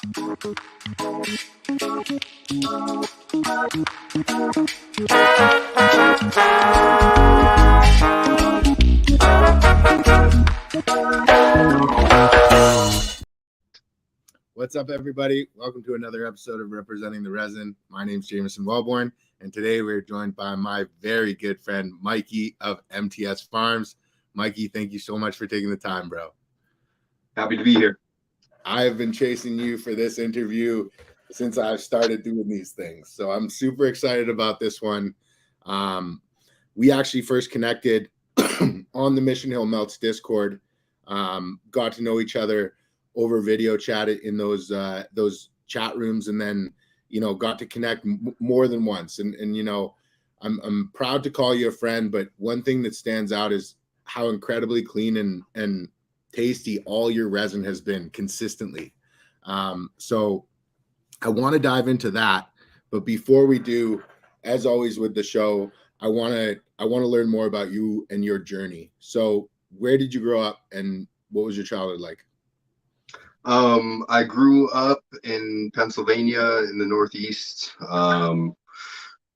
What's up, everybody? Welcome to another episode of Representing the Resin. My name's Jameson Wellborn, and today we're joined by my very good friend, Mikey of MTS Farms. Mikey, thank you so much for taking the time, bro. Happy to be here. I have been chasing you for this interview since I've started doing these things, so I'm super excited about this one. We actually first connected on the Mission Hill Melts Discord, got to know each other over video chat in those chat rooms, and then got to connect more than once. And I'm proud to call you a friend, but one thing that stands out is how incredibly clean and tasty all your resin has been consistently. So I want to dive into that, but before we do, as always with the show, I want to learn more about you and your journey. So where did you grow up, and what was your childhood like? I grew up in Pennsylvania in the Northeast.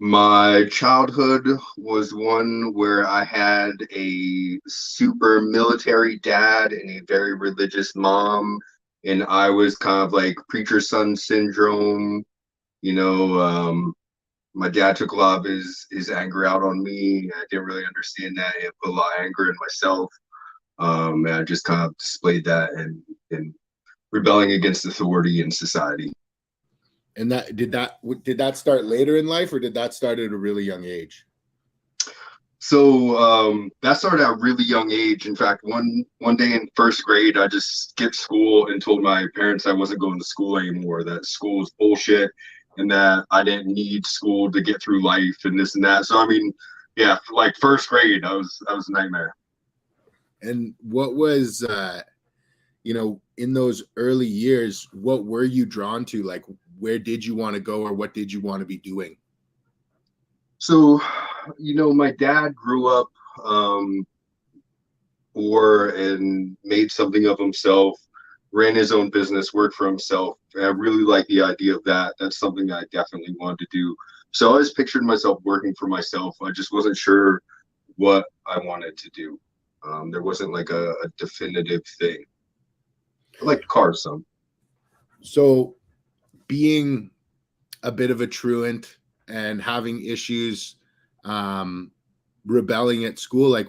My childhood was one where I had a super military dad and a very religious mom, and I was kind of like preacher son syndrome. My dad took a lot of his anger out on me. I didn't really understand that. It put a lot of anger in myself. And I just kind of displayed that and rebelling against authority in society. And did that start later in life, or did that start at a really young age? So that started at a really young age. In fact, one day in first grade, I just skipped school and told my parents I wasn't going to school anymore, that school was bullshit and that I didn't need school to get through life and this and that. So I mean, yeah, like first grade, I was a nightmare. And what was in those early years, what were you drawn to? Like, where did you want to go, or what did you want to be doing? So, my dad grew up poor and made something of himself, ran his own business, worked for himself. And I really like the idea of that. That's something I definitely wanted to do. So I always pictured myself working for myself. I just wasn't sure what I wanted to do. There wasn't like a definitive thing. I like cars some. So being a bit of a truant and having issues, rebelling at school, like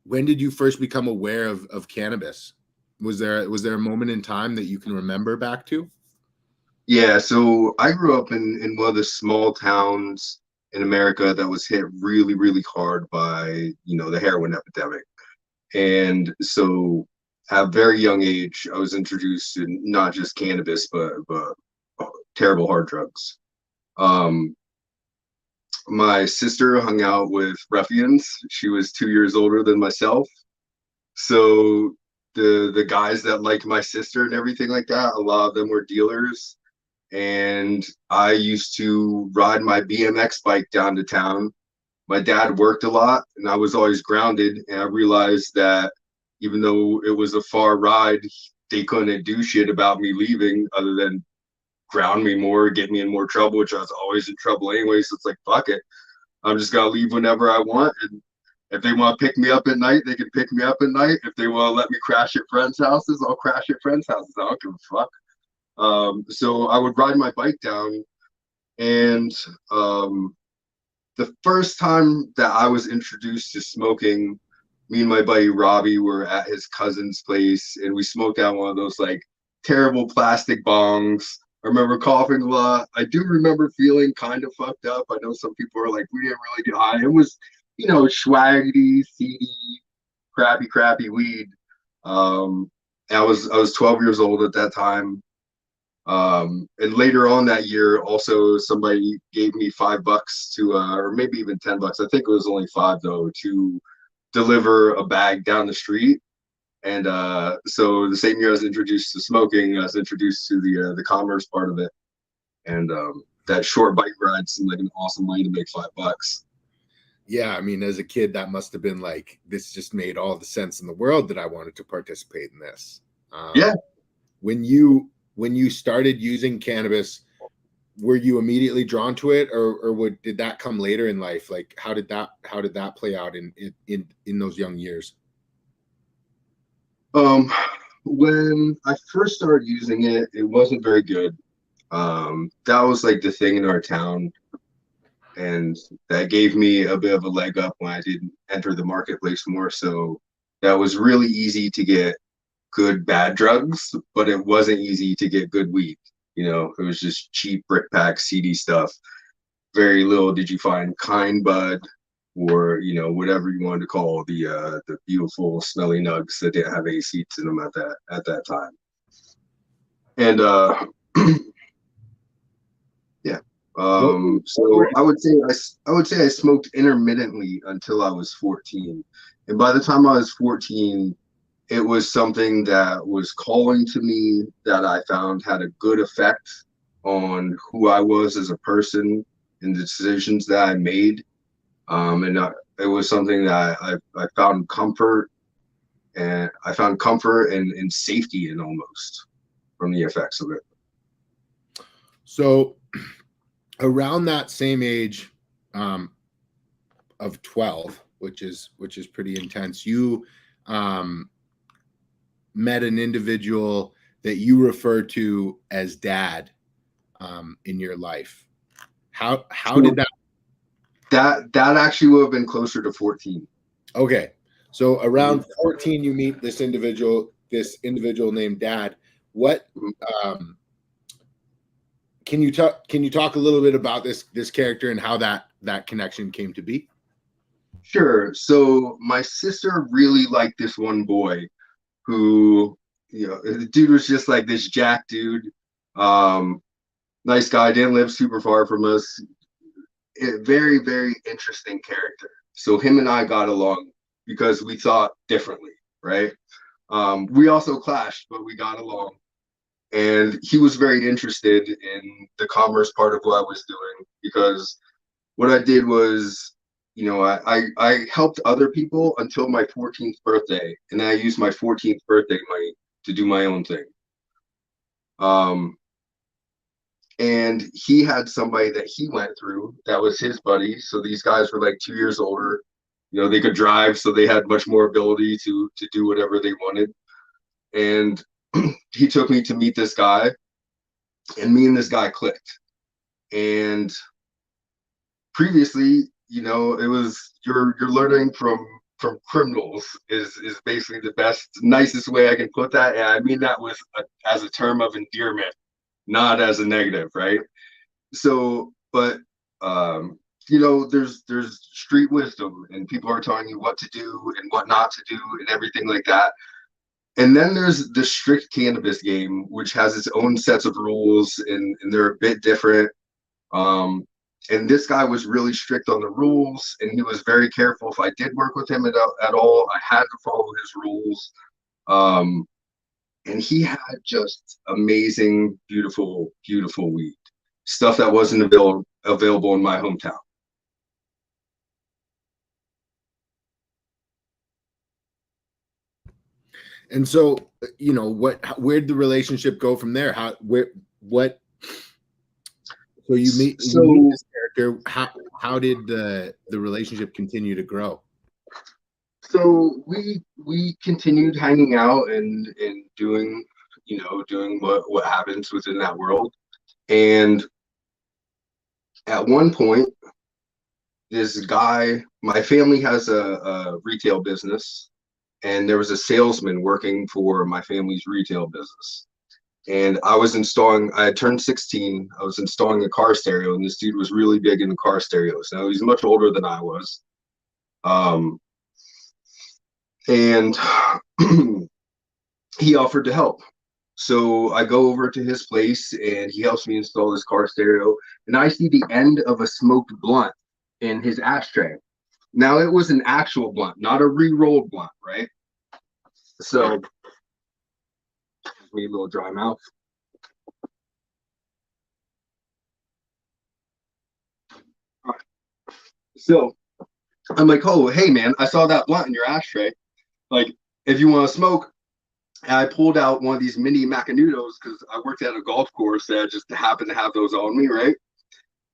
when did you first become aware of cannabis? Was there a moment in time that you can remember back to? Yeah, so I grew up in one of the small towns in America that was hit really, really hard by, the heroin epidemic. And so at a very young age, I was introduced to not just cannabis, but terrible hard drugs. My sister hung out with ruffians. She was 2 years older than myself. So the guys that liked my sister and everything like that, a lot of them were dealers. And I used to ride my BMX bike down to town. My dad worked a lot and I was always grounded, and I realized that even though it was a far ride, they couldn't do shit about me leaving other than ground me more, get me in more trouble, which I was always in trouble anyway. So it's like, fuck it. I'm just gonna leave whenever I want. And if they want to pick me up at night, they can pick me up at night. If they want to let me crash at friends' houses, I'll crash at friends' houses. I don't give a fuck. So I would ride my bike down, and the first time that I was introduced to smoking, me and my buddy Robbie were at his cousin's place, and we smoked out one of those like terrible plastic bongs. I remember coughing a lot. I do remember feeling kind of fucked up. I know some people are like, we didn't really get high. It was, swaggy, seedy, crappy weed. And I was 12 years old at that time. And later on that year, also somebody gave me $5 to, or maybe even $10. I think it was only $5 though, to deliver a bag down the street. And so the same year I was introduced to smoking, I was introduced to the commerce part of it. And that short bike ride seemed like an awesome way to make $5. Yeah, I mean, as a kid, that must have been like, this just made all the sense in the world that I wanted to participate in this. Yeah. When you started using cannabis, were you immediately drawn to it, or did that come later in life? Like, how did that play out in those young years? When I first started using it, it wasn't very good. That was like the thing in our town, and that gave me a bit of a leg up when I did enter the marketplace more. So that was really easy to get good bad drugs, but it wasn't easy to get good weed. It was just cheap brick pack CD stuff. Very little did you find kind bud, or whatever you wanted to call the beautiful smelly nugs that didn't have any seeds in them at that time. And yeah. So I would say I smoked intermittently until I was 14. And by the time I was 14, it was something that was calling to me, that I found had a good effect on who I was as a person and the decisions that I made. It was something that I found comfort, and I found comfort and safety in, almost, from the effects of it. So around that same age, of 12, which is pretty intense, you met an individual that you refer to as dad in your life. How did that actually would have been closer to 14. Okay, so around 14 you meet this individual named Dad. What can you talk a little bit about this character and how that connection came to be? Sure. So my sister really liked this one boy who, the dude was just like this jack dude. Nice guy, didn't live super far from us. Very, very interesting character. So him and I got along because we thought differently, right? We also clashed, but we got along. And he was very interested in the commerce part of what I was doing, because what I did was, I helped other people until my 14th birthday, and then I used my 14th birthday money to do my own thing. And he had somebody that he went through that was his buddy. So these guys were like 2 years older. They could drive, so they had much more ability to do whatever they wanted. And he took me to meet this guy, and me and this guy clicked. And previously, it was you're learning from criminals is basically the best, nicest way I can put that. And I mean that as a term of endearment, not as a negative, right? So, but there's street wisdom, and people are telling you what to do and what not to do and everything like that. And then there's the strict cannabis game, which has its own sets of rules, and they're a bit different. And this guy was really strict on the rules, and he was very careful. If I did work with him at all, I had to follow his rules. And he had just amazing, beautiful, beautiful weed, stuff that wasn't available in my hometown. And so, where'd the relationship go from there? So you meet this character. How did the relationship continue to grow? So we continued hanging out and doing what happens within that world. And at one point, this guy, my family has a retail business, and there was a salesman working for my family's retail business. And I had turned 16. I was installing a car stereo, and this dude was really big into car stereos. Now, he's much older than I was. And he offered to help. So I go over to his place, and he helps me install this car stereo. And I see the end of a smoked blunt in his ashtray. Now, it was an actual blunt, not a re-rolled blunt, right? So, me a little dry mouth. All right. So I'm like, oh, hey man, I saw that blunt in your ashtray. Like, if you want to smoke, And I pulled out one of these mini Macanudos because I worked at a golf course that just happened to have those on me, right?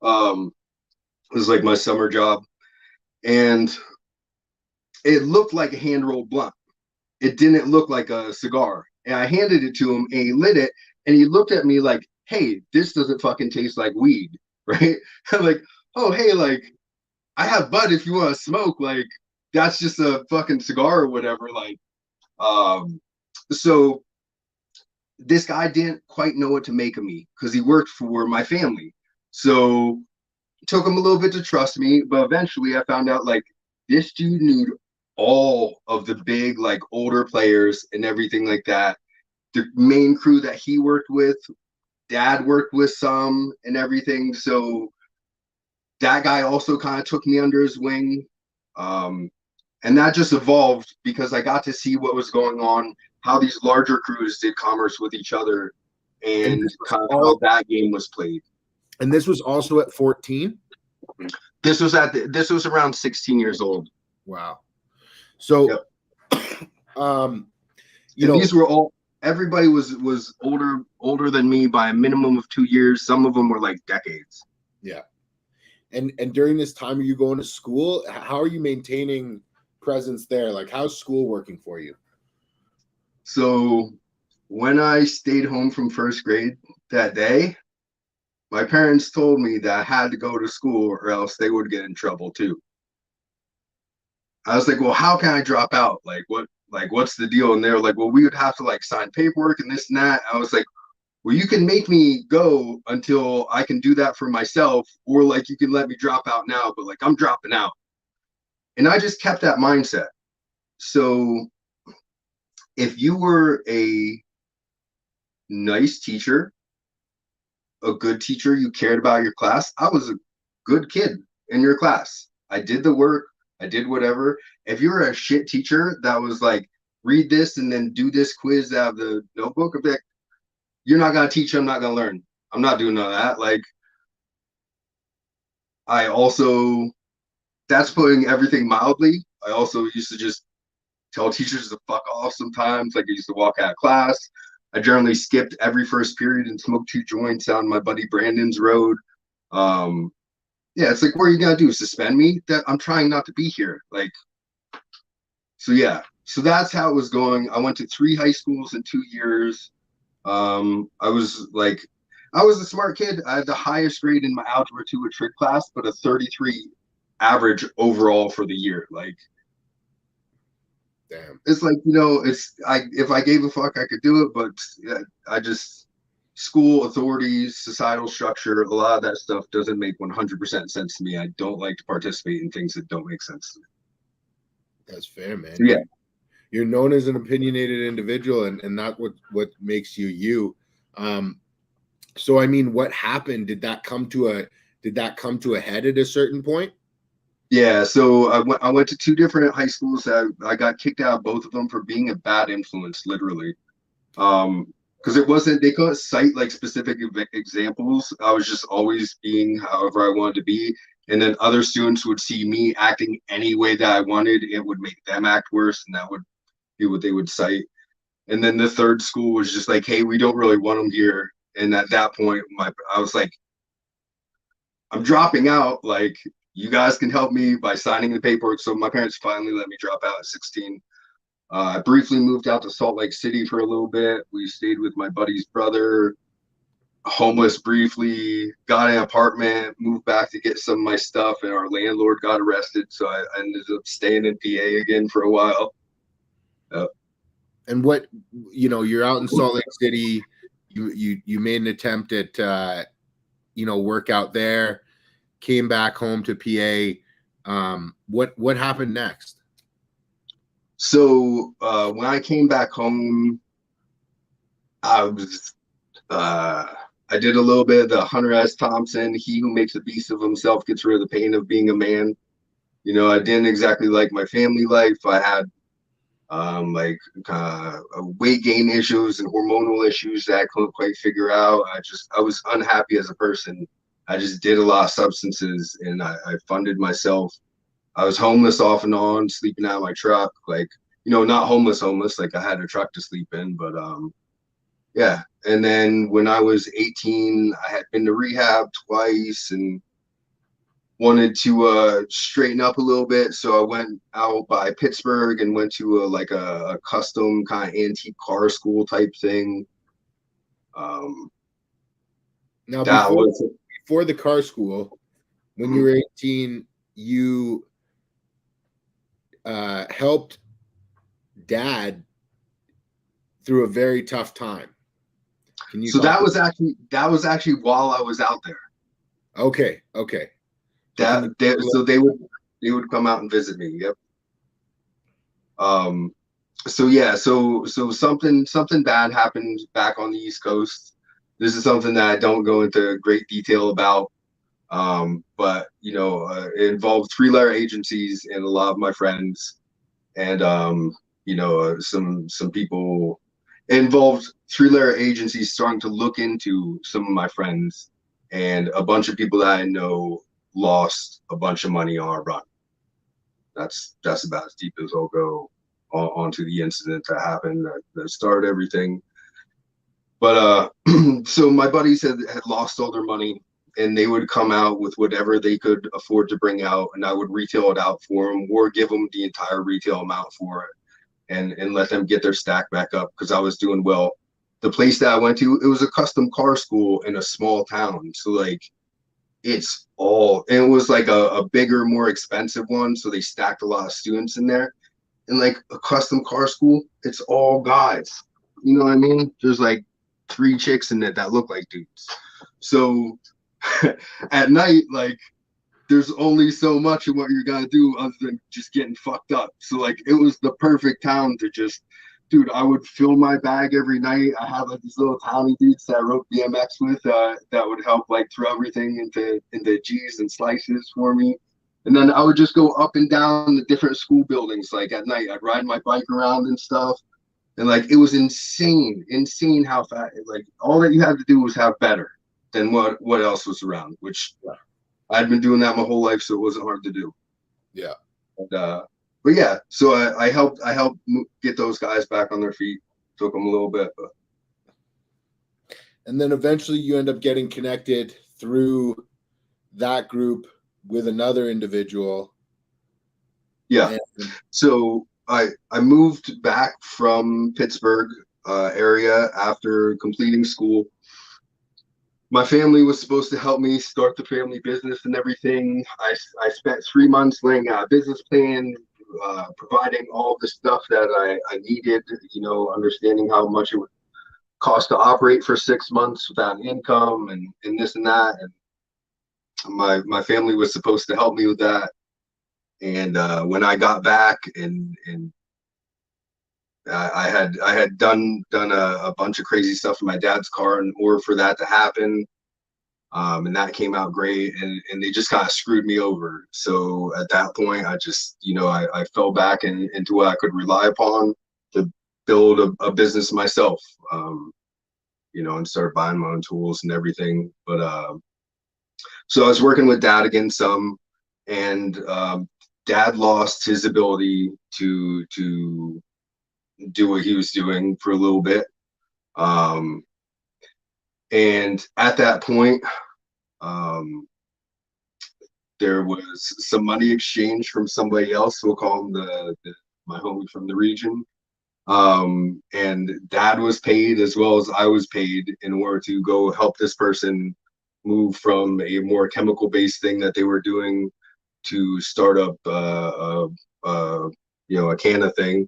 Um, it was like my summer job. And it looked like a hand rolled blunt. It didn't look like a cigar. And I handed it to him and he lit it and he looked at me like, hey, this doesn't fucking taste like weed, right? I'm like, oh, hey, like, I have bud if you want to smoke. Like, that's just a fucking cigar or whatever. Like, so this guy didn't quite know what to make of me because he worked for my family. So it took him a little bit to trust me, but eventually I found out like this dude knew all of the big, like older players and everything like that. The main crew that he worked with, dad worked with some and everything. So that guy also kind of took me under his wing. And that just evolved because I got to see what was going on, how these larger crews did commerce with each other, And and this was kind of all, how that game was played. and this was also at 14. This was around 16 years old. Wow. So, Yep. You know, these were all, everybody was older than me by a minimum of 2 years. Some of them were like decades. Yeah. And during this time, are you going to school? How are you maintaining presence there? Like, how's school working for you? So when I stayed home from first grade that day, my parents told me that I had to go to school or else they would get in trouble too. I was like, well, how can I drop out? What's the deal? And they were like, well, we would have to like sign paperwork and this and that. I was like, well, you can make me go until I can do that for myself, or like you can let me drop out now, but like I'm dropping out. And I just kept that mindset. So if you were a nice teacher, a good teacher, you cared about your class, I was a good kid in your class. I did the work, I did whatever. If you were a shit teacher that was like, read this and then do this quiz out of the notebook, I'd be like, you're not gonna teach, I'm not gonna learn. I'm not doing none of that. Like, I also, that's putting everything mildly. I also used to just tell teachers to fuck off sometimes. Like, I used to walk out of class. I generally skipped every first period and smoked 2 joints on my buddy Brandon's road. Yeah, it's like, what are you gonna do? Suspend me? That I'm trying not to be here. Like, so yeah. So that's how it was going. I went to 3 high schools in 2 years. I was a smart kid. I had the highest grade in my algebra 2 trig class, but a 33 average overall for the year. Like, Damn. it's like, if I gave a fuck, I could do it, but I just, school authorities, societal structure, a lot of that stuff doesn't make 100% sense to me. I don't like to participate in things that don't make sense to me. That's fair, man. So, yeah. You're known as an opinionated individual, and not what makes you you. So I mean, what happened? Did that come to a head at a certain point? Yeah, so I went to 2 different high schools. I got kicked out of both of them for being a bad influence, literally. Because it wasn't, they couldn't cite like specific examples. I was just always being however I wanted to be. And then other students would see me acting any way that I wanted. It would make them act worse, and that would be what they would cite. And then the third school was just like, hey, we don't really want them here. And at that point, I was like, I'm dropping out. Like, you guys can help me by signing the paperwork. So my parents finally let me drop out at 16. I briefly moved out to Salt Lake City for a little bit. We stayed with my buddy's brother, homeless briefly, got an apartment, moved back to get some of my stuff, and our landlord got arrested. So I ended up staying in PA again for a while. And what, you're out in Salt Lake City. You made an attempt at work out there, came back home to PA. What happened next? So when I came back home, I did a little bit of the Hunter S. Thompson, he who makes a beast of himself gets rid of the pain of being a man. I didn't exactly like my family life. I had weight gain issues and hormonal issues that I couldn't quite figure out. I was unhappy as a person. I just did a lot of substances, and I funded myself. I was homeless off and on, sleeping out of my truck. Like, not homeless, like I had a truck to sleep in, but yeah. And then when I was 18, I had been to rehab twice and wanted to straighten up a little bit. So I went out by Pittsburgh and went to a custom kind of antique car school type thing. Now, That was before the car school, when you were 18, you helped dad through a very tough time. Can you? So that was actually while I was out there. Okay. So they would come out and visit me. Yep. So yeah, so something bad happened back on the East Coast. This is something that I don't go into great detail about. But it involved three-letter agencies and a lot of my friends, and some people. It involved three-letter agencies starting to look into some of my friends, and a bunch of people that I know lost a bunch of money on our run. That's about as deep as I'll go onto the incident that happened that started everything. But so my buddies had lost all their money, and they would come out with whatever they could afford to bring out, and I would retail it out for them or give them the entire retail amount for it, and let them get their stack back up because I was doing well. The place that I went to, it was a custom car school in a small town. So like and it was like a bigger, more expensive one. So they stacked a lot of students in there. And like a custom car school, it's all guys. You know what I mean? There's like 3 chicks in it that look like dudes. So at night, like there's only so much of what you're gonna do other than just getting fucked up. So like it was the perfect town to just, dude, I would fill my bag every night. I had like these little towny dudes that I rode BMX with that would help like throw everything into G's and slices for me. And then I would just go up and down the different school buildings. Like at night, I'd ride my bike around and stuff. And like it was insane how fast. Like all that you had to do was have better than what else was around, which I'd been doing that my whole life, so it wasn't hard to do. Yeah. And, but yeah, so I helped get those guys back on their feet. Took them a little bit, but. And then eventually you end up getting connected through that group with another individual. Yeah. And so I moved back from Pittsburgh area after completing school. My family was supposed to help me start the family business and everything. I spent 3 months laying out a business plan, providing all the stuff that I needed, understanding how much it would cost to operate for 6 months without income and this and that. And my family was supposed to help me with that. And when I got back and I had done a bunch of crazy stuff in my dad's car in order for that to happen. And that came out great, and they just kind of screwed me over. So at that point, I just, I fell back into what I could rely upon to build a business myself, and start buying my own tools and everything. But so I was working with dad again some, and dad lost his ability to do what he was doing for a little bit. And at that point, there was some money exchange from somebody else. We'll call him my homie from the region. And dad was paid as well as I was paid in order to go help this person move from a more chemical-based thing that they were doing to start up a canna thing.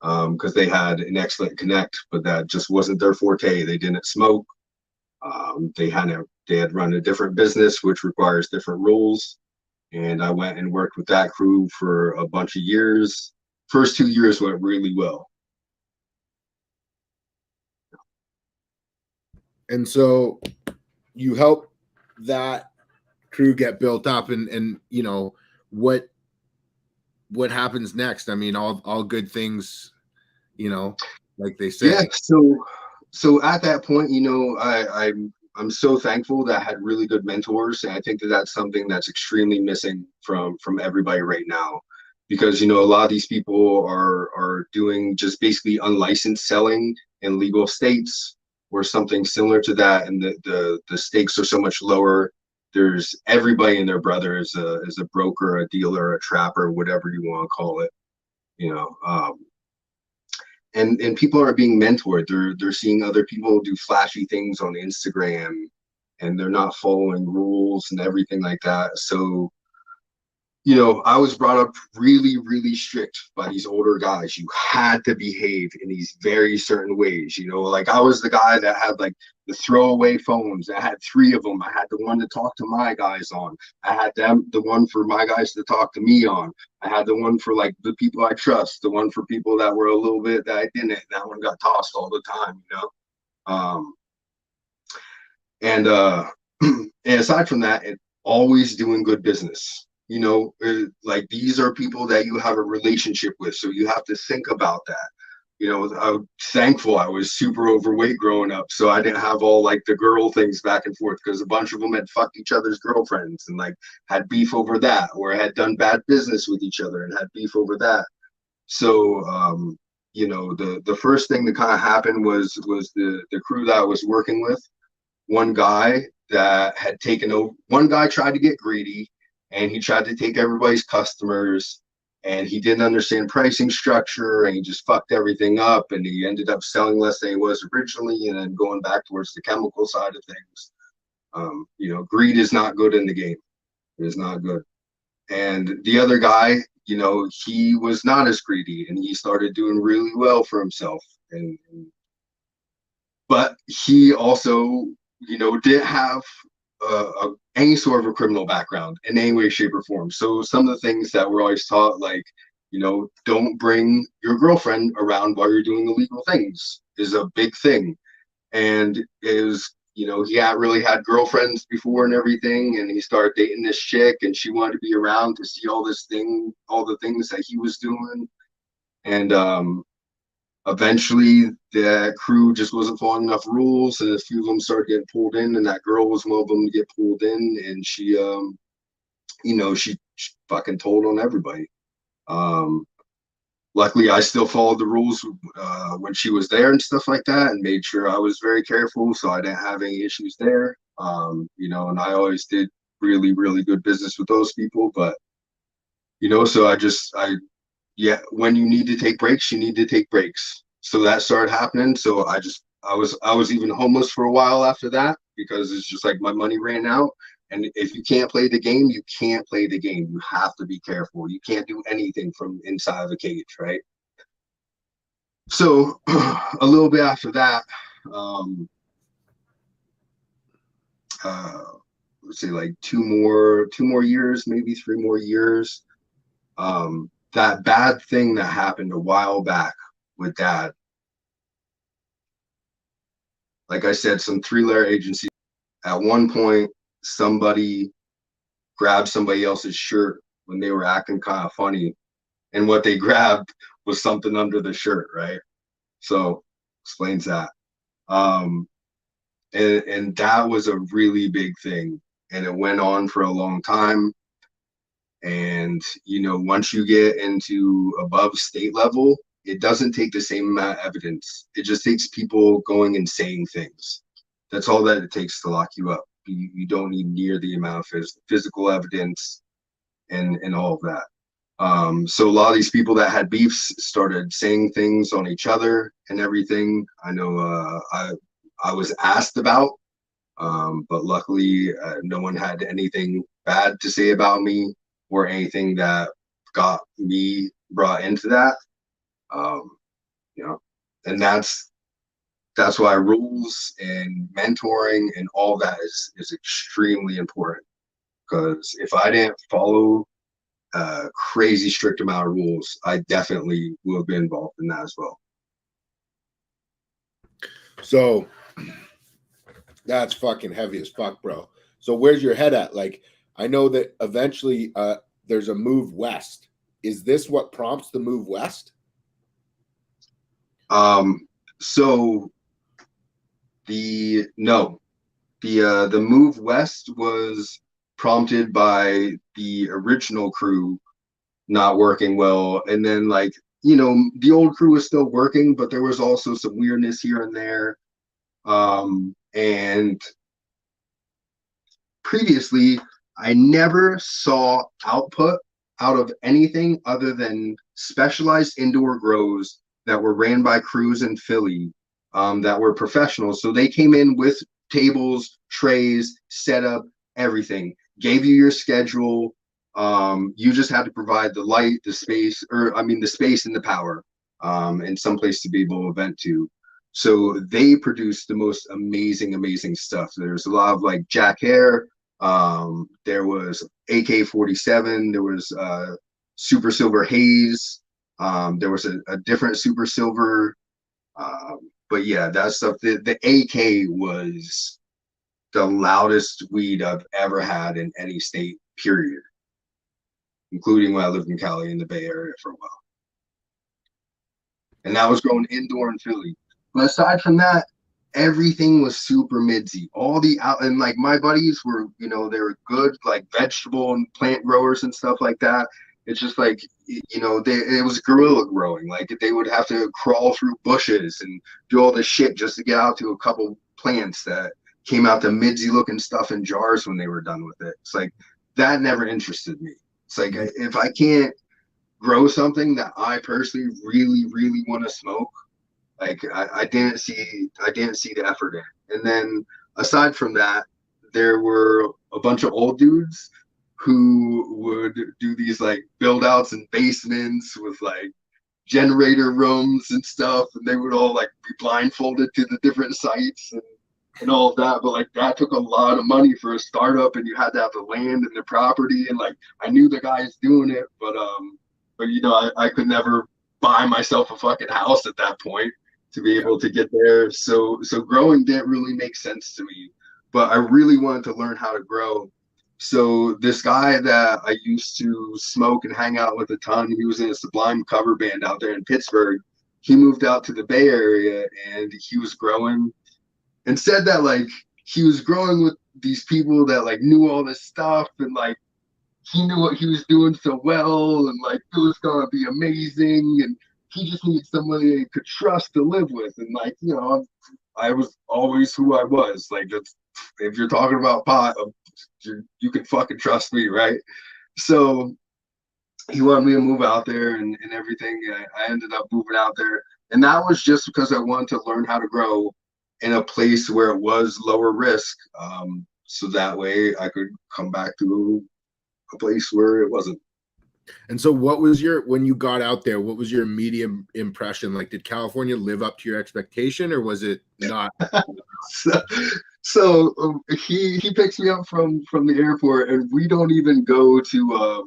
Because they had an excellent connect, but that just wasn't their forte. They didn't smoke. They had run a different business, which requires different rules. And I went and worked with that crew for a bunch of years. First 2 years went really well. And so you help that crew get built up, and what happens next? I mean, all good things, like they say. Yeah. So at that point, I'm so thankful that I had really good mentors, and I think that that's something that's extremely missing from everybody right now. because a lot of these people are doing just basically unlicensed selling in legal states or something similar to that, and the stakes are so much lower. There's everybody and their brother is a broker, a dealer, a trapper, whatever you want to call it, you know. And people are being mentored. They're seeing other people do flashy things on Instagram, and they're not following rules and everything like that. So I was brought up really, really strict by these older guys. You had to behave in these very certain ways. Like I was the guy that had like the throwaway phones. I had 3 of them. I had the one to talk to my guys on. I had the one for my guys to talk to me on. I had the one for like the people I trust, the one for people that were a little bit that I didn't. That one got tossed all the time. Um, and and aside from that, always doing good business. Like these are people that you have a relationship with, so you have to think about that. I'm thankful I was super overweight growing up, so I didn't have all like the girl things back and forth, because a bunch of them had fucked each other's girlfriends and like had beef over that, or had done bad business with each other and had beef over that. So the first thing that kind of happened was the crew that I was working with. One guy that had taken over, one guy tried to get greedy, and he tried to take everybody's customers, and he didn't understand pricing structure, and he just fucked everything up, and he ended up selling less than he was originally, and then going back towards the chemical side of things. Greed is not good in the game. It is not good. And the other guy, he was not as greedy, and he started doing really well for himself. But he also, didn't have any sort of a criminal background in any way, shape, or form. So some of the things that we're always taught, like, don't bring your girlfriend around while you're doing illegal things, is a big thing. And he had really had girlfriends before and everything, and he started dating this chick, and she wanted to be around to see all the things that he was doing. And eventually the crew just wasn't following enough rules, and a few of them started getting pulled in, and that girl was one of them to get pulled in, and she fucking told on everybody. Luckily I still followed the rules when she was there and stuff like that, and made sure I was very careful so I didn't have any issues there. And I always did really, really good business with those people. But so yeah, when you need to take breaks, you need to take breaks. So that started happening. So I was even homeless for a while after that, because it's just like my money ran out. And if you can't play the game, you can't play the game. You have to be careful. You can't do anything from inside of a cage, right? So a little bit after that, let's say like two more years, maybe 3 more years. That bad thing that happened a while back with Dad. Like I said, some 3-letter agency. At one point, somebody grabbed somebody else's shirt when they were acting kind of funny, and what they grabbed was something under the shirt, right? So explains that. And that was a really big thing, and it went on for a long time. And once you get into above state level, it doesn't take the same amount of evidence. It just takes people going and saying things. That's all that it takes to lock you up. You don't need near the amount of physical evidence and all of that. So a lot of these people that had beefs started saying things on each other and everything. I know I was asked about, but luckily no one had anything bad to say about me or anything that got me brought into that. And that's why rules and mentoring and all that is extremely important. Because if I didn't follow a crazy strict amount of rules, I definitely will have been involved in that as well. So that's fucking heavy as fuck, bro. So where's your head at? Like, I know that eventually there's a move west. Is this what prompts the move west? So the move west was prompted by the original crew not working well. And then like, you know, the old crew was still working, but there was also some weirdness here and there. And previously, I never saw output out of anything other than specialized indoor grows that were ran by crews in Philly, that were professionals. So they came in with tables, trays, setup, everything, gave you your schedule. You just had to provide the light, the space, or I mean, the space and the power, and someplace to be able to vent to. So they produced the most amazing, amazing stuff. There's a lot of like Jack Hare. There was AK-47. There was Super Silver Haze. There was a different Super Silver. But yeah, that stuff. The AK was the loudest weed I've ever had in any state, period, including when I lived in Cali in the Bay Area for a while. And that was growing indoor in Philly. But aside from that, everything was super midsy. All the out and like my buddies were, you know, they were good like vegetable and plant growers and stuff like that. It's just like, you know, it was guerrilla growing. Like they would have to crawl through bushes and do all this shit just to get out to a couple plants that came out the midsy looking stuff in jars when they were done with it. It's like that never interested me. It's like if I can't grow something that I personally really, really want to smoke, like I didn't see the effort in it. And then aside from that, there were a bunch of old dudes who would do these like build outs in basements with like generator rooms and stuff, and they would all like be blindfolded to the different sites and all of that. But like that took a lot of money for a startup, and you had to have the land and the property. And like I knew the guys doing it, but you know, I could never buy myself a fucking house at that point to be able to get there. So growing didn't really make sense to me, but I really wanted to learn how to grow. So this guy that I used to smoke and hang out with a ton, he was in a Sublime cover band out there in Pittsburgh. He moved out to the Bay Area and he was growing and said that like he was growing with these people that like knew all this stuff and like he knew what he was doing so well and like it was gonna be amazing and he just needed somebody he could trust to live with. And like, you know, I was always who I was. Like if you're talking about pot, you can fucking trust me, right? So he wanted me to move out there and everything. I ended up moving out there. And that was just because I wanted to learn how to grow in a place where it was lower risk. So that way I could come back to a place where it wasn't. And so what was when you got out there, what was your immediate impression? Like, did California live up to your expectation or was it not? so he picks me up from the airport and we don't even go to,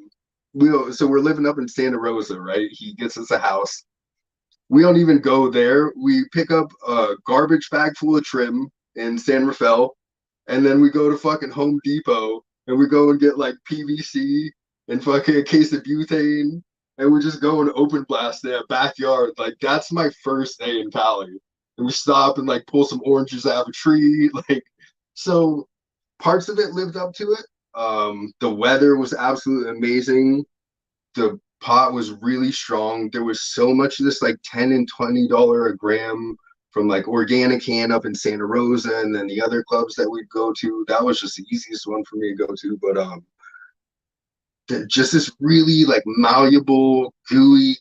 so we're living up in Santa Rosa, right? He gets us a house. We don't even go there. We pick up a garbage bag full of trim in San Rafael, and then we go to fucking Home Depot and we go and get like PVC and fucking a case of butane, and we just go and open blast their backyard. Like that's my first day in Cali. And we stop and like pull some oranges out of a tree. Like, so parts of it lived up to it. The weather was absolutely amazing. The pot was really strong. There was so much of this like $10 and $20 a gram from like Organic Can up in Santa Rosa, and then the other clubs that we'd go to. That was just the easiest one for me to go to. But just this really like malleable, gooey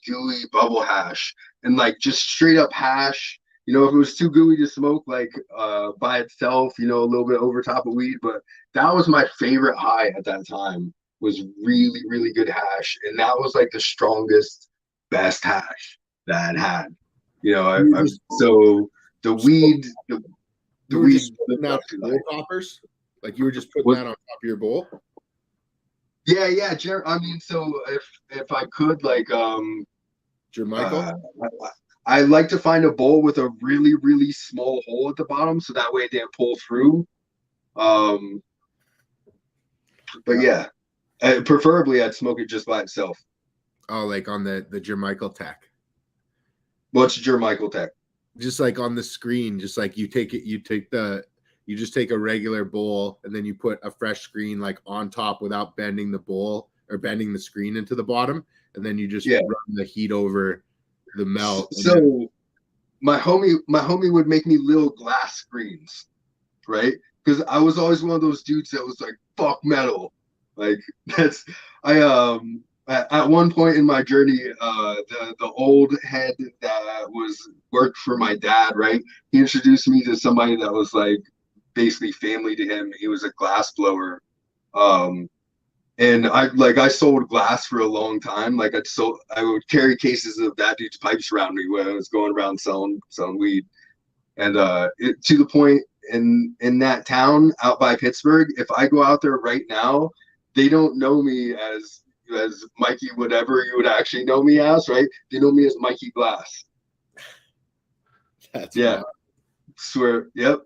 bubble hash, and like just straight up hash. You know, if it was too gooey to smoke like by itself, you know, a little bit over top of weed. But that was my favorite high at that time, was really, really good hash. And that was like the strongest, best hash that I'd had. You know, so the weed, the weed. Not bowl toppers? Like you were just putting that on top of your bowl? Yeah. I mean, so if I could, like, Jermichael? I like to find a bowl with a really, really small hole at the bottom, so that way it didn't pull through. But yeah, preferably I'd smoke it just by itself. Oh, like on the Jermichael tech. What's Jermichael tech? Just like on the screen, just like you just take a regular bowl and then you put a fresh screen like on top without bending the bowl or bending the screen into the bottom. and then you just Yeah. run the heat over the melt. So my homie would make me little glass screens, right? Because I was always one of those dudes that was like, fuck metal. Like that's at one point in my journey, the old head that worked for my dad, right? He introduced me to somebody that was like basically family to him. He was a glass blower. And I sold glass for a long time. Like I would carry cases of that dude's pipes around me when I was going around selling weed. And to the point in that town out by Pittsburgh, if I go out there right now, they don't know me as Mikey, whatever you would actually know me as, right? They know me as Mikey Glass. That's yeah, fun. Swear, yep.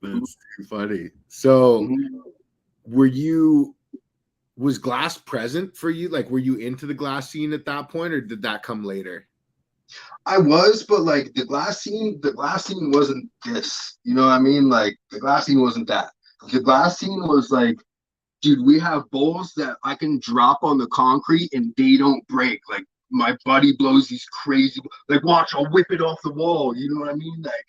That's too funny. So, was glass present for you? Like, were you into the glass scene at that point, or did that come later? I was, but like the glass scene wasn't this. You know what I mean? Like the glass scene wasn't that. The glass scene was like, dude, we have bowls that I can drop on the concrete and they don't break. Like my buddy blows these crazy, like watch, I'll whip it off the wall. You know what I mean? Like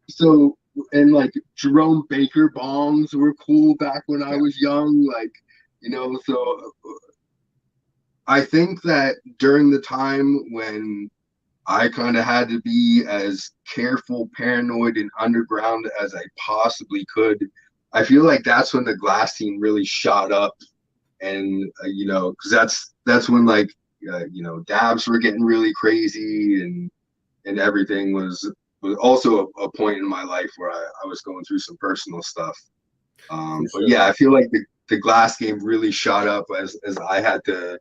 so, and like Jerome Baker bongs were cool back when I was young. Like, you know, so I think that during the time when I kind of had to be as careful, paranoid, and underground as I possibly could, I feel like that's when the glass scene really shot up. And, you know, because that's when like, you know, dabs were getting really crazy and everything was also a point in my life where I was going through some personal stuff. But yeah, I feel like the glass game really shot up as I had to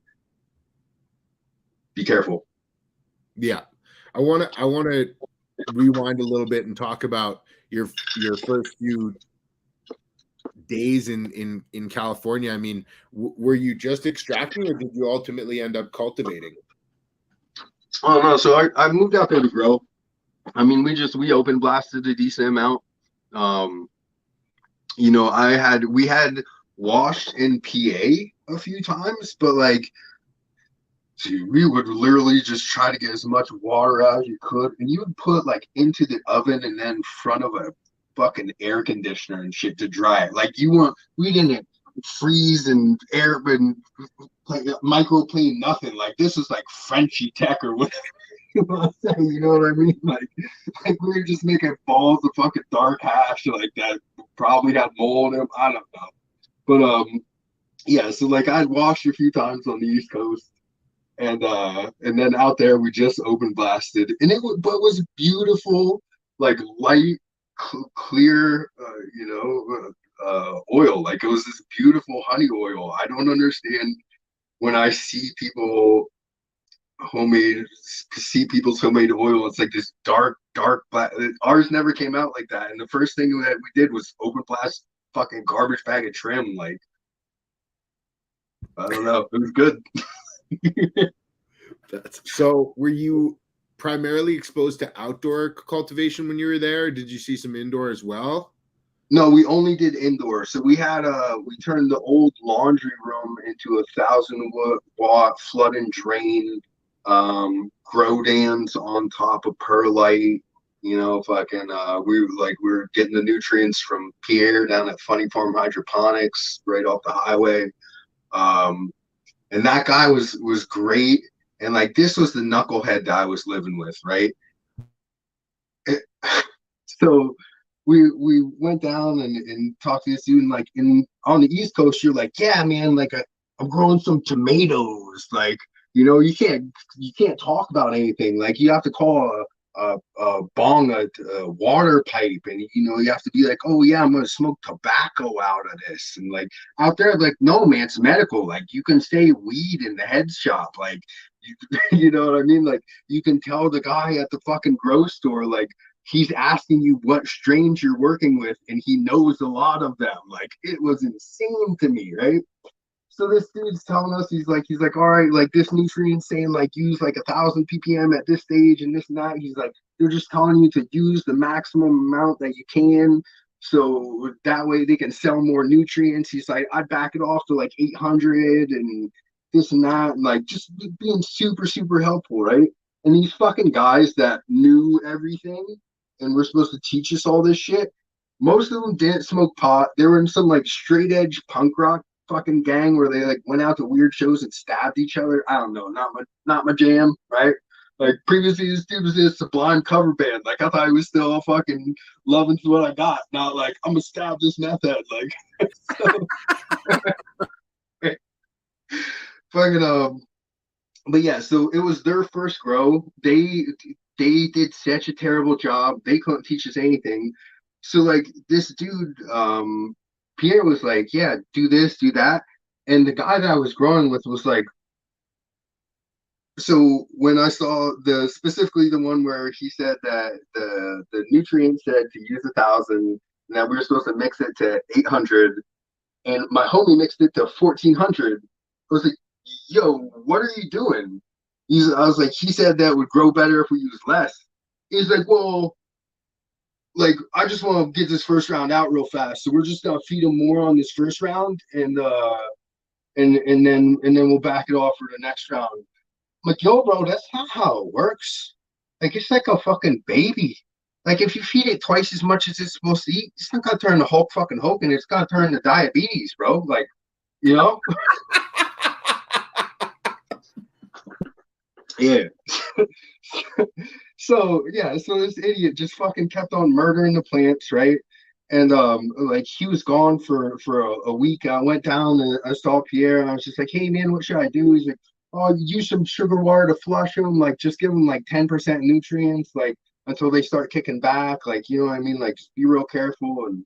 be careful. Yeah. I want to rewind a little bit and talk about your first few days in California. I mean, were you just extracting, or did you ultimately end up cultivating? Oh no, so I moved out there to grow. I mean, we open blasted a decent amount. You know, we had washed in PA a few times, but like, dude, we would literally just try to get as much water out as you could, and you would put like into the oven and then in front of a fucking air conditioner and shit to dry it. Like we didn't freeze and air and microplane nothing. Like this is like Frenchy tech or whatever. You know what I mean? Like we were just making balls of fucking dark hash like that probably had mold in them. I don't know. But yeah, so like I'd washed a few times on the East Coast. And then out there we just open blasted, and it was beautiful, like light, clear, oil. Like it was this beautiful honey oil. I don't understand when I see people's homemade oil. It's like this dark black. Ours never came out like that. And the first thing that we did was open blast fucking garbage bag of trim. Like I don't know, it was good. So were you primarily exposed to outdoor cultivation when you were there? Did you see some indoor as well? No, we only did indoor. So we turned the old laundry room into 1,000-watt flood and drain, grow dams on top of perlite. You know, fucking we were getting the nutrients from Pierre down at Funny Farm Hydroponics right off the highway. And that guy was great. And like this was the knucklehead that I was living with, right? So we went down and talked to this dude, and like on the East Coast, you're like, yeah, man, like I'm growing some tomatoes. Like, you know, you can't talk about anything. Like you have to call a bong a water pipe, and you know you have to be like, oh yeah, I'm gonna smoke tobacco out of this. And like out there, like, no man, it's medical. Like you can say weed in the head shop. Like you know what I mean? Like you can tell the guy at the fucking grocery store, like he's asking you what strains you're working with, and he knows a lot of them. Like it was insane to me, right? So this dude's telling us, he's like, all right, like this nutrient's saying like use like 1,000 ppm at this stage and this and that. He's like, they're just telling you to use the maximum amount that you can, so that way they can sell more nutrients. He's like, I'd back it off to like 800 and this and that, and like just being super, super helpful, right? And these fucking guys that knew everything and were supposed to teach us all this shit, most of them didn't smoke pot. They were in some like straight edge punk rock fucking gang where they like went out to weird shows and stabbed each other. I don't know, not my jam, right? Like previously, this dude was in a Sublime cover band. Like I thought he was still fucking loving what I got. Not like I'm gonna stab this meth head. Like so, fucking but yeah, so it was their first grow. They did such a terrible job. They couldn't teach us anything. So like this dude, Pierre was like, yeah, do this, do that. And the guy that I was growing with was like, so when I saw specifically the one where he said that the nutrient said to use 1,000 and that we were supposed to mix it to 800, and my homie mixed it to 1,400. I was like, yo, what are you doing? I was like, he said that would grow better if we use less. He's like, well, like I just want to get this first round out real fast, so we're just gonna feed him more on this first round, and then we'll back it off for the next round. I'm like, yo, bro, that's not how it works. Like it's like a fucking baby. Like if you feed it twice as much as it's supposed to eat, it's not gonna turn to Hulk fucking Hogan. It's gonna turn to diabetes, bro. Like, you know? Yeah. So this idiot just fucking kept on murdering the plants, right? And like he was gone for a week. I went down and I saw Pierre and I was just like, hey man, what should I do? He's like, oh, use some sugar water to flush them, like just give them like 10% nutrients, like until they start kicking back, like you know what I mean, like just be real careful and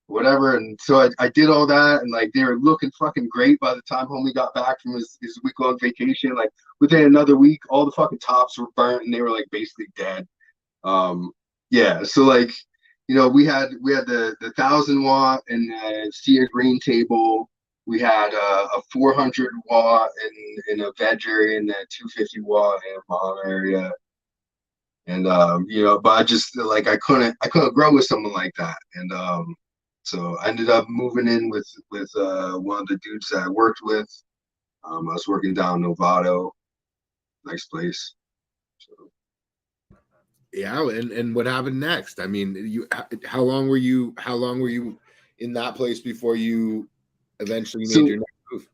whatever. And so I did all that, and like they were looking fucking great by the time homie got back from his week-long vacation. Like within another week, all the fucking tops were burnt and they were like basically dead. Yeah, so like you know we had the 1,000 watt and the Cia Green table. We had a 400 watt in a veg area and a 250 watt in a mom area. And you know, but I just like I couldn't grow with someone like that. And so I ended up moving in with one of the dudes that I worked with. I was working down in Novato, nice place. So. Yeah, and what happened next? I mean, how long were you in that place before you eventually made your next move?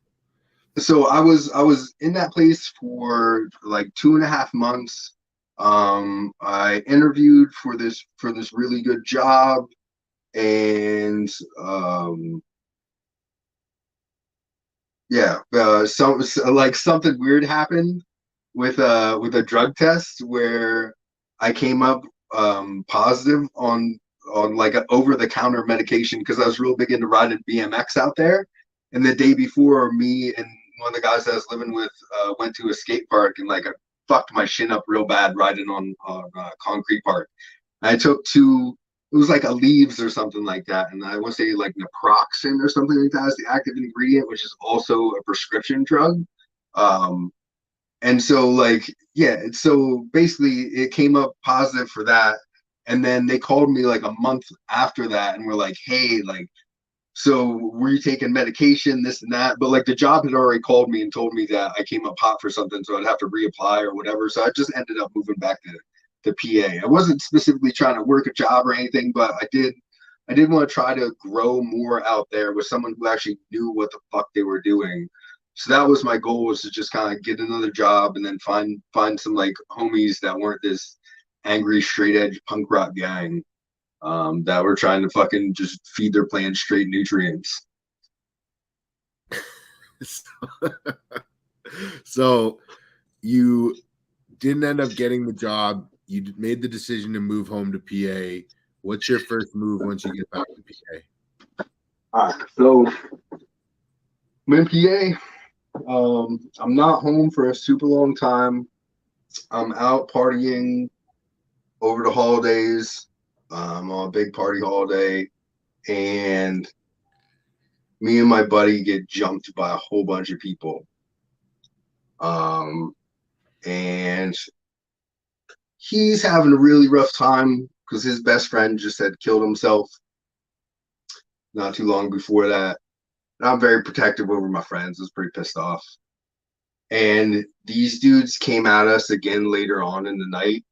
So I was in that place for like 2.5 months. I interviewed for this really good job, and yeah, something weird happened with a drug test where I came up positive on like an over-the-counter medication because I was real big into riding BMX out there. And the day before, me and one of the guys I was living with went to a skate park, and like I fucked my shin up real bad riding on concrete park. I took it was like a leaves or something like that, and I want to say like naproxen or something like that is the active ingredient, which is also a prescription drug. And so like yeah, so basically it came up positive for that, and then they called me like a month after that and were like, hey, like, so were you taking medication, this and that? But like the job had already called me and told me that I came up hot for something, so I'd have to reapply or whatever. So I just ended up moving back to PA. I wasn't specifically trying to work a job or anything, but I did want to try to grow more out there with someone who actually knew what the fuck they were doing. So that was my goal, was to just kind of get another job and then find some like homies that weren't this angry straight edge punk rock gang that were trying to fucking just feed their plants straight nutrients. So you didn't end up getting the job. You made the decision to move home to PA. What's your first move once you get back to PA? All right, so I'm in PA. I'm not home for a super long time. I'm out partying over the holidays. On a big party holiday, and me and my buddy get jumped by a whole bunch of people. And he's having a really rough time because his best friend just had killed himself not too long before that. And I'm very protective over my friends. I was pretty pissed off. And these dudes came at us again later on in the night,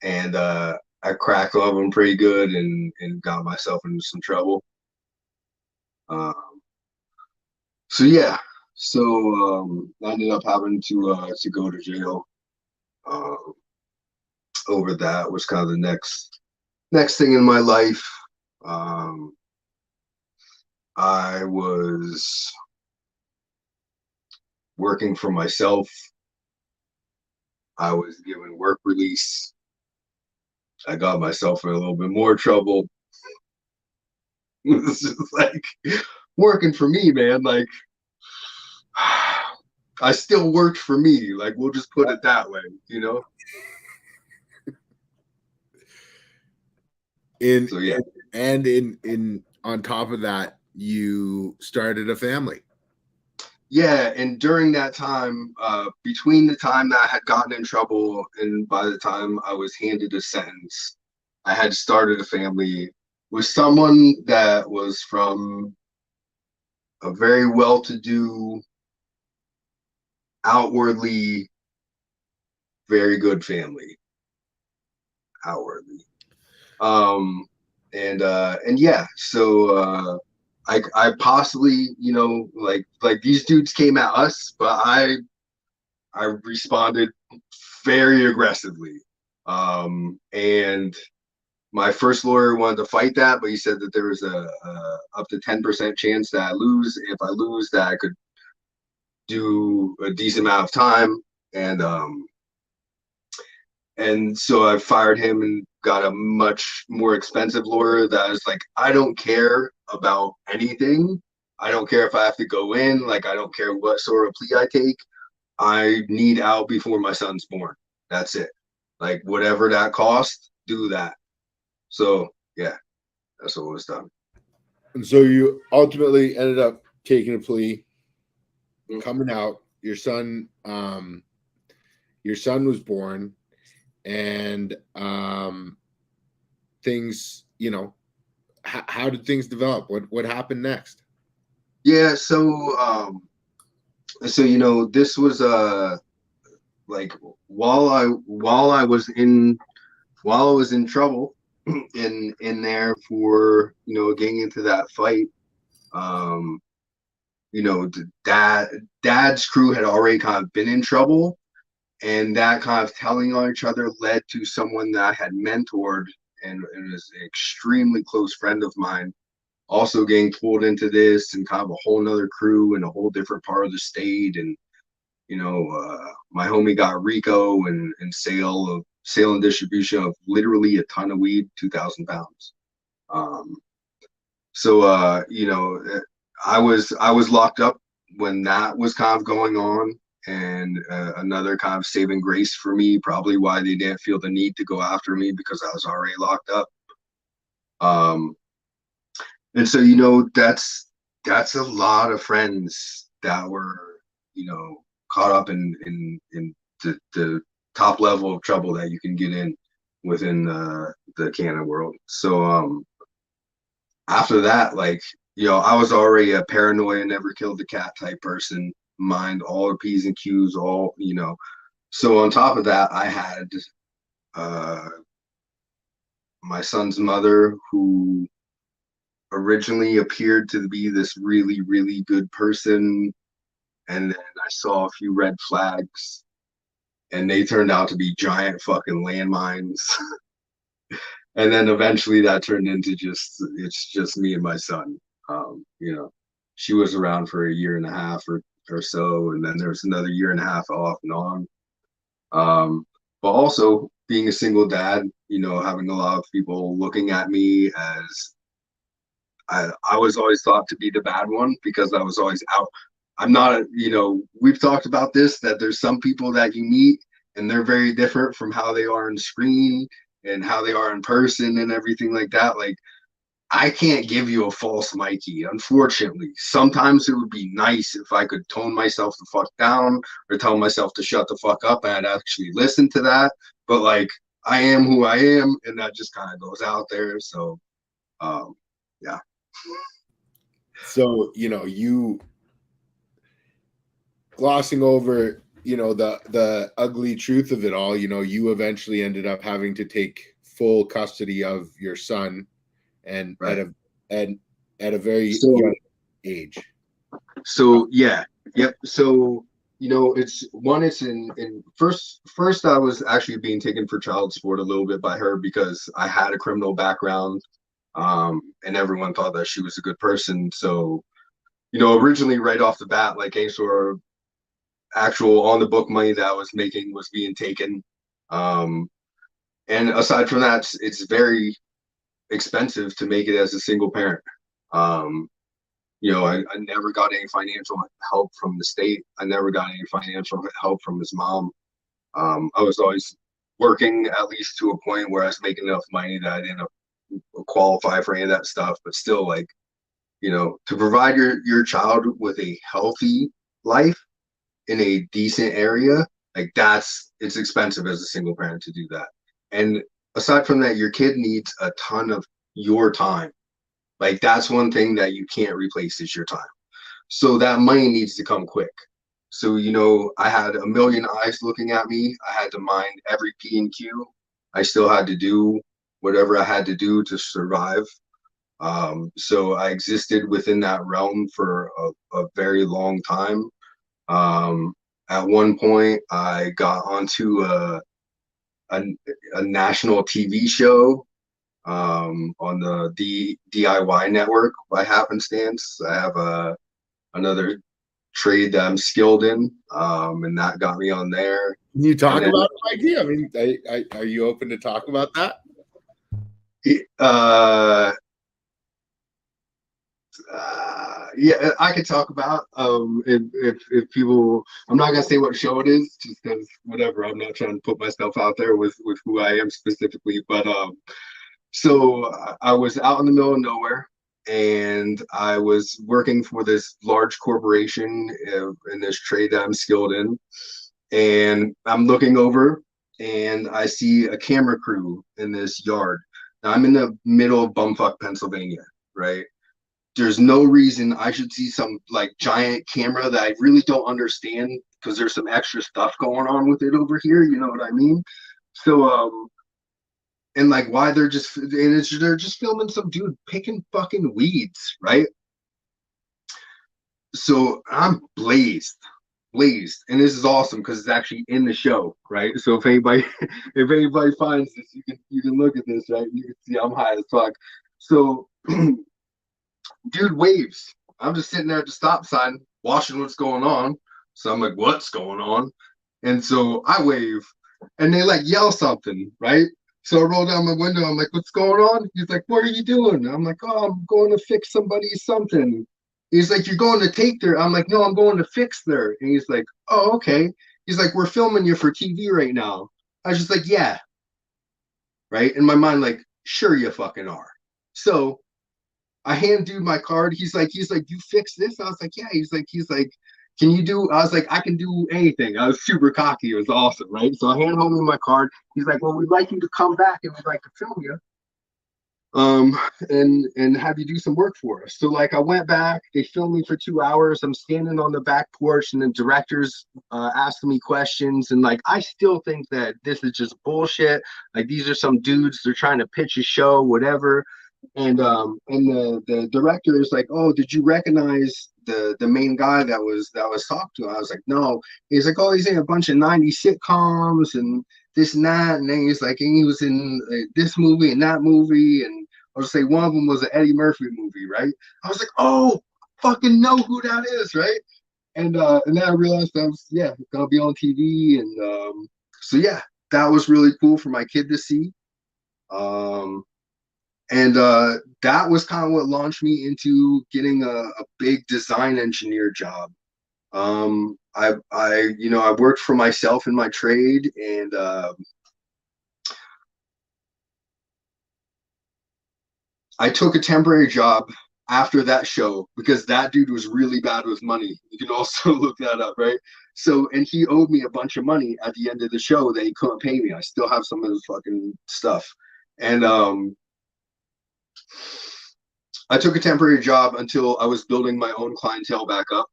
and I cracked one of them pretty good and got myself into some trouble. Um, so yeah, so I ended up having to go to jail um, over that. Was kind of the next thing in my life. Um, I was working for myself. I was given work release. I got myself in a little bit more trouble. It's just like working for me, man. Like I still worked for me. Like we'll just put it that way, you know. In, So yeah, and in on top of that, you started a family. yeah. And during that time, between the time that I had gotten in trouble and by the time I was handed a sentence, I had started a family with someone that was from a very well-to-do, outwardly very good family. Outwardly. And yeah, so I possibly, you know, like these dudes came at us, but I responded very aggressively. And my first lawyer wanted to fight that, but he said that there was a up to 10% chance that I lose. If I lose, that I could do a decent amount of time. And so I fired him and got a much more expensive lawyer that was like, I don't care about anything. I don't care if I have to go in. Like, I don't care what sort of plea I take. I need out before my son's born. That's it. Like, whatever that cost, do that. So, yeah, that's what was done. And so you ultimately ended up taking a plea, coming out. Your son was born, and things, you know, how did things develop? What happened next? Yeah, so you know, this was like while I was in trouble in there for, you know, getting into that fight. um you know, dad's crew had already kind of been in trouble, and that kind of telling on each other led to someone that I had mentored and is an extremely close friend of mine also getting pulled into this, and kind of a whole nother crew in a whole different part of the state. And you know, my homie got Rico and sale and distribution of literally a ton of weed, 2,000 pounds. Um, so you know, I was locked up when that was kind of going on, and another kind of saving grace for me, probably why they didn't feel the need to go after me, because I was already locked up. Um, and so you know, that's a lot of friends that were, you know, caught up in the top level of trouble that you can get in within the canon world. So after that, like, you know, I was already a paranoia, never killed the cat type person, mind all the P's and Q's, all, you know. So on top of that, I had uh, my son's mother, who originally appeared to be this really, really good person. And then I saw a few red flags, and they turned out to be giant fucking landmines. And then eventually that turned into it's just me and my son. You know, she was around for a year and a half or so, and then there was another year and a half off and on. But also being a single dad, you know, having a lot of people looking at me as I was always thought to be the bad one, because I was always out. I'm not, you know, we've talked about this, that there's some people that you meet and they're very different from how they are on screen and how they are in person and everything like that. Like, I can't give you a false Mikey, unfortunately. Sometimes it would be nice if I could tone myself the fuck down or tell myself to shut the fuck up and I'd actually listen to that. But like, I am who I am, and that just kind of goes out there. So, yeah. So, you know, you glossing over you know, the ugly truth of it all, you know, you eventually ended up having to take full custody of your son, and Right. at a very So young age. yeah, yep. So you know, it's in first I was actually being taken for child support a little bit by her because I had a criminal background, and everyone thought that she was a good person. So you know, originally right off the bat, like any sort of actual on the book money that I was making was being taken. Um, and aside from that, it's very expensive to make it as a single parent. Um, you know, I never got any financial help from the state. I never got any financial help from his mom. I was always working at least to a point where I was making enough money that I didn't qualify for any of that stuff. But still, like, you know, to provide your child with a healthy life in a decent area, like it's expensive as a single parent to do that. And aside from that, your kid needs a ton of your time. Like that's one thing that you can't replace is your time. So that money needs to come quick. So, you know, I had a million eyes looking at me. I had to mind every P and Q. I still had to do whatever I had to do to survive. So I existed within that realm for a very long time. Um, at one point, I got onto a, a national TV show on the DIY network by happenstance. I have another trade that I'm skilled in, and that got me on there. Can you talk And about it, Mikey? I mean, are you open to talk about that? then, yeah, I could talk about if people. I'm not gonna say what show it is, just because whatever. I'm not trying to put myself out there with who I am specifically, but so I was out in the middle of nowhere, and I was working for this large corporation in this trade that I'm skilled in, and I'm looking over, and I see a camera crew in this yard. Now I'm in the middle of bumfuck Pennsylvania, right? There's no reason I should see some like giant camera that I really don't understand because there's some extra stuff going on with it over here. You know what I mean? So and like why they're just filming some dude picking fucking weeds, right? So I'm blazed, and this is awesome because it's actually in the show, right? So if anybody if anybody finds this, you can look at this, right? You can see I'm high as fuck. So dude waves. I'm just sitting there at the stop sign watching what's going on. So I'm like, what's going on? And so I wave and they like yell something, right? So I roll down my window. I'm like, what's going on? He's like, what are you doing? I'm like, oh, I'm going to fix somebody's something. He's like, you're going to take their. I'm like, no, I'm going to fix their. And he's like, oh, okay. He's like, we're filming you for TV right now. I was just like, yeah. Right. In my mind, like, sure, you fucking are. So I hand dude my card. He's like, you fix this? I was like, yeah. He's like, can you do? I was like, I can do anything. I was super cocky. It was awesome, right? So I hand home my card. He's like, well, we'd like you to come back and we'd like to film you, and have you do some work for us. So like, I went back. They filmed me for 2 hours. I'm standing on the back porch, and the director's asking me questions, and like, I still think that this is just bullshit. Like, these are some dudes. They're trying to pitch a show, whatever. And the director is like, oh, did you recognize the main guy that was talked to? I was like, no. He's like, oh, he's in a bunch of 90s sitcoms and this and that, and then he's like, and he was in this movie and that movie, and I'll just say one of them was an Eddie Murphy movie, right? I was like, oh, fucking know who that is, right? And then I realized I was gonna be on TV, and so yeah, that was really cool for my kid to see. Um, and that was kind of what launched me into getting a big design engineer job. I worked for myself in my trade, and I took a temporary job after that show because that dude was really bad with money. You can also look that up, right? So, and he owed me a bunch of money at the end of the show that he couldn't pay me. I still have some of his fucking stuff. And I took a temporary job until I was building my own clientele back up.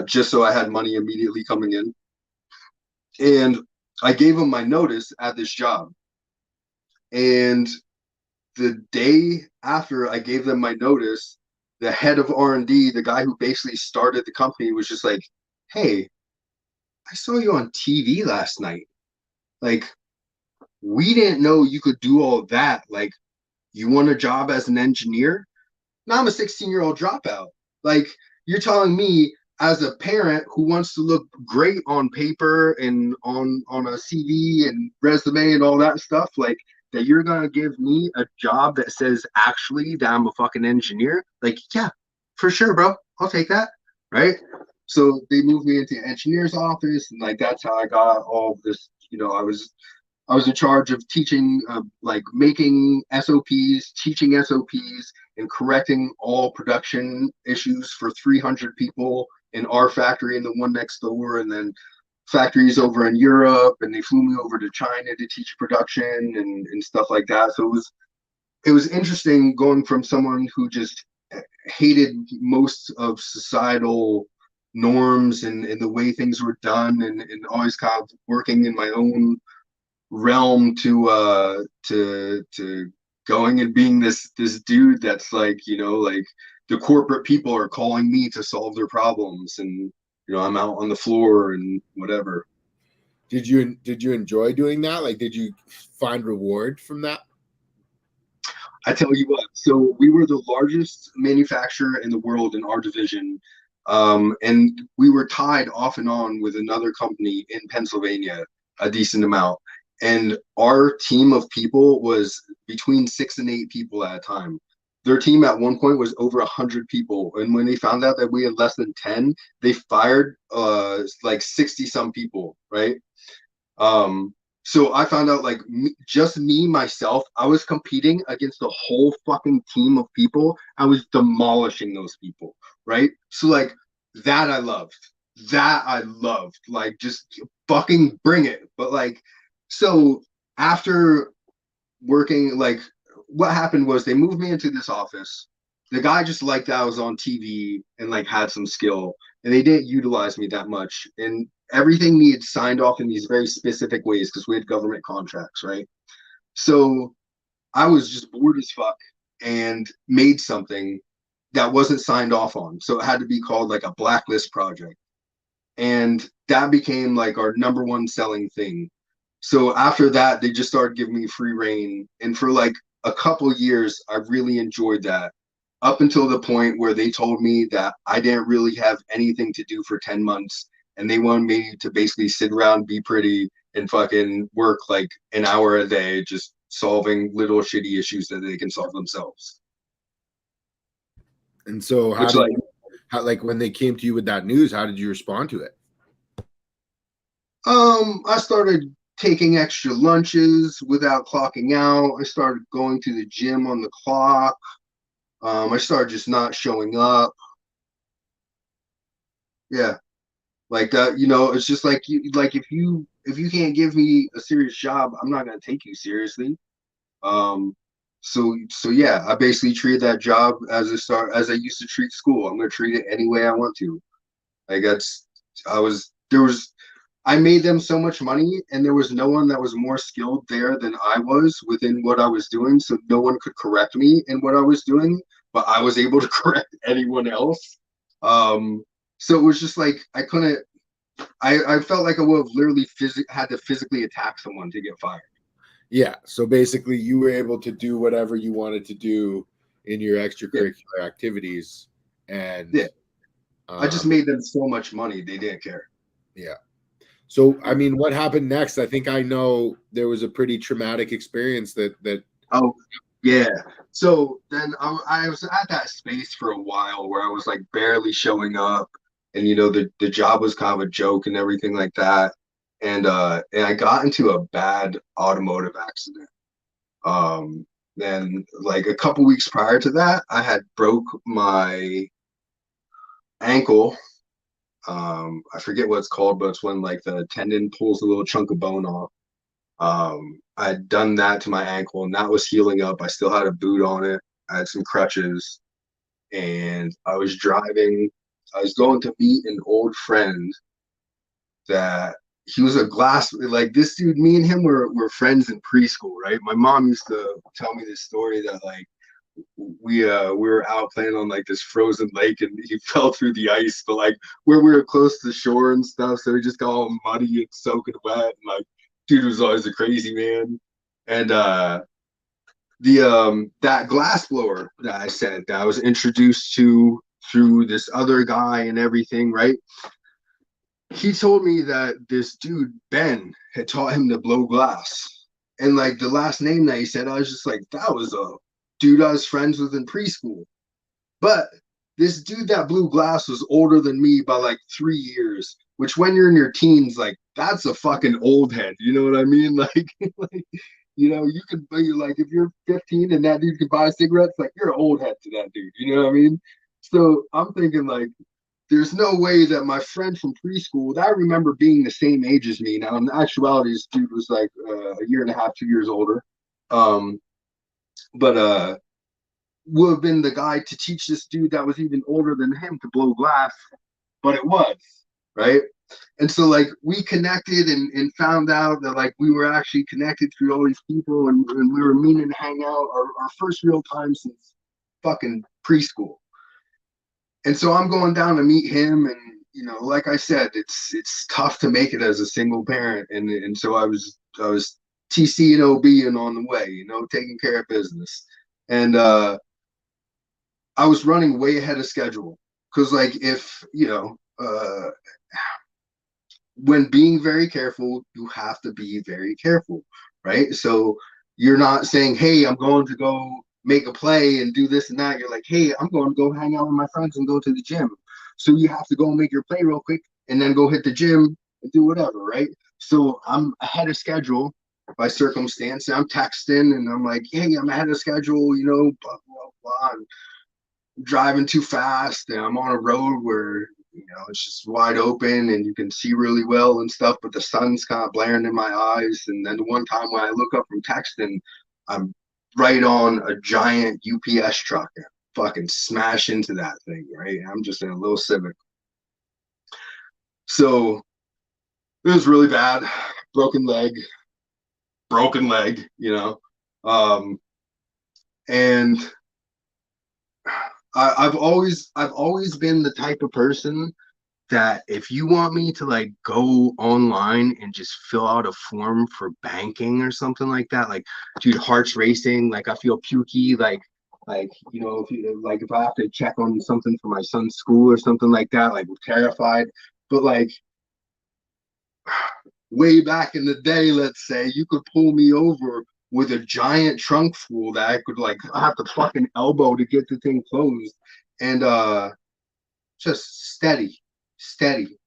just so I had money immediately coming in. And I gave them my notice at this job. And the day after I gave them my notice, the head of R&D, the guy who basically started the company, was just like, "Hey, I saw you on TV last night. Like, we didn't know you could do all that. Like, you want a job as an engineer?" Now I'm a 16-year-old dropout. Like, you're telling me as a parent who wants to look great on paper and on a CV and resume and all that stuff, like that you're gonna give me a job that says actually that I'm a fucking engineer? Like, yeah, for sure, bro. I'll take that. Right. So they moved me into engineer's office, and like that's how I got all of this. I was in charge of teaching, like making SOPs, teaching SOPs, and correcting all production issues for 300 people in our factory and the one next door, and then factories over in Europe. And they flew me over to China to teach production and stuff like that. So it was interesting going from someone who just hated most of societal norms and the way things were done, and always kind of working in my own realm to going and being this dude that's like, like the corporate people are calling me to solve their problems, and I'm out on the floor and whatever. Did you enjoy doing that? Like, did you find reward from that? I tell you what, so we were the largest manufacturer in the world in our division. And we were tied off and on with another company in Pennsylvania a decent amount. And our team of people was between 6 and 8 people at a time. Their team at one point was over 100 people. And when they found out that we had less than 10, they fired like 60 some people, right? So I found out like just me, myself, I was competing against a whole fucking team of people. I was demolishing those people, right? So like that I loved. That I loved. Like just fucking bring it. But like, so after working, like what happened was they moved me into this office. The guy just liked that I was on TV and like had some skill, and they didn't utilize me that much. And everything needed signed off in these very specific ways because we had government contracts, right? So I was just bored as fuck and made something that wasn't signed off on. So it had to be called like a blacklist project. And that became like our number one selling thing. So after that, they just started giving me free reign. And for like a couple years, I really enjoyed that up until the point where they told me that I didn't really have anything to do for 10 months. And they wanted me to basically sit around, be pretty, and fucking work like an hour a day, just solving little shitty issues that they can solve themselves. And so Which like, like when they came to you with that news, how did you respond to it? I started taking extra lunches without clocking out. I started going to the gym on the clock. I started just not showing up. Yeah, like that. It's just like if you can't give me a serious job, I'm not gonna take you seriously. Um, so yeah, I basically treated that job as I used to treat school. I'm gonna treat it any way I want to. Like that's I was there was I made them so much money, and there was no one that was more skilled there than I was within what I was doing. So no one could correct me in what I was doing, but I was able to correct anyone else. So it was just like I couldn't. I felt like I would have literally had to physically attack someone to get fired. Yeah. So basically, you were able to do whatever you wanted to do in your extracurricular activities, and Yeah, I just made them so much money they didn't care. Yeah. So, I mean, what happened next? I think I know there was a pretty traumatic experience that. Oh, yeah. So then I was at that space for a while where I was like barely showing up, and the job was kind of a joke and everything like that. And I got into a bad automotive accident. And like a couple weeks prior to that, I had broke my ankle. I forget what it's called, but it's when like the tendon pulls a little chunk of bone off. I'd done that to my ankle, and that was healing up. I still had a boot on it. I had some crutches, and I was driving I was going to meet an old friend that he was a glass, like this dude, me and him were friends in preschool, right? My mom used to tell me this story that like we were out playing on like this frozen lake and he fell through the ice, but like where we were close to the shore and stuff, so he just got all muddy and soaking wet, and like dude was always a crazy man. And the that glass blower that I said that I was introduced to through this other guy and everything, right? He told me that this dude Ben had taught him to blow glass, and like the last name that he said, I was just like, that was a dude I was friends with in preschool. But this dude that blew glass was older than me by like 3 years, which when you're in your teens, like that's a fucking old head. You know what I mean? Like you know, you could be like, if you're 15 and that dude could buy cigarettes, like you're an old head to that dude. You know what I mean? So I'm thinking like, there's no way that my friend from preschool that I remember being the same age as me. Now, in actuality, this dude was like a year and a half, 2 years older. Um, but would have been the guy to teach this dude that was even older than him to blow glass, but it was, right? And so like we connected and found out that like we were actually connected through all these people, and we were meaning to hang out our first real time since fucking preschool. And so I'm going down to meet him, and you know, like I said, it's tough to make it as a single parent, and so I was TC and OB and on the way, you know, taking care of business. And I was running way ahead of schedule because like if you know when being very careful, you have to be very careful, right? So you're not saying, hey, I'm going to go make a play and do this and that. You're like, hey, I'm going to go hang out with my friends and go to the gym. So you have to go make your play real quick and then go hit the gym and do whatever, right? So I'm ahead of schedule by circumstance. I'm texting and I'm like, hey, I'm ahead of schedule, you know, blah, blah, blah. I'm driving too fast and I'm on a road where you know it's just wide open and you can see really well and stuff, but the sun's kind of blaring in my eyes. And then the one time when I look up from texting, I'm right on a giant UPS truck and fucking smash into that thing, right? I'm just in a little Civic. So it was really bad. Broken leg, you know. And I've always been the type of person that if you want me to like go online and just fill out a form for banking or something like that, like dude, heart's racing, like I feel pukey, like you know, if I have to check on something for my son's school or something like that, like I'm terrified. But like way back in the day, let's say, you could pull me over with a giant trunk full that I could like have to fucking elbow to get the thing closed. And just steady,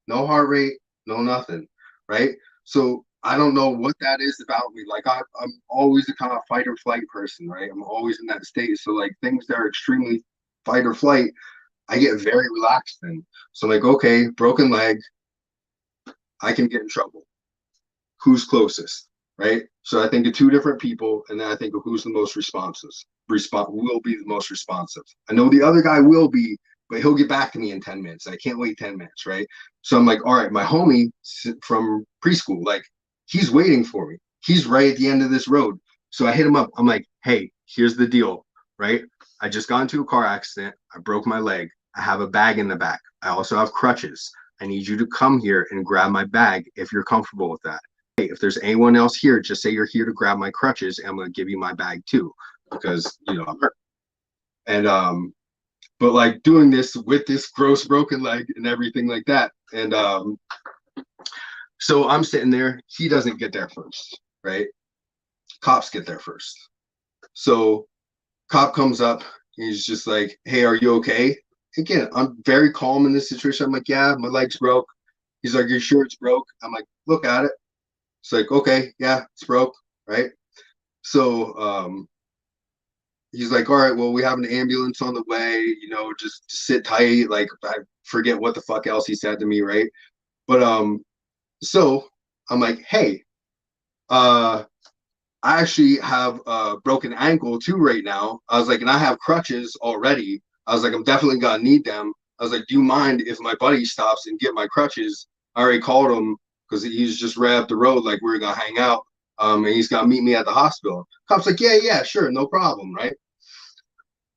no heart rate, no nothing, right? So I don't know what that is about me. Like I'm always the kind of fight or flight person, right? I'm always in that state. So like things that are extremely fight or flight, I get very relaxed in. So like, okay, broken leg, I can get in trouble. Who's closest, right? So I think of two different people, and then I think of who's the most responsive. Will be the most responsive. I know the other guy will be, but he'll get back to me in 10 minutes. I can't wait 10 minutes, right? So I'm like, all right, my homie from preschool, like he's waiting for me. He's right at the end of this road. So I hit him up. I'm like, hey, here's the deal, right? I just got into a car accident. I broke my leg. I have a bag in the back. I also have crutches. I need you to come here and grab my bag if you're comfortable with that. Hey, if there's anyone else here, just say you're here to grab my crutches and I'm going to give you my bag too, because, you know, I'm hurt. And, but like doing this with this gross broken leg and everything like that. And so I'm sitting there, he doesn't get there first, right? Cops get there first. So cop comes up, he's just like, hey, are you okay? Again, I'm very calm in this situation. I'm like, yeah, my leg's broke. He's like, you sure it's broke? I'm like, look at it. It's like, okay, yeah, it's broke, right? So he's like, all right, well, we have an ambulance on the way, you know, just sit tight. Like I forget what the fuck else he said to me, right? But so I'm like, hey, I actually have a broken ankle too right now. I was like, and I have crutches already. I was like, I'm definitely gonna need them. I was like, do you mind if my buddy stops and get my crutches? I already called him because he's just right up the road, like we're gonna hang out. And he's gonna meet me at the hospital. Cop's like, yeah, sure, no problem, right?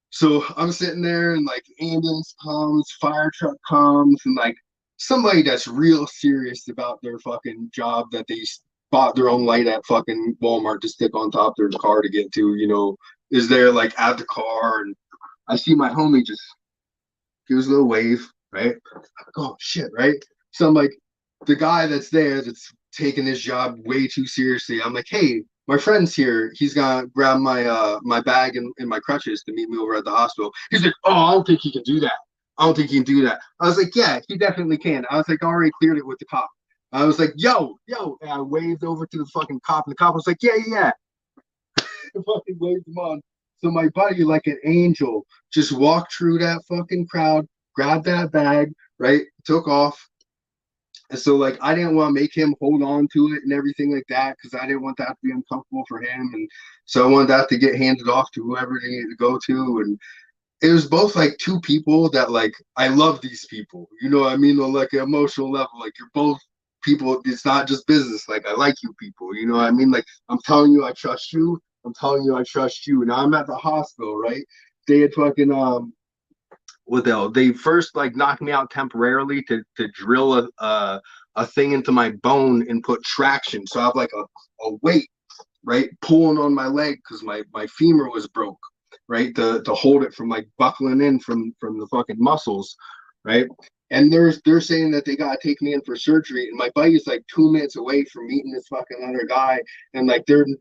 So I'm sitting there and like ambulance comes, fire truck comes, and like somebody that's real serious about their fucking job that they bought their own light at fucking Walmart to stick on top of their car to get to, is there like at the car. And I see my homie just gives a little wave, right? I'm like, oh shit, right? So I'm like, the guy that's there that's taking his job way too seriously. I'm like, hey, my friend's here. He's gonna grab my bag and my crutches to meet me over at the hospital. He's like, oh, I don't think he can do that. I don't think he can do that. I was like, yeah, he definitely can. I was like, I already cleared it with the cop. I was like, yo, and I waved over to the fucking cop, and the cop was like, yeah. I fucking waved him on. So my buddy, like an angel, just walked through that fucking crowd, grabbed that bag, right, took off. And so, like, I didn't want to make him hold on to it and everything like that because I didn't want that to be uncomfortable for him. And so I wanted that to get handed off to whoever they needed to go to. And it was both like two people that, like, I love these people. You know what I mean? On like an emotional level, like, you're both people. It's not just business. Like, I like you people. You know what I mean? Like, I'm telling you, I trust you. I'm telling you, I trust you. Now I'm at the hospital, right? They had fucking they first like knocked me out temporarily to drill a thing into my bone and put traction. So I have like a weight, right, pulling on my leg because my femur was broke, right, to hold it from like buckling in from the fucking muscles, right. And they're saying that they gotta take me in for surgery, and my buddy's like 2 minutes away from meeting this fucking other guy, and like the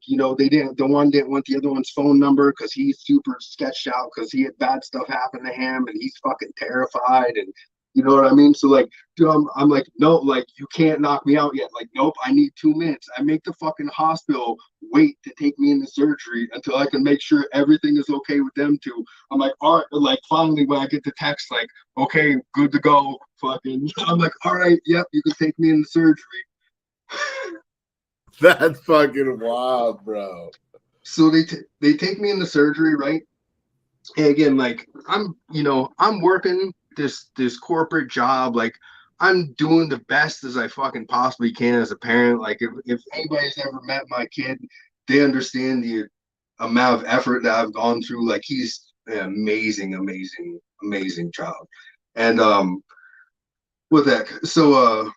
one didn't want the other one's phone number because he's super sketched out because he had bad stuff happen to him, and he's fucking terrified, and you know what I mean. So like, dude, I'm like, no, like you can't knock me out yet. Like, nope, I need 2 minutes. I make the fucking hospital wait to take me into surgery until I can make sure everything is okay with them too. I'm like, all right, like finally when I get the text, like, okay, good to go. Fucking, I'm like, all right, yep, you can take me into surgery. That's fucking wild, bro. So they take me into surgery, right? And again, like I'm working this corporate job, like I'm doing the best as I fucking possibly can as a parent. Like if anybody's ever met my kid, they understand the amount of effort that I've gone through. Like he's an amazing child. And with that, so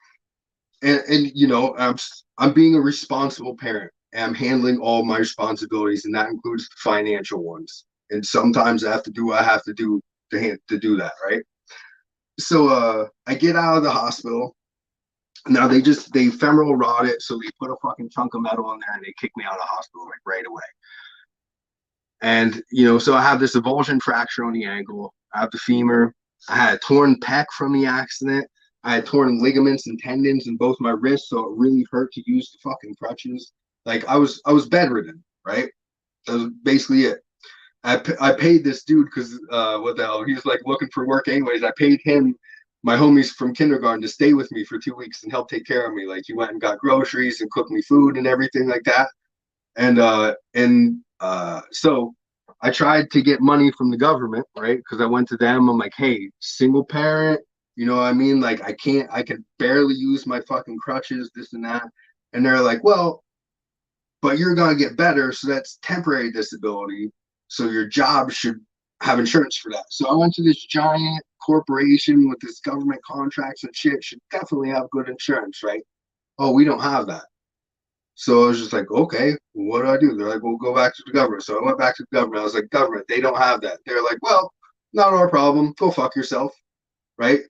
and I'm being a responsible parent, and I'm handling all my responsibilities, and that includes the financial ones. And sometimes I have to do what I have to do to do that, right? So I get out of the hospital. Now they femoral rod it, so they put a fucking chunk of metal in there and they kick me out of the hospital like right away. And so I have this avulsion fracture on the ankle. I have the femur. I had a torn pec from the accident. I had torn ligaments and tendons in both my wrists, so it really hurt to use the fucking crutches. Like I was bedridden, right? That was basically it. I paid this dude because what the hell? He was like looking for work anyways. I paid him, my homies from kindergarten, to stay with me for 2 weeks and help take care of me. Like he went and got groceries and cooked me food and everything like that. And so I tried to get money from the government, right? Because I went to them. I'm like, hey, single parent, you know what I mean? Like I can barely use my fucking crutches, this and that. And they're like, well, but you're gonna get better, so that's temporary disability. So your job should have insurance for that. So I went to this giant corporation with this government contracts and shit, should definitely have good insurance, right? Oh, we don't have that. So I was just like, okay, what do I do? They're like, well, go back to the government. So I went back to the government. I was like, government, they don't have that. They're like, well, not our problem. Go fuck yourself, right?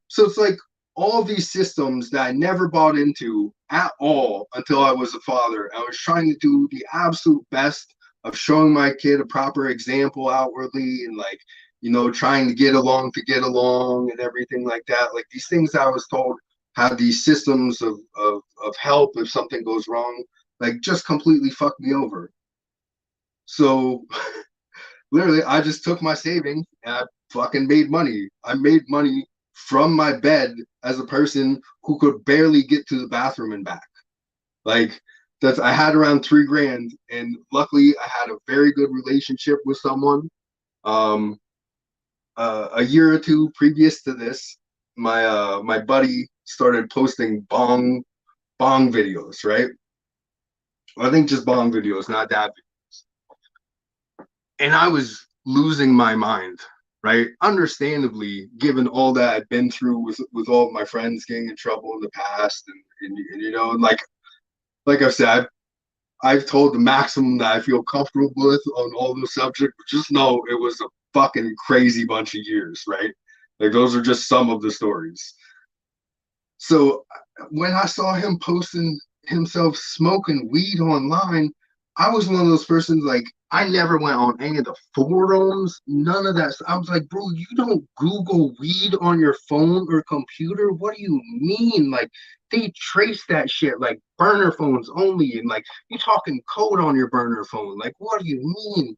So it's like all of these systems that I never bought into at all until I was a father. I was trying to do the absolute best of showing my kid a proper example outwardly and like, trying to get along and everything like that. Like these things I was told have these systems of help if something goes wrong, like just completely fucked me over. So literally I just took my savings and I fucking made money. I made money from my bed as a person who could barely get to the bathroom and back. Like I had around $3,000, and luckily I had a very good relationship with someone. a year or two previous to this, my buddy started posting bong videos, right? I think just bong videos, not dab videos. And I was losing my mind, right? Understandably, given all that I'd been through with all my friends getting in trouble in the past, and you know, like I've said, I've told the maximum that I feel comfortable with on all those subjects. But just know it was a fucking crazy bunch of years, right? Like those are just some of the stories. So when I saw him posting himself smoking weed online, I was one of those persons like I never went on any of the forums, none of that. I was like, bro, you don't Google weed on your phone or computer. What do you mean? Like they trace that shit like burner phones only, and like you talking code on your burner phone. Like, what do you mean?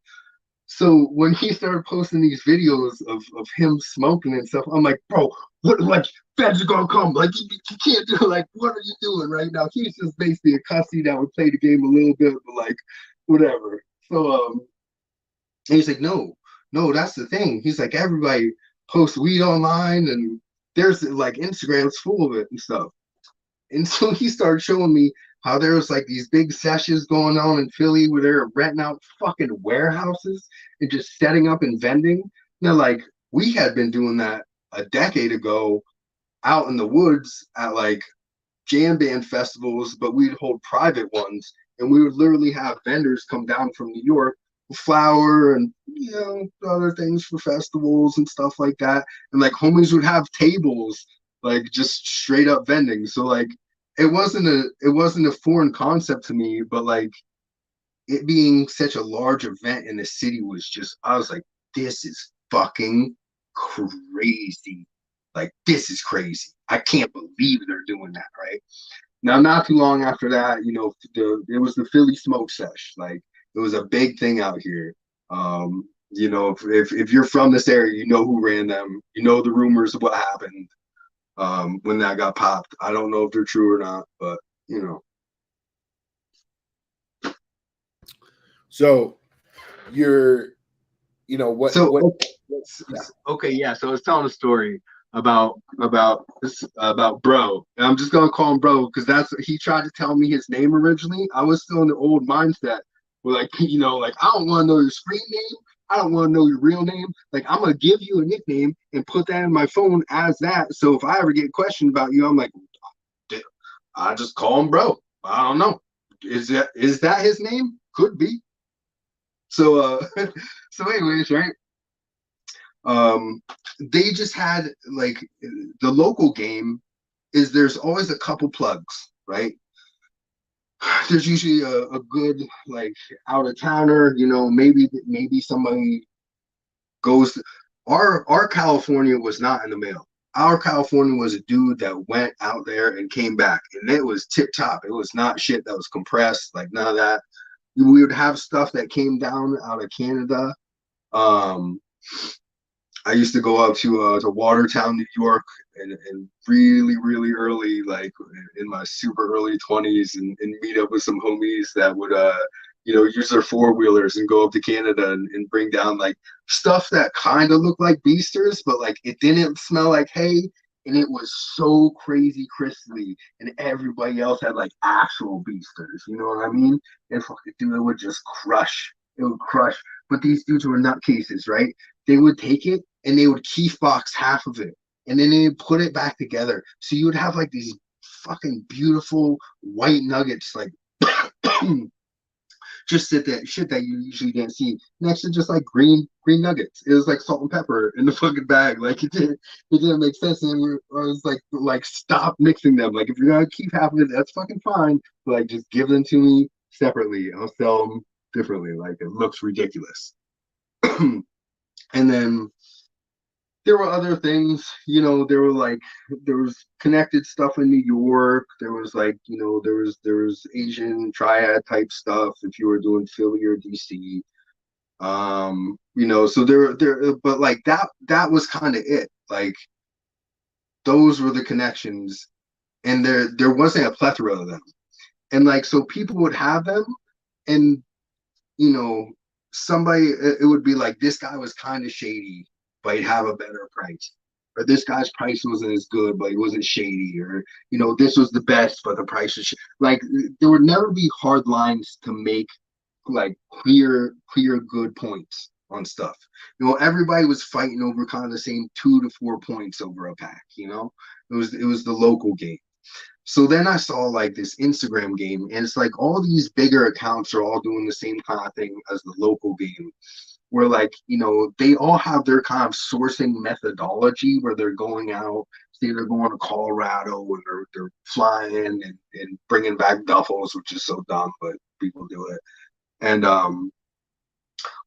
So when he started posting these videos of him smoking and stuff, I'm like, bro, what like feds are gonna come. Like you can't do like what are you doing right now? He's just basically a cussy that would play the game a little bit, but like whatever. So and he's like, no, that's the thing. He's like, everybody posts weed online and there's like Instagram's full of it and stuff. And so he started showing me how there was like these big sessions going on in Philly where they're renting out fucking warehouses and just setting up and vending. Now, like we had been doing that a decade ago out in the woods at like jam band festivals, but we'd hold private ones and we would literally have vendors come down from New York with flour and you know other things for festivals and stuff like that. And like homies would have tables like just straight up vending. So like it wasn't a foreign concept to me, but like it being such a large event in the city was just I was like, this is fucking crazy. Like this is crazy. I can't believe they're doing that, right? Now, not too long after that, you know, it was the Philly Smoke Sesh. Like it was a big thing out here. You know, if you're from this area, you know who ran them. You know the rumors of what happened when that got popped. I don't know if they're true or not, but you know. So you're, you know, So what, yeah. okay, yeah. So it's telling a story about bro. And I'm just gonna call him bro because that's he tried to tell me his name originally. I was still in the old mindset where like you know like I don't want to know your screen name. I don't want to know your real name. Like I'm gonna give you a nickname and put that in my phone as that. So if I ever get questioned about you, I'm like, I just call him bro. I don't know. Is that his name? Could be. So so anyways, right? Um, they just had like the local game is there's always a couple plugs, right? There's usually a good like out of towner, you know, maybe somebody goes. Our California was not in the mail. Our California was a dude that went out there and came back, and it was tip top. It was not shit that was compressed, like none of that. We would have stuff that came down out of Canada. Um, I used to go out to Watertown, New York, and really, really early, like in my super early 20s, and meet up with some homies that would, you know, use their four wheelers and go up to Canada and bring down like stuff that kind of looked like beasters, but like it didn't smell like hay, and it was so crazy crispy, and everybody else had like actual beasters, you know what I mean? And fucking dude, it would just crush. It would crush. But these dudes were nutcases, right? They would take it and they would keef box half of it and then they would put it back together. So you would have like these fucking beautiful white nuggets, like just that shit that you usually didn't see next to just like green nuggets. It was like salt and pepper in the fucking bag. Like it didn't make sense. And I was like stop mixing them. Like if you're gonna keep half of it, that's fucking fine. But like just give them to me separately. I'll sell them differently. Like it looks ridiculous. And then there were other things, you know, there was connected stuff in New York. There was like, you know, there was Asian triad type stuff if you were doing Philly or DC. You know, so there but like that was kind of it. Like those were the connections and there wasn't a plethora of them. And like so people would have them and you know, somebody it would be like this guy was kind of shady but he'd have a better price. Or this guy's price wasn't as good, but it wasn't shady. Or, you know, this was the best, but the price was like, there would never be hard lines to make like clear good points on stuff. You know, everybody was fighting over kind of the same 2 to 4 points over a pack, you know. It was the local game. So then I saw like this Instagram game, and it's like all these bigger accounts are all doing the same kind of thing as the local game, where like, you know, they all have their kind of sourcing methodology where they're going out, say they're going to Colorado and they're flying and bringing back duffels, which is so dumb, but people do it. And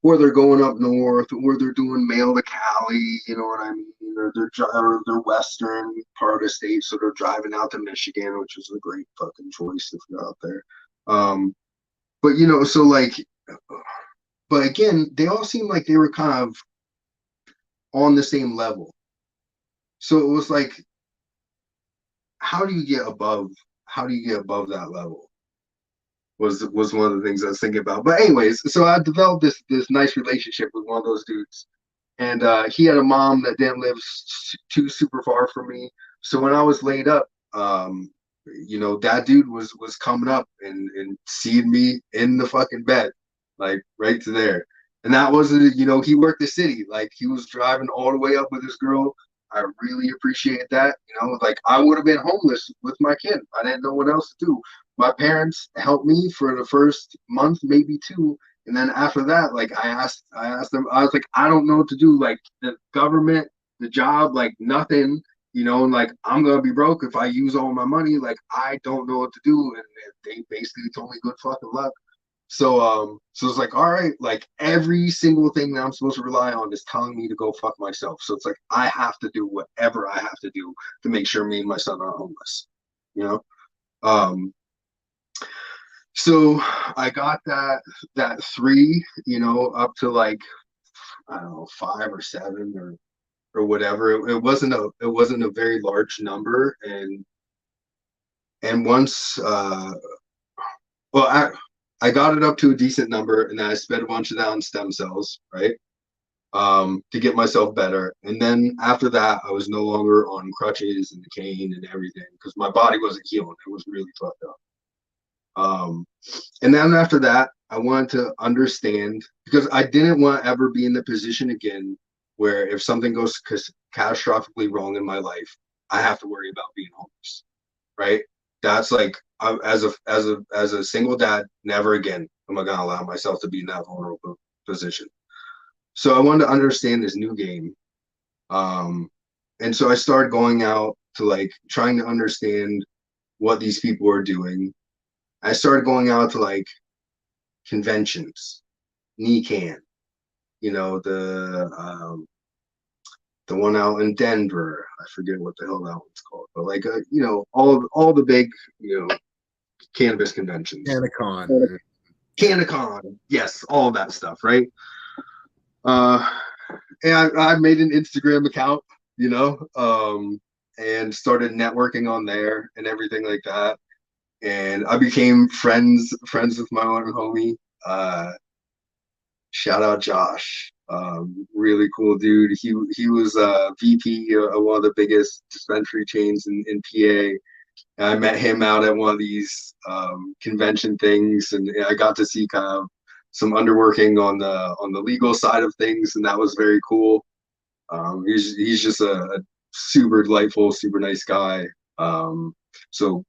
or they're going up north, or they're doing mail to Cali, you know what I mean? Or they're western part of the state, so they're driving out to Michigan, which is a great fucking choice if you're out there. But you know, so like, but again, they all seemed like they were kind of on the same level. So it was like, how do you get above? How do you get above that level? Was one of the things I was thinking about. But anyways, so I developed this nice relationship with one of those dudes, and he had a mom that didn't live too super far from me. So when I was laid up, you know, that dude was coming up and seeing me in the fucking bed, like right to there. And that wasn't, you know, he worked the city, like he was driving all the way up with his girl. I really appreciate that. You know, like I would have been homeless with my kid. I didn't know what else to do. My parents helped me for the first month, maybe two. And then after that, like I asked them, I was like, I don't know what to do. Like the government, the job, like nothing, you know, and like I'm gonna be broke if I use all my money. Like I don't know what to do. And they basically told me good fucking luck. So it's like, all right, like every single thing that I'm supposed to rely on is telling me to go fuck myself. So it's like I have to do whatever I have to do to make sure me and my son are homeless, you know. So I got that 3, you know, up to like I don't know 5 or 7 or whatever. It wasn't a very large number, and once well I got it up to a decent number, and then I spent a bunch of that on stem cells, right? To get myself better. And then after that, I was no longer on crutches and the cane and everything because my body wasn't healing. It was really fucked up. And then after that, I wanted to understand because I didn't want to ever be in the position again where if something goes catastrophically wrong in my life, I have to worry about being homeless, right? That's like as a single dad, never again am I gonna allow myself to be in that vulnerable position. So I wanted to understand this new game, and so I started going out to like trying to understand what these people are doing. I started going out to like conventions, NECAN, you know, the one out in Denver. I forget what the hell that one's called, but like you know, all the big, you know, cannabis conventions. Canacon, yes, all that stuff, right? And I made an Instagram account, you know, and started networking on there and everything like that. And I became friends with my one homie. Shout out Josh, really cool dude. He was VP of one of the biggest dispensary chains in PA. And I met him out at one of these convention things, and I got to see kind of some underworking on the legal side of things, and that was very cool. He's just a super delightful, super nice guy. So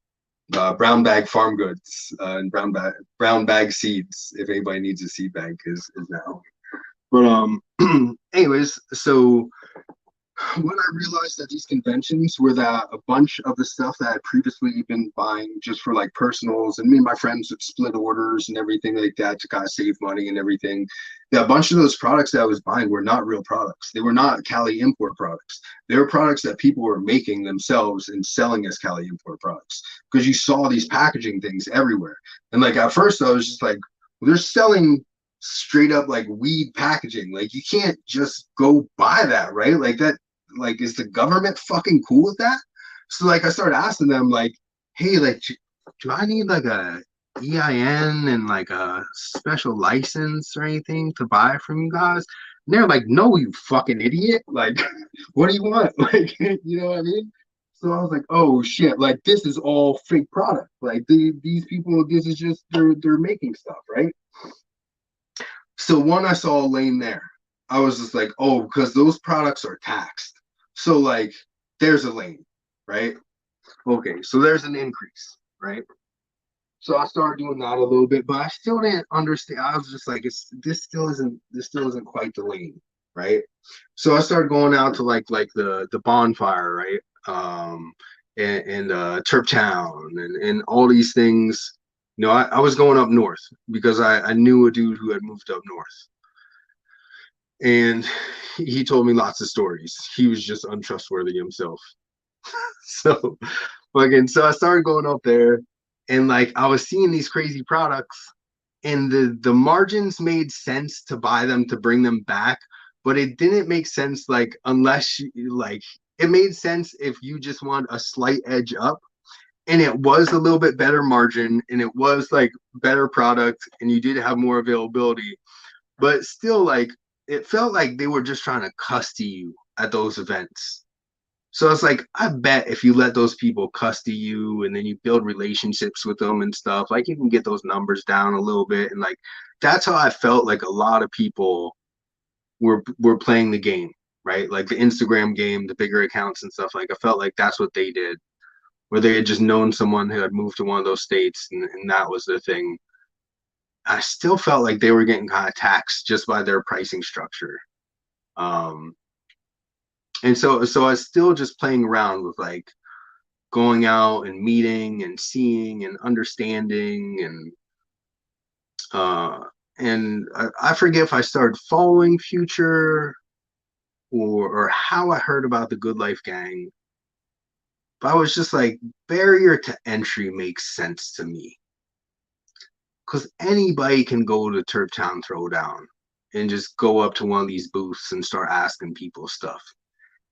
Brown Bag Farm Goods and Brown Bag Seeds. If anybody needs a seed bank, is now. But anyways, so when I realized that these conventions were that a bunch of the stuff that I had previously been buying just for like personals, and me and my friends would split orders and everything like that to kind of save money and everything. Yeah, a bunch of those products that I was buying were not real products. They were not Cali import products. They were products that people were making themselves and selling as Cali import products because you saw these packaging things everywhere. And like at first I was just like, well, they're selling straight up like weed packaging. Like you can't just go buy that, right? Like that. Like, is the government fucking cool with that? So like I started asking them like, hey, like do I need like a EIN and like a special license or anything to buy from you guys? And they're like, no, you fucking idiot. Like, what do you want? Like, you know what I mean? So I was like, oh shit, like this is all fake product. Like these people, this is just they're making stuff, right? So when I saw a lane there, I was just like, oh, because those products are taxed. So like there's a lane, right? Okay, so there's an increase, right? So I started doing that a little bit, but I still didn't understand. I was just like, this still isn't quite the lane, right? So I started going out to like the bonfire, right? And Turp Town and all these things. You know, I was going up north because I knew a dude who had moved up north. And he told me lots of stories. He was just untrustworthy himself. So so I started going up there and like I was seeing these crazy products and the margins made sense to buy them to bring them back, but it didn't make sense like unless you like it made sense if you just want a slight edge up and it was a little bit better margin and it was like better product and you did have more availability, but still like it felt like they were just trying to cuss to you at those events. So it's like, I bet if you let those people cuss to you and then you build relationships with them and stuff, like you can get those numbers down a little bit. And like, that's how I felt like a lot of people were playing the game, right? Like the Instagram game, the bigger accounts and stuff. Like I felt like that's what they did, where they had just known someone who had moved to one of those states and that was the thing. I still felt like they were getting kind of taxed just by their pricing structure. Um, and so I was still just playing around with like going out and meeting and seeing and understanding uh and I forget if I started following Future or how I heard about the Good Life Gang, but I was just like barrier to entry makes sense to me because anybody can go to Turp Town Throwdown and just go up to one of these booths and start asking people stuff.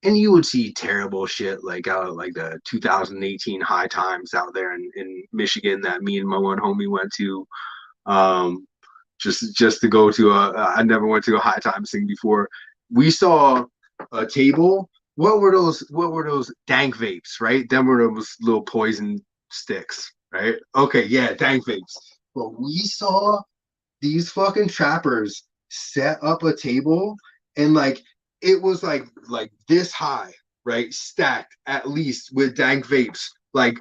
And you would see terrible shit like out of like the 2018 high times out there in Michigan that me and my one homie went to. Um, just to go to I never went to a high times thing before. We saw a table. What were those dank vapes, right? Them were those little poison sticks, right? Okay, yeah, dank vapes. But we saw these fucking trappers set up a table and like it was like this high, right? Stacked at least with dank vapes. Like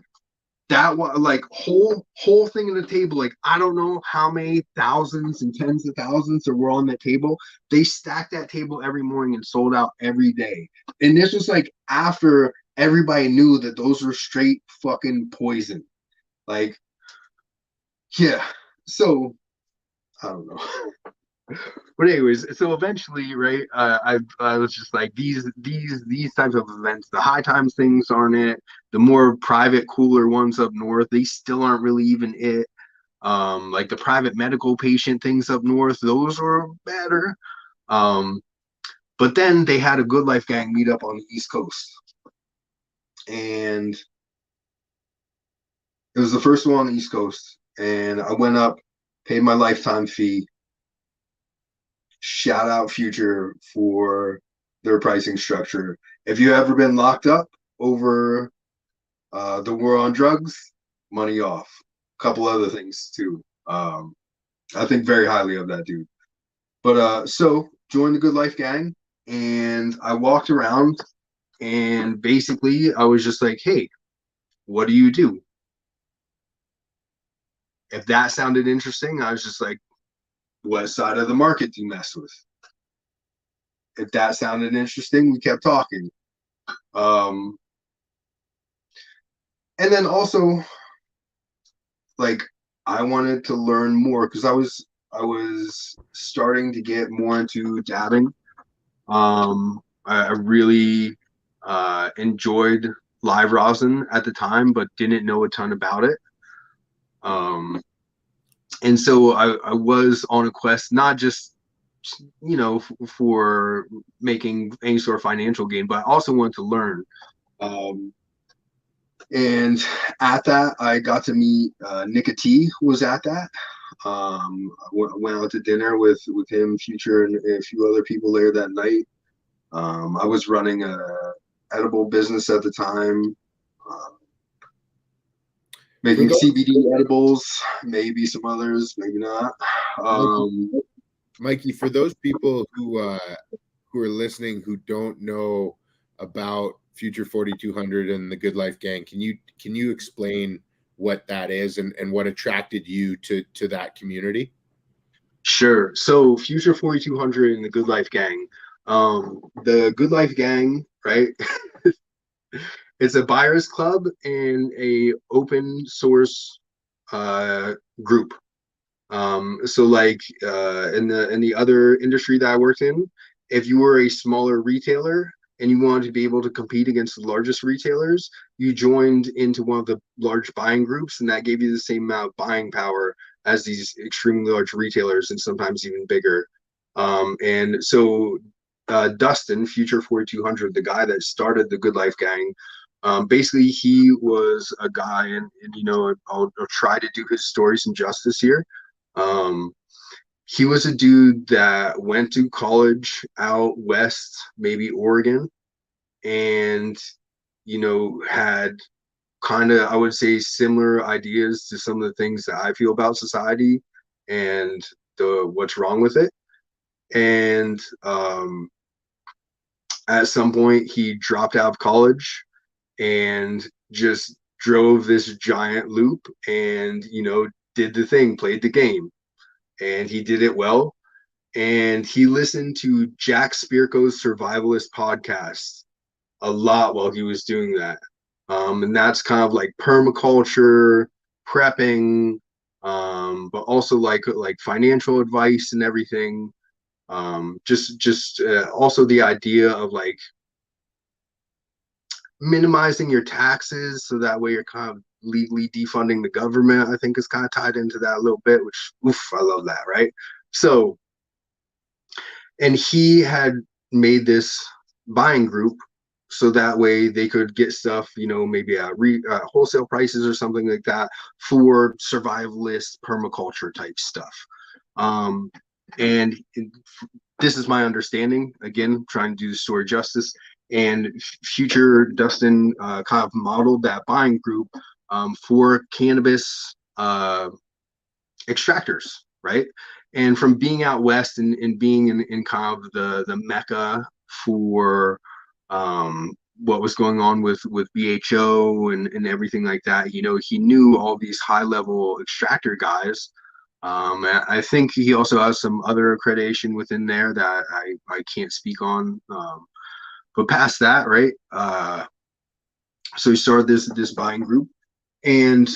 that one like whole thing in the table. Like I don't know how many thousands and tens of thousands that were on that table. They stacked that table every morning and sold out every day. And this was like after everybody knew that those were straight fucking poison. Like, yeah. So I don't know. But anyways, so eventually, right? I was just like these types of events, the high times things aren't it. The more private, cooler ones up north, they still aren't really even it. Like the private medical patient things up north, those were better. Um, but then they had a Good Life Gang meetup on the East Coast, and it was the first one on the East Coast. And I went up, paid my lifetime fee. Shout out Future for their pricing structure. If you ever been locked up over the war on drugs, money off. A couple other things too. I think very highly of that dude. But so joined the Good Life Gang, and I walked around, and basically I was just like, "Hey, what do you do?" If that sounded interesting, I was just like, "What side of the market do you mess with?" If that sounded interesting, we kept talking. Um, and then also, like, I wanted to learn more because I was starting to get more into dabbing. I really enjoyed live rosin at the time, but didn't know a ton about it. Um, and so I was on a quest, not just for making any sort of financial gain, but I also wanted to learn. Um, and at that, I got to meet Nikki T, who was at that. Went out to dinner with him, Future, and a few other people there that night. I was running a edible business at the time, For making those, CBD edibles, maybe some others, maybe not. Mikey, Um, Mikey, for those people who are listening who don't know about Future 4200 and the Good Life Gang, can you explain what that is and what attracted you to that community? Sure. So Future 4200 and the Good Life Gang. The Good Life Gang, right? It's a buyers club and a open source group. So like in the other industry that I worked in, if you were a smaller retailer and you wanted to be able to compete against the largest retailers, you joined into one of the large buying groups, and that gave you the same amount of buying power as these extremely large retailers, and sometimes even bigger. And so Dustin, Future 4200, the guy that started the Good Life Gang, basically he was a guy, and you know, I'll try to do his story some justice here. um, he was a dude that went to college out west, maybe Oregon, and you know, had kind of, I would say, similar ideas to some of the things that I feel about society and the what's wrong with it. And at some point, he dropped out of college and just drove this giant loop, and you know, did the thing, played the game, and he did it well. And he listened to Jack Spirko's survivalist podcast a lot while he was doing that. And that's kind of like permaculture, prepping, but also like financial advice and everything. Just also the idea of like minimizing your taxes so that way you're kind of legally defunding the government. I think is kind of tied into that a little bit, which oof, I love that, right? So, and he had made this buying group so that way they could get stuff, you know, maybe at wholesale prices or something like that for survivalist permaculture type stuff. Um, and this is my understanding. Again, trying to do the story justice. And Future Dustin kind of modeled that buying group for cannabis extractors, right? And from being out west and being in kind of the mecca for what was going on with BHO and everything like that, you know, he knew all these high level extractor guys. I think he also has some other accreditation within there that I can't speak on. But past that, right? So he started this buying group, and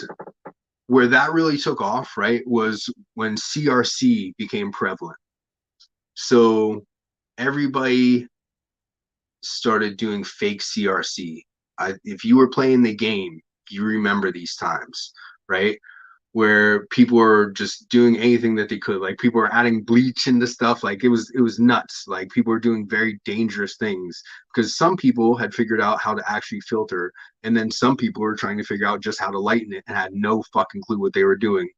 where that really took off, right, was when CRC became prevalent. So everybody started doing fake CRC. If you were playing the game, you remember these times, right? Where people were just doing anything that they could. Like people were adding bleach into stuff. Like it was nuts. Like people were doing very dangerous things because some people had figured out how to actually filter, and then some people were trying to figure out just how to lighten it and had no fucking clue what they were doing.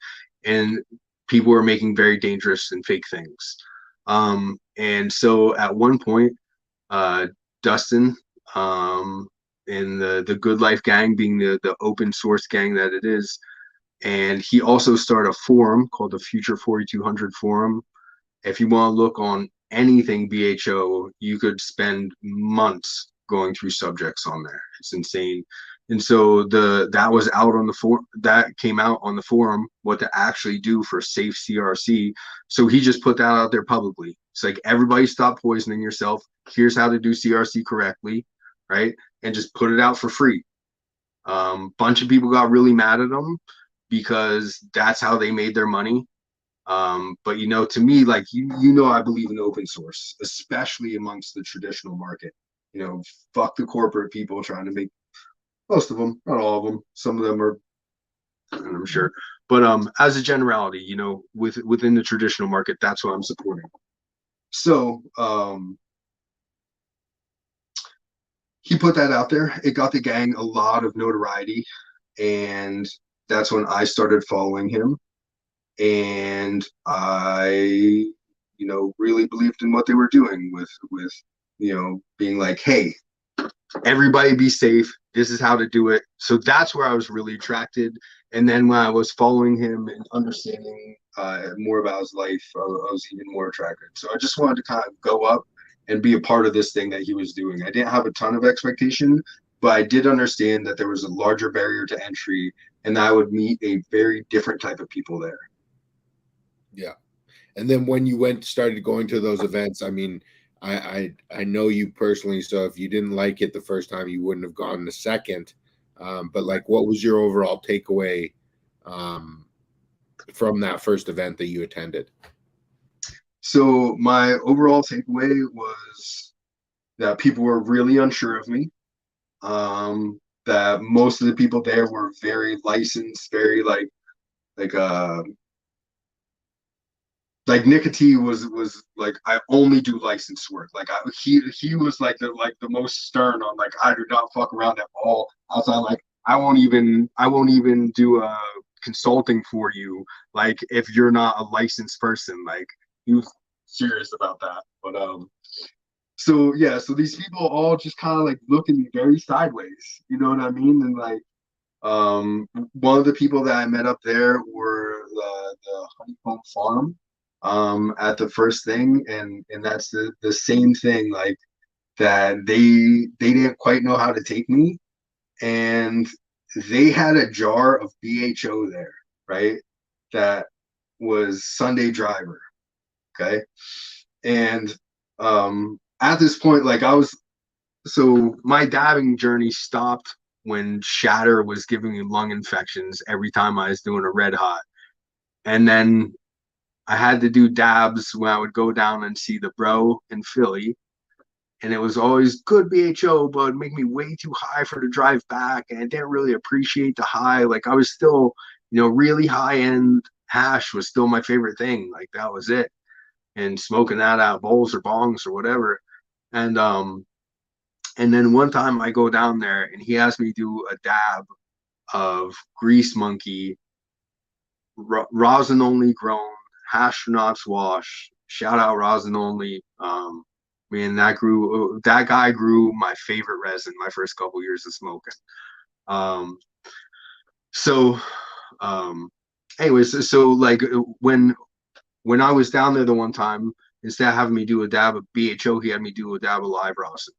And people were making very dangerous and fake things. And so at one point, uh, Dustin, and the Good Life Gang being the open source gang that it is, and he also started a forum called the Future 4200 Forum. If you want to look on anything BHO, you could spend months going through subjects on there. It's insane. And so that was out on the forum, that came out on the forum, what to actually do for safe CRC. So he just put that out there publicly. It's like, everybody stop poisoning yourself. Here's how to do CRC correctly, right? And just put it out for free. Bunch of people got really mad at him because that's how they made their money. But you know, to me, like you know, I believe in open source, especially amongst the traditional market. You know, fuck the corporate people trying to make, most of them, not all of them. Some of them are, I'm sure, but as a generality, you know, within the traditional market, that's what I'm supporting. So he put that out there. It got the gang a lot of notoriety, and that's when I started following him. and I, really believed in what they were doing with, being like, hey, everybody be safe. This is how to do it. So that's where I was really attracted. And then when I was following him and understanding more about his life, I was even more attracted. So I just wanted to kind of go up and be a part of this thing that he was doing. I didn't have a ton of expectation, but I did understand that there was a larger barrier to entry and that I would meet a very different type of people there. Yeah. And then when you started going to those events, I mean, I know you personally, so if you didn't like it the first time, you wouldn't have gone the second. But like, what was your overall takeaway from that first event that you attended? So my overall takeaway was that people were really unsure of me. That most of the people there were very licensed, very like Nicotine was like, I only do licensed work. Like he was like the most stern on, like, I do not fuck around at all. Outside, like, I won't even do a consulting for you, like, if you're not a licensed person. Like, he was serious about that. But so yeah, so these people all just kind of like look at me very sideways, you know what I mean? And like, one of the people that I met up there were the Honeycomb Farm at the first thing, and that's the same thing, like, that they didn't quite know how to take me, and they had a jar of BHO there, right? That was Sunday Driver, okay? And at this point, like, so my dabbing journey stopped when Shatter was giving me lung infections every time I was doing a red hot. And then I had to do dabs when I would go down and see the bro in Philly. And it was always good BHO, but it'd make me way too high for the drive back. And I didn't really appreciate the high. Like, I was still, really high end hash was still my favorite thing. Like, that was it. And smoking that out of bowls or bongs or whatever. And then one time I go down there and he asked me to do a dab of Grease Monkey, rosin only grown, astronauts wash. Shout out rosin only. Man, that guy grew my favorite resin my first couple years of smoking. Um, so, anyways, so like when I was down there the one time, instead of having me do a dab of BHO, he had me do a dab of live rosin.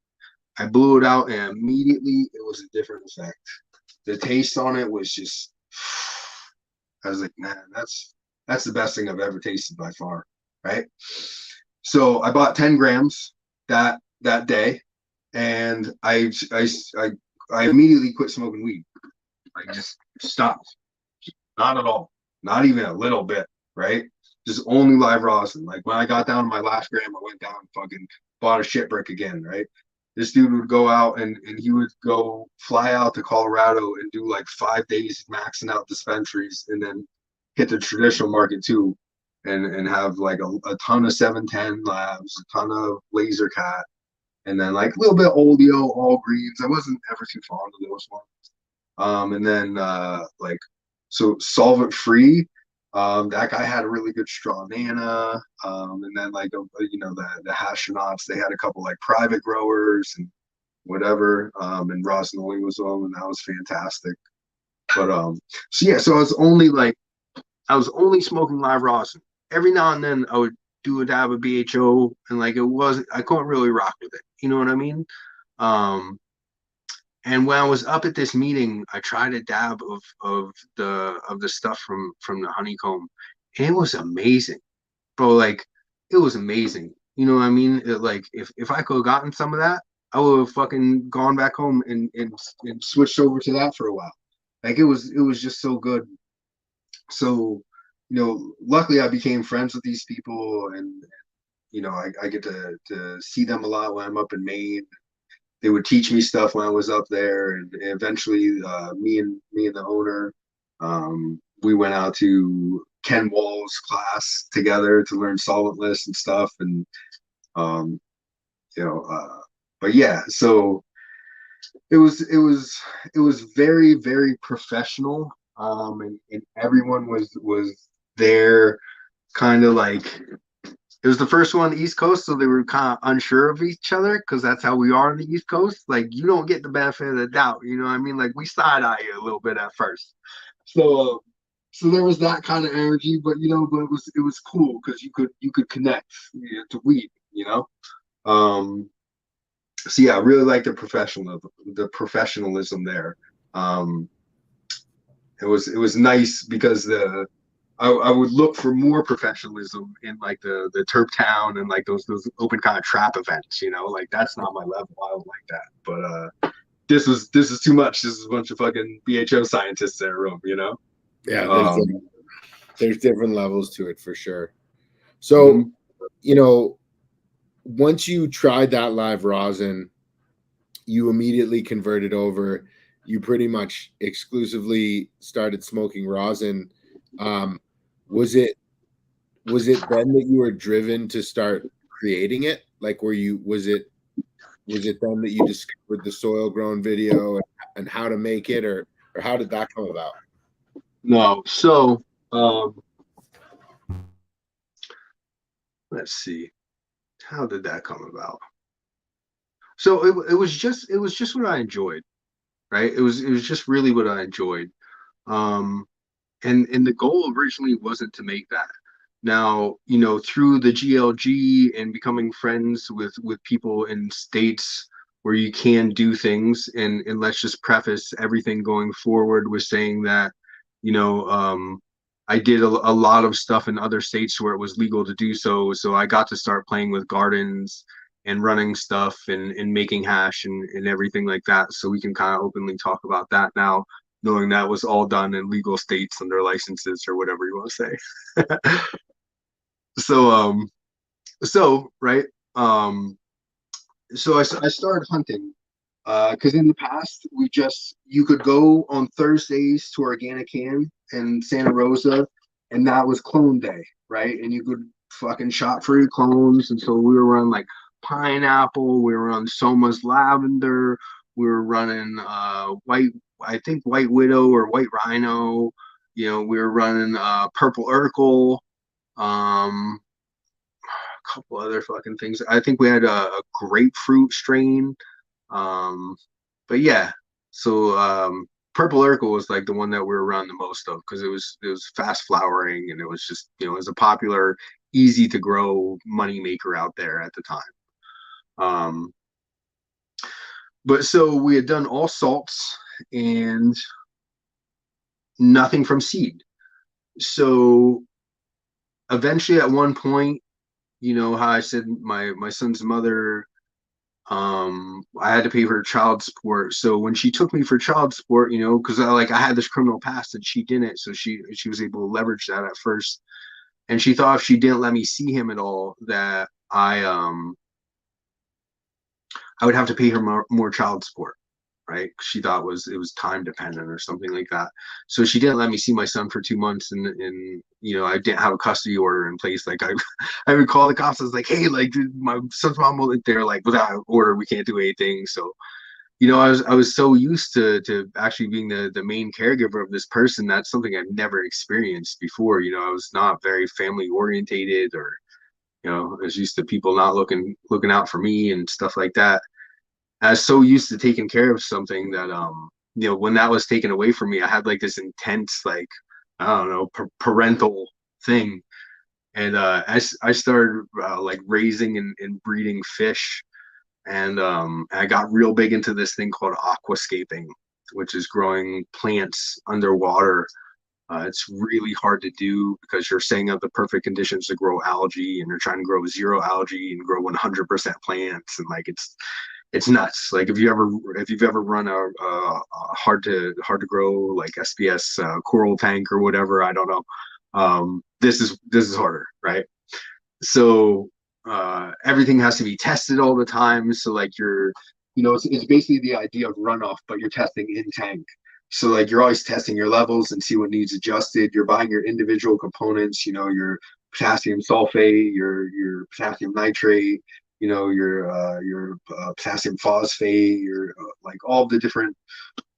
I blew it out and immediately it was a different effect. The taste on it was just, I was like, man, that's the best thing I've ever tasted by far, right? So I bought 10 grams that day, and I immediately quit smoking weed. I just stopped. Not at all. Not even a little bit, right? Just only live rosin. Like, when I got down to my last gram, I went down and fucking bought a shit brick again, right? This dude would go out and he would go fly out to Colorado and do like 5 days maxing out dispensaries, and then hit the traditional market too, and have like a ton of 710 labs, a ton of laser cat, and then like a little bit oleo, all greens. I wasn't ever too fond of those ones. And then like, so solvent free. That guy had a really good straw nana. And then like, the astronauts, they had a couple like private growers and whatever. And Rosinoli was one, and that was fantastic. But so yeah, so I was only smoking live rosin. Every now and then I would do a dab of BHO, and like, I couldn't really rock with it. You know what I mean? And when I was up at this meeting, I tried a dab of the stuff from the honeycomb, and it was amazing, bro. Like, it was amazing. You know what I mean? Like, if I could have gotten some of that, I would have fucking gone back home and switched over to that for a while. Like, it was just so good. So, luckily I became friends with these people, and I get to see them a lot when I'm up in Maine. They would teach me stuff when I was up there, and eventually, me and the owner, we went out to Ken Wall's class together to learn solventless and stuff, and um, but yeah, so it was very, very professional, and everyone was they're kind of like, it was the first one on the East Coast, so they were kind of unsure of each other because that's how we are on the East Coast. Like, you don't get the benefit of the doubt, you know what I mean? Like, we side eye you a little bit at first. So there was that kind of energy, but but it was cool because you could connect, to weed, So yeah, I really like the professionalism there. Um, it was nice because I would look for more professionalism in like the Terp Town and like those open kind of trap events, like that's not my level. I don't like that. But this is too much. This is a bunch of fucking BHO scientists in a room, Yeah, Um, there's different levels to it for sure. So, you know, once you tried that live rosin, you immediately converted over. You pretty much exclusively started smoking rosin. Was it then that you were driven to start creating it? Like, was it then that you discovered the soil grown video and how to make it, or how did that come about? no, so let's see, how did that come about? So it was just what I enjoyed, right? It was just really what I enjoyed. Um, and the goal originally wasn't to make that. Now, through the GLG and becoming friends with people in states where you can do things, and let's just preface everything going forward with saying that, I did a lot of stuff in other states where it was legal to do so. So I got to start playing with gardens and running stuff and making hash and everything like that. So we can kind of openly talk about that now, knowing that was all done in legal states under licenses or whatever you want to say. So right. um so I started hunting because in the past you could go on Thursdays to Organic Can in Santa Rosa, and that was clone day, right? And you could fucking shot for your clones. And so we were running like pineapple, we were on Soma's lavender, we were running white, I think white widow or white rhino, we were running purple urkel, um a couple other fucking things. I think we had a grapefruit strain. um, but yeah, so Purple Urkel was like the one that we were around the most of because it was fast flowering, and it was just it was a popular, easy to grow money maker out there at the time. Um, but so we had done all salts and nothing from seed. So eventually, at one point, how I said my son's mother, I had to pay her child support. So when she took me for child support, because I had this criminal past and she didn't, so she was able to leverage that at first. And she thought if she didn't let me see him at all, that I would have to pay her more child support, right? She thought it was time dependent or something like that. So she didn't let me see my son for 2 months, and I didn't have a custody order in place. Like I would call the cops. I was like, hey, like dude, my son's mom went there, like without an order, we can't do anything. So I was so used to actually being the main caregiver of this person. That's something I've never experienced before. I was not very family orientated, or I was used to people not looking out for me and stuff like that. I was so used to taking care of something that when that was taken away from me, I had like this intense, like, I don't know, parental thing. And I started like raising and breeding fish, and I got real big into this thing called aquascaping, which is growing plants underwater. It's really hard to do because you're setting up the perfect conditions to grow algae, and you're trying to grow zero algae and grow 100% plants, and like it's nuts. Like if you've ever run a hard to grow like SPS coral tank or whatever, I don't know. This is harder, right? So everything has to be tested all the time. So like it's basically the idea of runoff, but you're testing in tank. So like you're always testing your levels and see what needs adjusted. You're buying your individual components, your potassium sulfate, your potassium nitrate, your potassium phosphate, your like all the different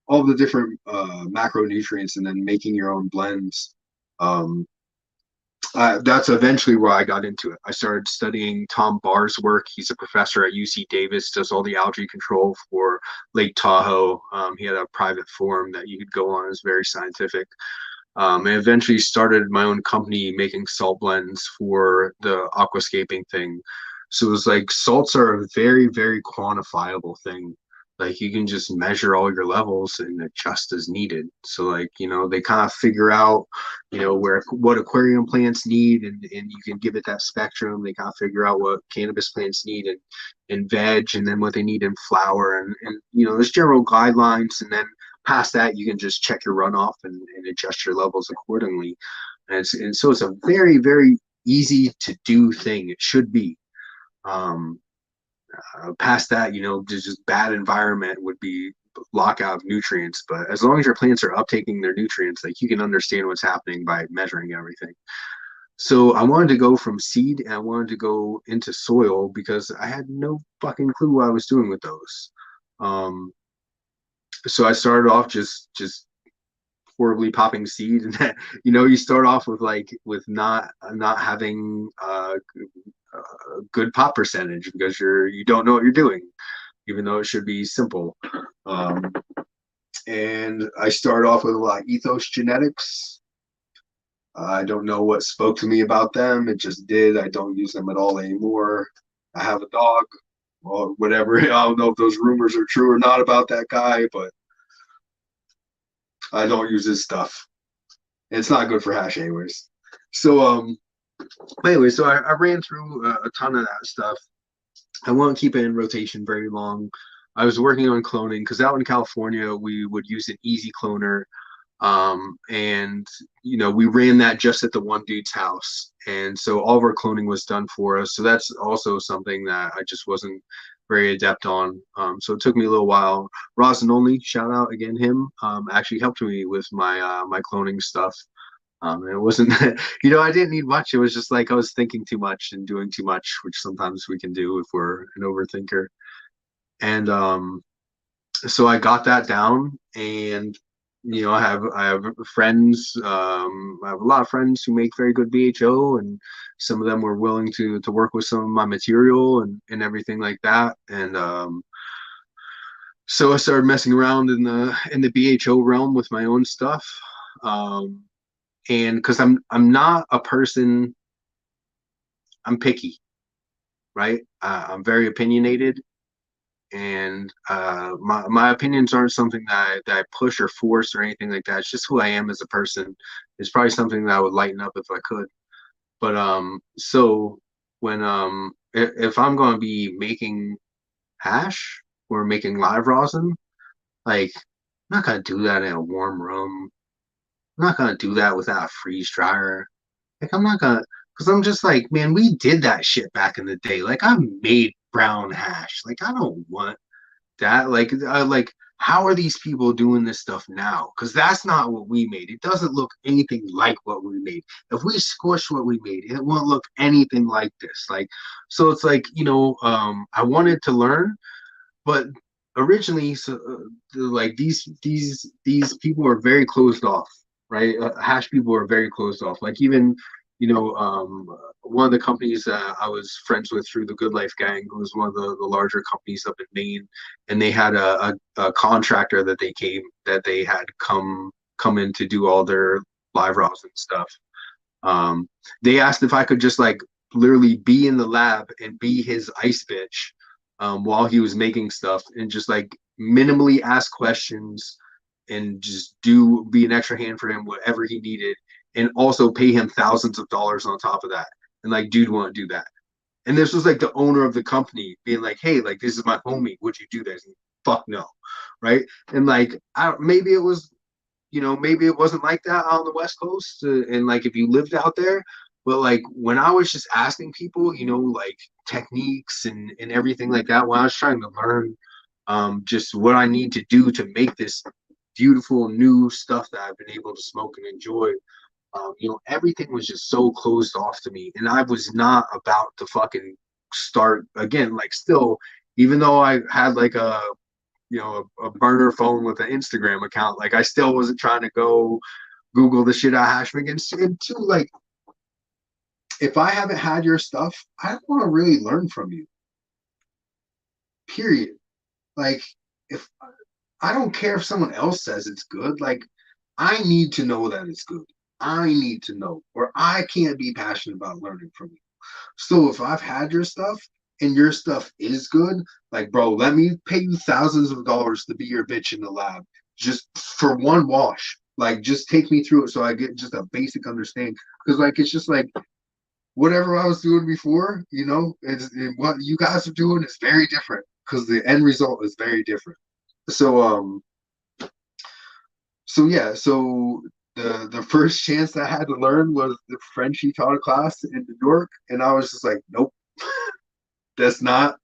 macronutrients, and then making your own blends. Um, That's eventually where I got into it. I started studying Tom Barr's work. He's a professor at UC Davis, does all the algae control for Lake Tahoe. He had a private forum that you could go on. It was very scientific. And eventually started my own company making salt blends for the aquascaping thing. So it was like salts are a very, very quantifiable thing. Like you can just measure all your levels and adjust as needed. So like, they kind of figure out, what aquarium plants need and you can give it that spectrum. They kind of figure out what cannabis plants need in veg and then what they need in flower and there's general guidelines, and then past that you can just check your runoff and adjust your levels accordingly. And so it's a very, very easy to do thing. It should be. Past that, just bad environment would be lockout of nutrients. But as long as your plants are uptaking their nutrients, like you can understand what's happening by measuring everything. So I wanted to go from seed and I wanted to go into soil because I had no fucking clue what I was doing with those. So I started off just horribly popping seed, and then, you start off with not having a good pop percentage because you don't know what you're doing, even though it should be simple. And I started off with a lot of ethos genetics. I don't know what spoke to me about them. It just did. I don't use them at all anymore. I have a dog or whatever. I don't know if those rumors are true or not about that guy, but I don't use his stuff. It's not good for hash anyways. So so I ran through a ton of that stuff. I won't keep it in rotation very long. I was working on cloning because out in California we would use an easy cloner, and we ran that just at the one dude's house, and so all of our cloning was done for us. So that's also something that I just wasn't very adept on. So it took me a little while. Resin only, shout out again him, actually helped me with my cloning stuff. It wasn't, I didn't need much. It was just like I was thinking too much and doing too much, which sometimes we can do if we're an overthinker. And so I got that down, and I have friends. I have a lot of friends who make very good BHO, and some of them were willing to work with some of my material and everything like that. And so I started messing around in the BHO realm with my own stuff. And because I'm not a person, I'm picky, right? I'm very opinionated, and my opinions aren't something that I push or force or anything like that. It's just who I am as a person. It's probably something that I would lighten up if I could. But so when if I'm going to be making hash or making live rosin, like I'm not gonna do that in a warm room. I'm not gonna do that without a freeze dryer. Like I'm not gonna, because I'm just like, man, we did that shit back in the day. Like I made brown hash. Like I don't want that. Like how are these people doing this stuff now? Because that's not what we made. It doesn't look anything like what we made. If we squish what we made, it won't look anything like this. Like, so it's like, I wanted to learn, but originally, so like these people are very closed off, right? Hash people are very closed off. Like even one of the companies that I was friends with through the Good Life Gang, who was one of the larger companies up in Maine, and they had a contractor that they had come in to do all their live rosin stuff. They asked if I could just like literally be in the lab and be his ice bitch while he was making stuff, and just like minimally ask questions and just be an extra hand for him, whatever he needed, and also pay him thousands of dollars on top of that. And like, dude won't do that. And this was like the owner of the company being like, hey, like this is my homie. Would you do this? And fuck no. Right. And like, maybe it was, maybe it wasn't like that out on the West Coast. And like, if you lived out there, but like when I was just asking people, like techniques and everything like that, when I was trying to learn just what I need to do to make this beautiful new stuff that I've been able to smoke and enjoy, everything was just so closed off to me, and I was not about to fucking start again. Like still, even though I had like a burner phone with an Instagram account, like I still wasn't trying to go Google the shit out of Hashmig, and two, like if I haven't had your stuff, I don't want to really learn from you. Period. Like, if I don't care if someone else says it's good, like, I need to know that it's good. I need to know, or I can't be passionate about learning from you. So if I've had your stuff and your stuff is good, like, bro, let me pay you thousands of dollars to be your bitch in the lab just for one wash. Like, just take me through it so I get just a basic understanding. Because, like, it's just like whatever I was doing before, what you guys are doing is very different because the end result is very different. So, so the first chance I had to learn was the French he taught a class in New York, and I was just like, nope, that's not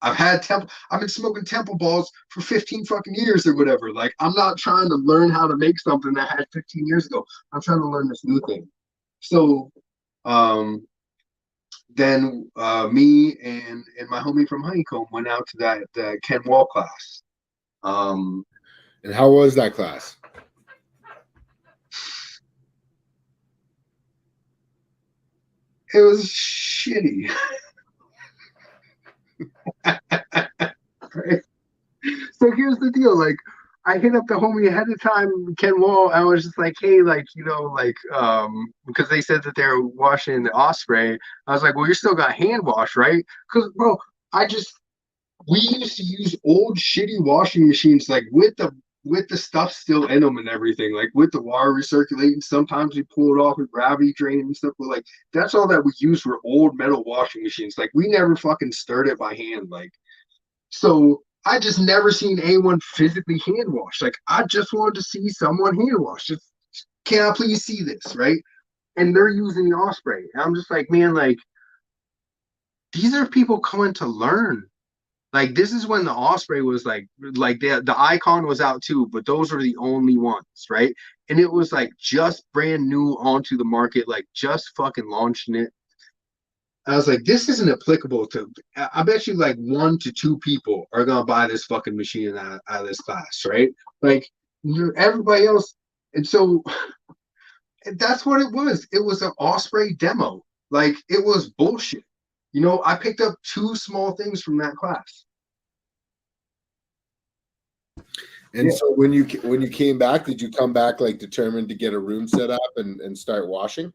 I've had I've been smoking temple balls for 15 fucking years or whatever. Like, I'm not trying to learn how to make something that I had 15 years ago. I'm trying to learn this new thing. So then me and my homie from Honeycomb went out to that Ken Wall class. And how was that class? It was shitty. Right? So here's the deal. Like, I hit up the homie ahead of time, Ken Wall. I was just like, hey, like, because they said that they're washing the Osprey. I was like, well, you still got hand wash, right? Because, bro, we used to use old shitty washing machines, like with the stuff still in them and everything, like with the water recirculating. Sometimes we pull it off with gravity drain and stuff, but like that's all that we use for old metal washing machines. Like, we never fucking stirred it by hand. Like, so I just never seen anyone physically hand wash. Like, I just wanted to see someone hand wash. Just, can I please see this, right? And they're using the Osprey. And I'm just like, man, like, these are people coming to learn. Like, this is when the Osprey was like the Icon was out too, but those were the only ones, right? And it was like just brand new onto the market, like just fucking launching it. I was like, this isn't applicable to. I bet you like 1 to 2 people are gonna buy this fucking machine out of this class, right? Like, everybody else, and so that's what it was. It was an Osprey demo. Like, it was bullshit. I picked up 2 small things from that class. And Yeah. so when you came back, did you come back like determined to get a room set up and start washing?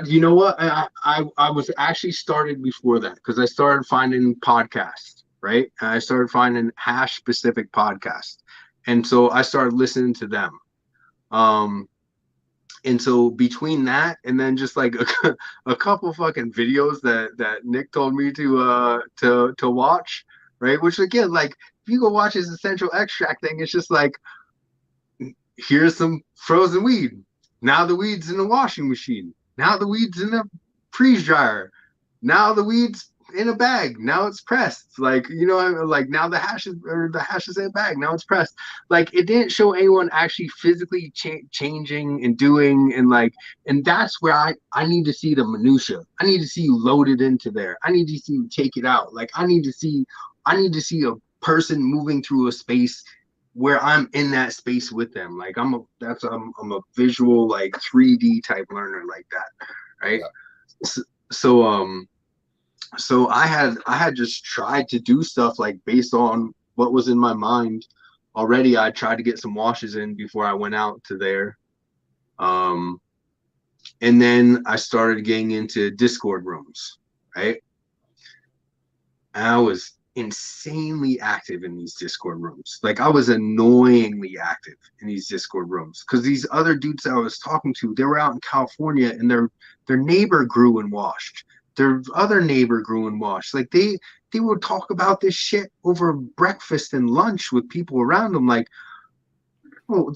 You know what? I was actually started before that because I started finding podcasts, right? And I started finding hash specific podcasts, and so I started listening to them. And so between that and then just like a couple fucking videos that Nick told me to watch, right? Which, again, like, if you go watch his essential extract thing, it's just like, here's some frozen weed. Now the weed's in the washing machine. Now the weed's in a freeze dryer. Now the weed's in a bag. Now it's pressed. Like, like now the hash is in a bag. Now it's pressed. Like, it didn't show anyone actually physically changing and doing, and that's where I need to see the minutia. I need to see you load it into there. I need to see you take it out. Like, I need to see a person moving through a space where I'm in that space with them. Like, I'm a visual, like, 3D type learner like that, right? Yeah. So I had just tried to do stuff like based on what was in my mind already. I tried to get some washes in before I went out to there. And then I started getting into Discord rooms, right? And I was insanely active in these Discord rooms. Like, I was annoyingly active in these Discord rooms because these other dudes that I was talking to, they were out in California, and their neighbor grew and washed. Their other neighbor grew and washed. Like, they would talk about this shit over breakfast and lunch with people around them. Like, oh,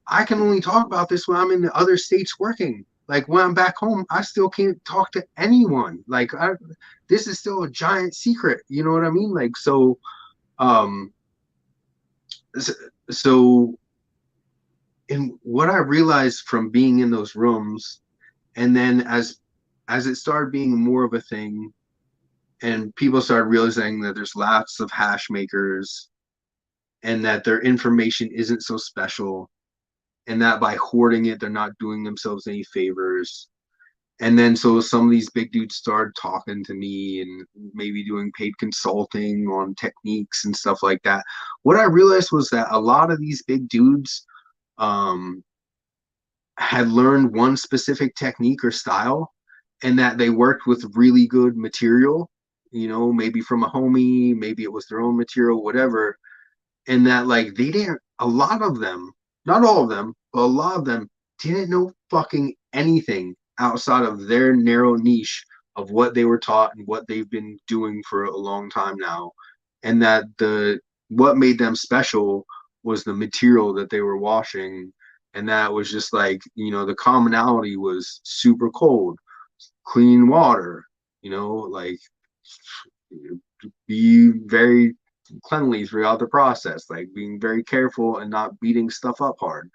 I can only talk about this when I'm in the other states working. Like, when I'm back home, I still can't talk to anyone. Like, this is still a giant secret. You know what I mean? Like, so, and what I realized from being in those rooms, and then as it started being more of a thing, and people started realizing that there's lots of hash makers, and that their information isn't so special, and that by hoarding it, they're not doing themselves any favors. And then so some of these big dudes started talking to me and maybe doing paid consulting on techniques and stuff like that. What I realized was that a lot of these big dudes had learned one specific technique or style, and that they worked with really good material, maybe from a homie, maybe it was their own material, whatever. And that like they didn't, a lot of them, not all of them, but a lot of them didn't know fucking anything outside of their narrow niche of what they were taught and what they've been doing for a long time now. And that what made them special was the material that they were washing. And that was just like, the commonality was super cold, clean water, like be very cleanly throughout the process, like being very careful and not beating stuff up hard,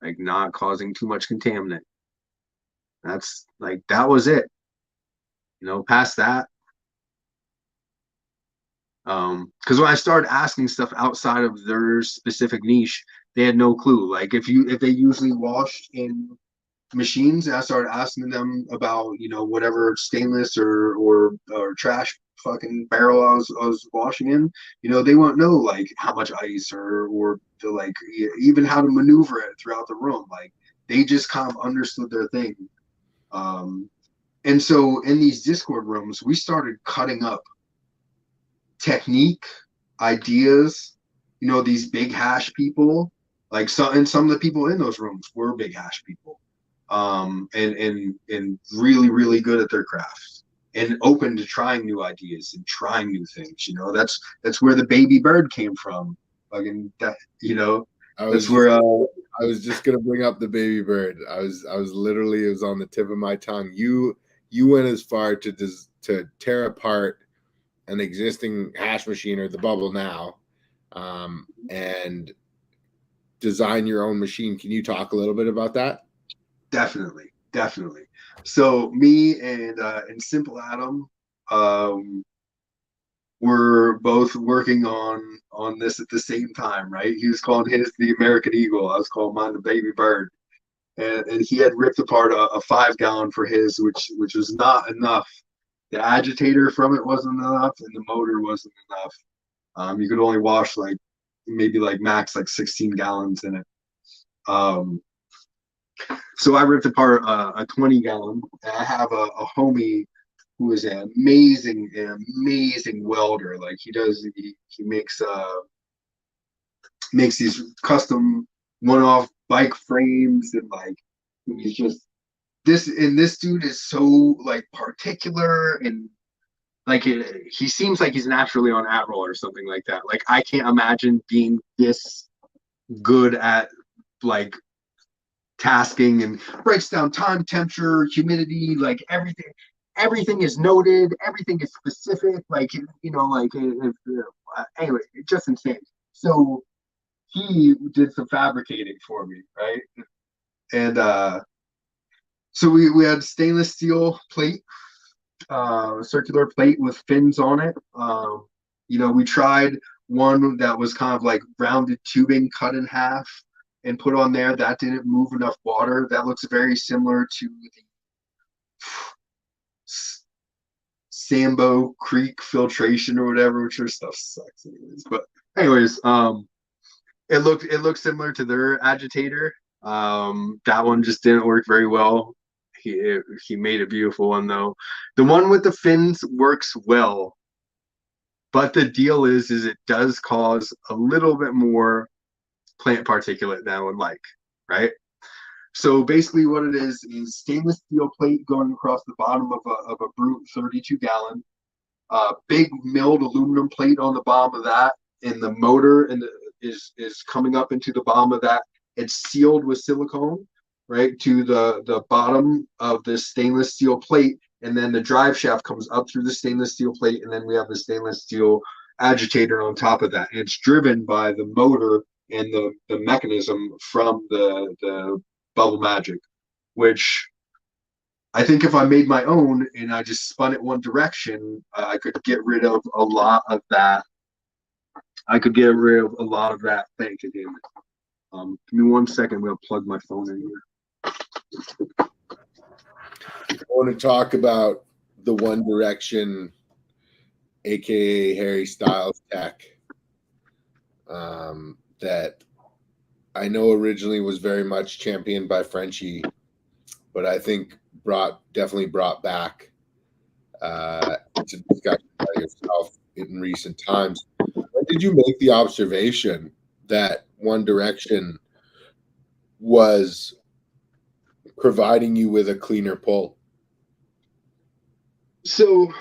like not causing too much contaminant. That's like, that was it. Past that, because when I started asking stuff outside of their specific niche, they had no clue. Like if they usually washed in machines, and I started asking them about whatever stainless or trash fucking barrel I was washing in, they won't know like how much ice or the like even how to maneuver it throughout the room. Like they just kind of understood their thing. And so in these Discord rooms, we started cutting up technique, ideas, these big hash people, like some of the people in those rooms were big hash people, and really, really good at their craft and open to trying new ideas and trying new things. That's where the baby bird came from. Fucking that, that's where I was just gonna bring up the baby bird. I was literally, it was on the tip of my tongue. You went as far to tear apart an existing hash machine, or the bubble now, and design your own machine. Can you talk a little bit about that? Definitely. So me and Simple Adam, were both working on this at the same time, right? He was calling his the American Eagle. I was calling mine the Baby Bird. And he had ripped apart a 5-gallon for his, which was not enough. The agitator from it wasn't enough, and the motor wasn't enough. You could only wash like maybe like max like 16 gallons in it. So I ripped apart a 20-gallon. I have a homie who is an amazing welder. Like he makes these custom one-off bike frames, and like he's just this dude is so like particular, and like he seems like he's naturally on Adderall or something like that. Like I can't imagine being this good at like tasking, and breaks down time, temperature, humidity, like everything is noted, everything is specific, like anyway, it's just insane. So he did some fabricating for me, right? And so we had stainless steel plate, circular plate with fins on it. We tried one that was kind of like rounded tubing cut in half and put on there. That didn't move enough water. That looks very similar to the Sambo Creek filtration or whatever, which their stuff sucks anyways. But anyways, it looked similar to their agitator. That one just didn't work very well. He made a beautiful one though. The one with the fins works well, but the deal is it does cause a little bit more plant particulate than I would like, right? So basically what it is stainless steel plate going across the bottom of a brute 32-gallon, big milled aluminum plate on the bottom of that, and the motor is coming up into the bottom of that. It's sealed with silicone, right, to the bottom of this stainless steel plate, and then the drive shaft comes up through the stainless steel plate, and then we have the stainless steel agitator on top of that. And it's driven by the motor and the mechanism from the Bubble Magic, which I think if I made my own and I just spun it one direction, I could get rid of a lot of that. Thank you, damn it. Give me 1 second. I'm gonna plug my phone in here. want to talk about the One Direction, aka Harry Styles tech, that I know originally was very much championed by Frenchie, but I think definitely brought back into discussion by yourself in recent times. When did you make the observation that One Direction was providing you with a cleaner pull? So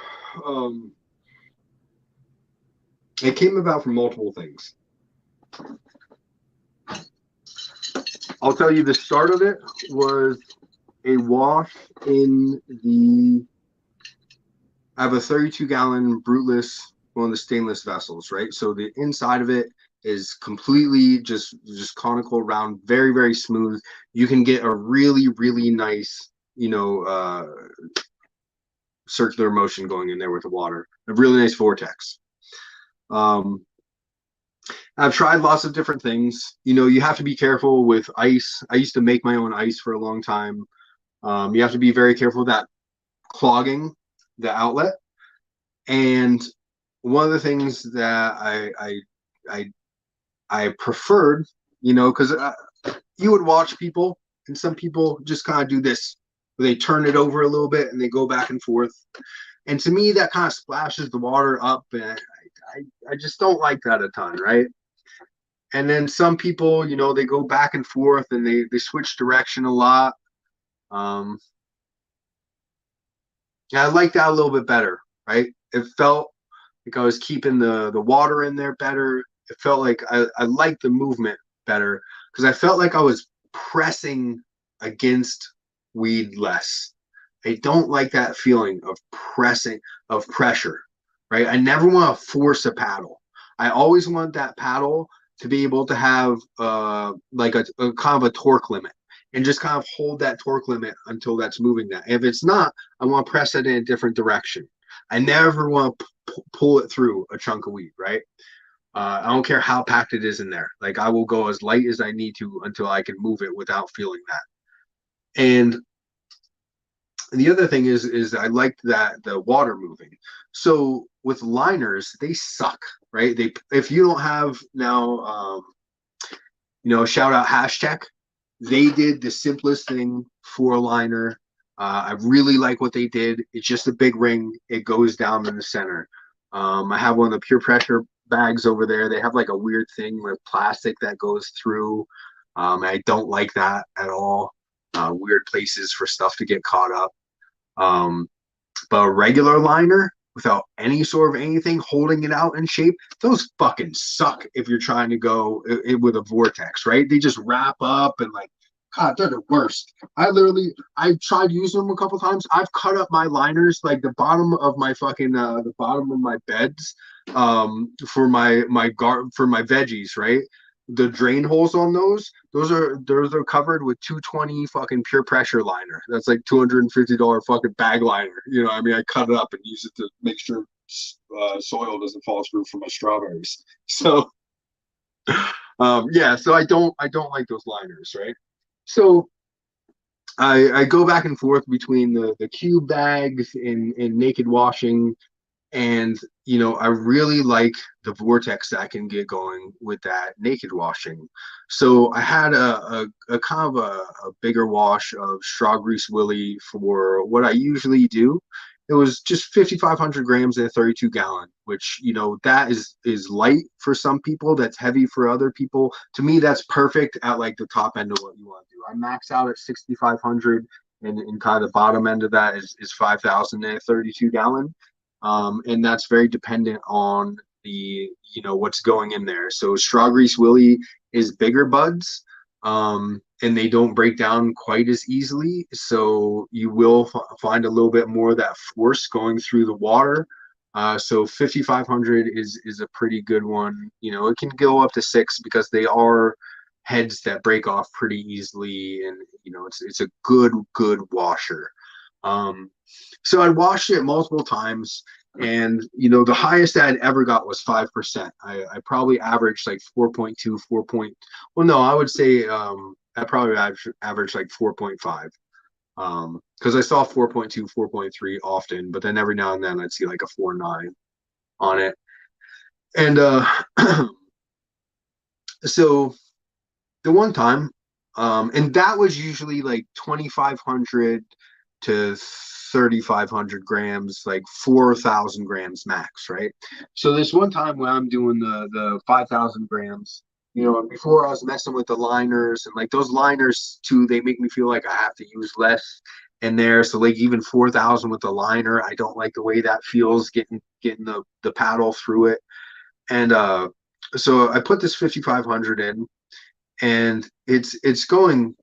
it came about from multiple things. I'll tell you, the start of it was a wash in I have a 32-gallon Bruteless, one of the stainless vessels, right? So the inside of it is completely just conical, round, very, very smooth. You can get a really, really nice, circular motion going in there with the water. A really nice vortex. I've tried lots of different things. You have to be careful with ice. I used to make my own ice for a long time. You have to be very careful of that clogging the outlet. And one of the things that I preferred, because you would watch people, and some people just kind of do this. They turn it over a little bit and they go back and forth. And to me, that kind of splashes the water up, and I just don't like that a ton, right? And then some people, they go back and forth and they switch direction a lot. Yeah, I like that a little bit better, right? It felt like I was keeping the water in there better. It felt like I liked the movement better because I felt like I was pressing against weed less. I don't like that feeling of pressure, right? I never want to force a paddle. I always want that paddle to be able to have like a kind of a torque limit and just kind of hold that torque limit until that's moving that. If it's not, I want to press it in a different direction. I never want to pull it through a chunk of weed, right? I don't care how packed it is in there. Like I will go as light as I need to until I can move it without feeling that. And the other thing is I like that the water moving. So with liners, they suck, right? If you don't have now, shout out Hashtag. They did the simplest thing for a liner. I really like what they did. It's just a big ring. It goes down in the center. I have one of the pure pressure bags over there. They have like a weird thing with plastic that goes through. I don't like that at all. Weird places for stuff to get caught up. But a regular liner without any sort of anything holding it out in shape, those fucking suck if you're trying to go with a vortex, right? They just wrap up and like, God, they're the worst. I tried using them a couple times. I've cut up my liners, like the bottom of my fucking the bottom of my beds, for my veggies, right? The drain holes on those are covered with 220 fucking pure pressure liner. That's like $250 fucking bag liner. I mean, I cut it up and use it to make sure soil doesn't fall through from my strawberries. So yeah, so I don't like those liners, right? So I go back and forth between the cube bags and naked washing. And, I really like the vortex that I can get going with that naked washing. So I had a kind of a bigger wash of Straw Grease Willie for what I usually do. It was just 5,500 grams in a 32-gallon, which, that is light for some people. That's heavy for other people. To me, that's perfect at like the top end of what you want to do. I max out at 6,500, and kind of the bottom end of that is 5,000 in a 32-gallon. And that's very dependent on the, what's going in there. So Straw Grease Willie is bigger buds, and they don't break down quite as easily. So you will find a little bit more of that force going through the water. So 5,500 is a pretty good one. It can go up to 6 because they are heads that break off pretty easily, and it's a good washer. So I washed it multiple times, and the highest I had ever got was 5%. I probably averaged like 4.2, 4. Well, no, I would say I probably averaged like 4.5. Because I saw 4.2, 4.3 often, but then every now and then I'd see like a 4.9 on it. And so the one time, and that was usually like 2,500 to 3,500 grams, like 4,000 grams max, right? So this one time when I'm doing the 5,000 grams, before I was messing with the liners, and like those liners too, they make me feel like I have to use less in there. So like even 4,000 with the liner, I don't like the way that feels getting the paddle through it. And so I put this 5,500 in, and it's going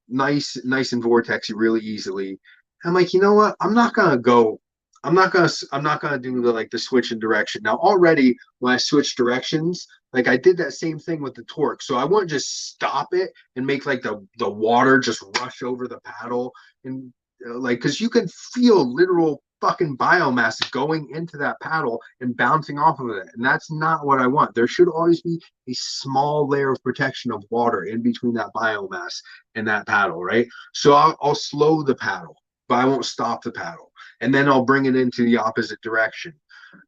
nice and vortexy really easily. I'm like, you know what? I'm not gonna do the switch in direction. Now already when I switch directions, like I did that same thing with the torque. So I wouldn't just stop it and make like the water just rush over the paddle, and like, because you can feel literal fucking biomass going into that paddle and bouncing off of it. And that's not what I want. There should always be a small layer of protection of water in between that biomass and that paddle, right? So I'll slow the paddle, but I won't stop the paddle. And then I'll bring it into the opposite direction.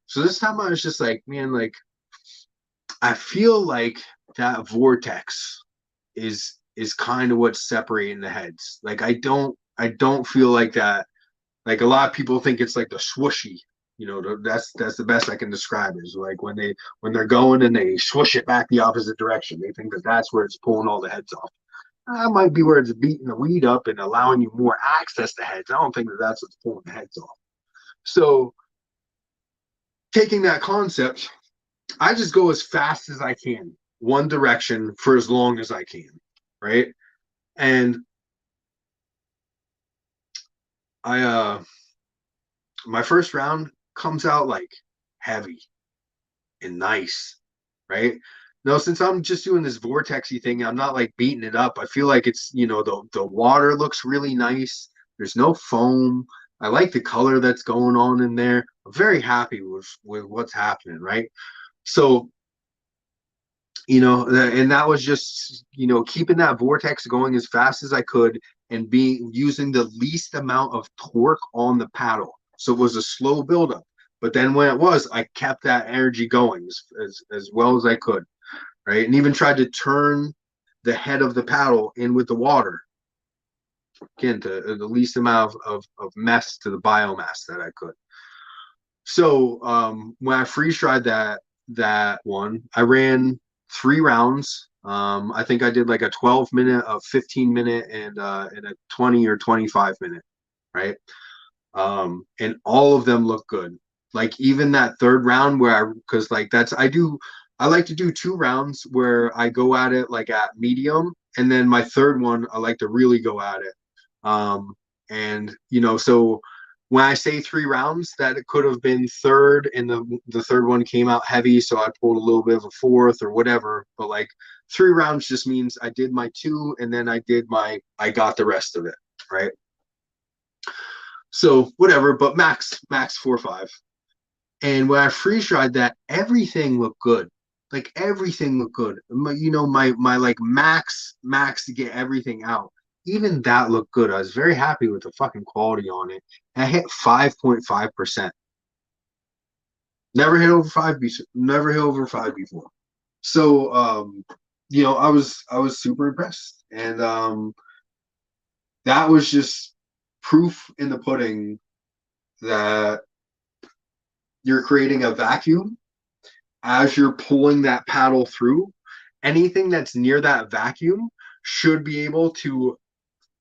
So this time I was just like, man, like, I feel like that vortex is kind of what's separating the heads. Like I don't feel like that. Like a lot of people think it's like the swooshy, that's the best I can describe it, is like when they're going and they swoosh it back the opposite direction. They think that that's where it's pulling all the heads off. That might be where it's beating the weed up and allowing you more access to heads. I don't think that that's what's pulling the heads off. So taking that concept, I just go as fast as I can, one direction for as long as I can, right? And my first round comes out like heavy and nice, right? No, since I'm just doing this vortexy thing, I'm not like beating it up. I feel like it's, the water looks really nice. There's no foam. I like the color that's going on in there. I'm very happy with what's happening, right? So, and that was just, keeping that vortex going as fast as I could and using the least amount of torque on the paddle. So it was a slow buildup. But then when it was, I kept that energy going as well as I could, right? And even tried to turn the head of the paddle in with the water. Again, to the least amount of mess to the biomass that I could. So when I freeze dried that one, I ran 3 rounds. I think I did like a 12-minute, a 15-minute, and a 20 or 25-minute, right? And all of them look good. Like even that third round because like I like to do 2 rounds where I go at it like at medium, and then my third one I like to really go at it. And so when I say 3 rounds, that it could have been third, and the third one came out heavy, so I pulled a little bit of a fourth or whatever. But like 3 rounds just means I did my 2, and then I got the rest of it, right? So whatever, but max 4.5. And when I freeze dried that, everything looked good. Like everything looked good. My like max to get everything out. Even that looked good. I was very happy with the fucking quality on it. And I hit 5.5%. Never hit over 5 before. So I was super impressed. And that was just proof in the pudding that you're creating a vacuum as you're pulling that paddle through. Anything that's near that vacuum should be able to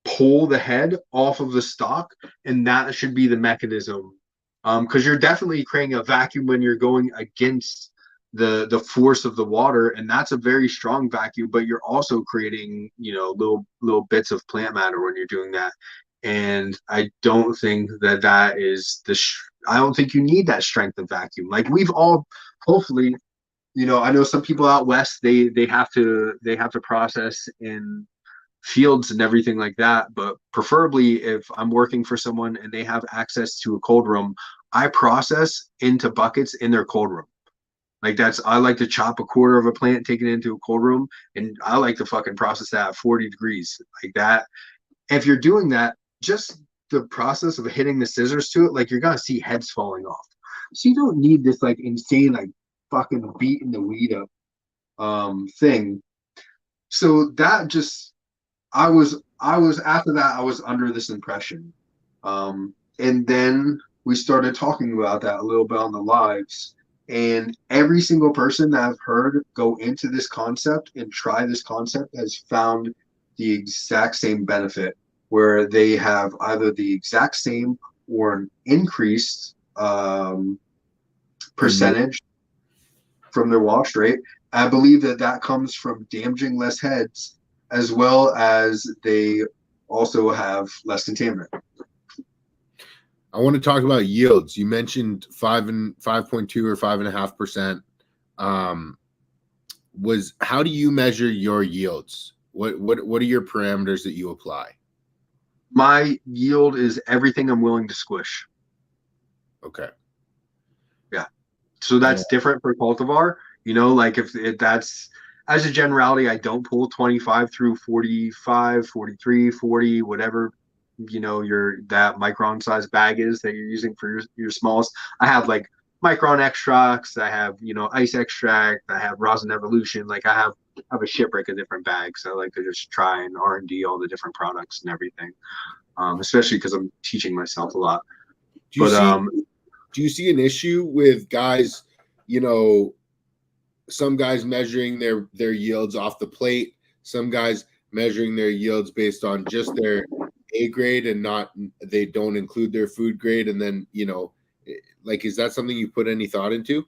pull the head off of the stock, and that should be the mechanism. Because you're definitely creating a vacuum when you're going against the force of the water, and that's a very strong vacuum, but you're also creating little bits of plant matter when you're doing that. And I don't think that is I don't think you need that strength of vacuum. Like we've all, hopefully, I know some people out west, they have to process in fields and everything like that. But preferably if I'm working for someone and they have access to a cold room, I process into buckets in their cold room. Like I like to chop a quarter of a plant, take it into a cold room, and I like to fucking process that at 40 degrees like that. If you're doing that, just the process of hitting the scissors to it, like you're gonna see heads falling off. So you don't need this like insane like fucking beating the weed up thing. So that just I was after that I was under this impression. And then we started talking about that a little bit on the lives. And every single person that I've heard go into this concept and try this concept has found the exact same benefit, where they have either the exact same or an increased percentage from their wash rate. I believe that that comes from damaging less heads, as well as they also have less contaminant. I want to talk about yields. You mentioned 5.2 or 5.5%. How do you measure your yields? What are your parameters that you apply? My yield is everything I'm willing to squish. Okay. Yeah. So that's different for cultivar. You know, like if that's, as a generality, I don't pull 25 through 45, 43, 40, whatever, you know, that micron size bag is that you're using for your smallest. I have like micron extracts. I have, you know, ice extract. I have rosin evolution. Like I have a shipwreck of different bags. I like to just try and R&D all the different products and everything, especially because I'm teaching myself a lot. Do you see an issue with guys, you know, some guys measuring their yields off the plate, some guys measuring their yields based on just their A grade and they don't include their food grade? And then, you know, like, is that something you put any thought into?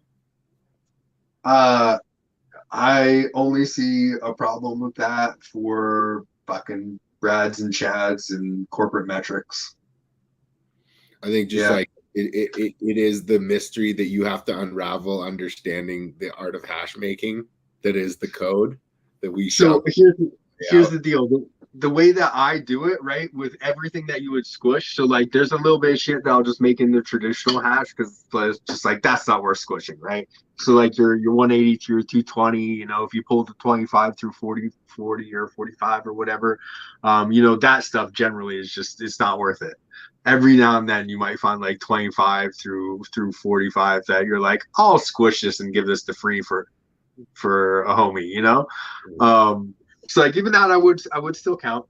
I only see a problem with that for fucking Brads and Chads and corporate metrics. I think just like it is the mystery that you have to unravel, understanding the art of hash making. That is the code that we So here's the deal. The way that I do it, right, with everything that you would squish. So like there's a little bit of shit that I'll just make in the traditional hash because it's just like that's not worth squishing, right? So like your 180 through 220, you know, if you pull the 25 through 40 or 45 or whatever, you know, that stuff generally is just, it's not worth it. Every now and then you might find like 25 through 45 that you're like, I'll squish this and give this to free for a homie, you know? So like even that I would still count.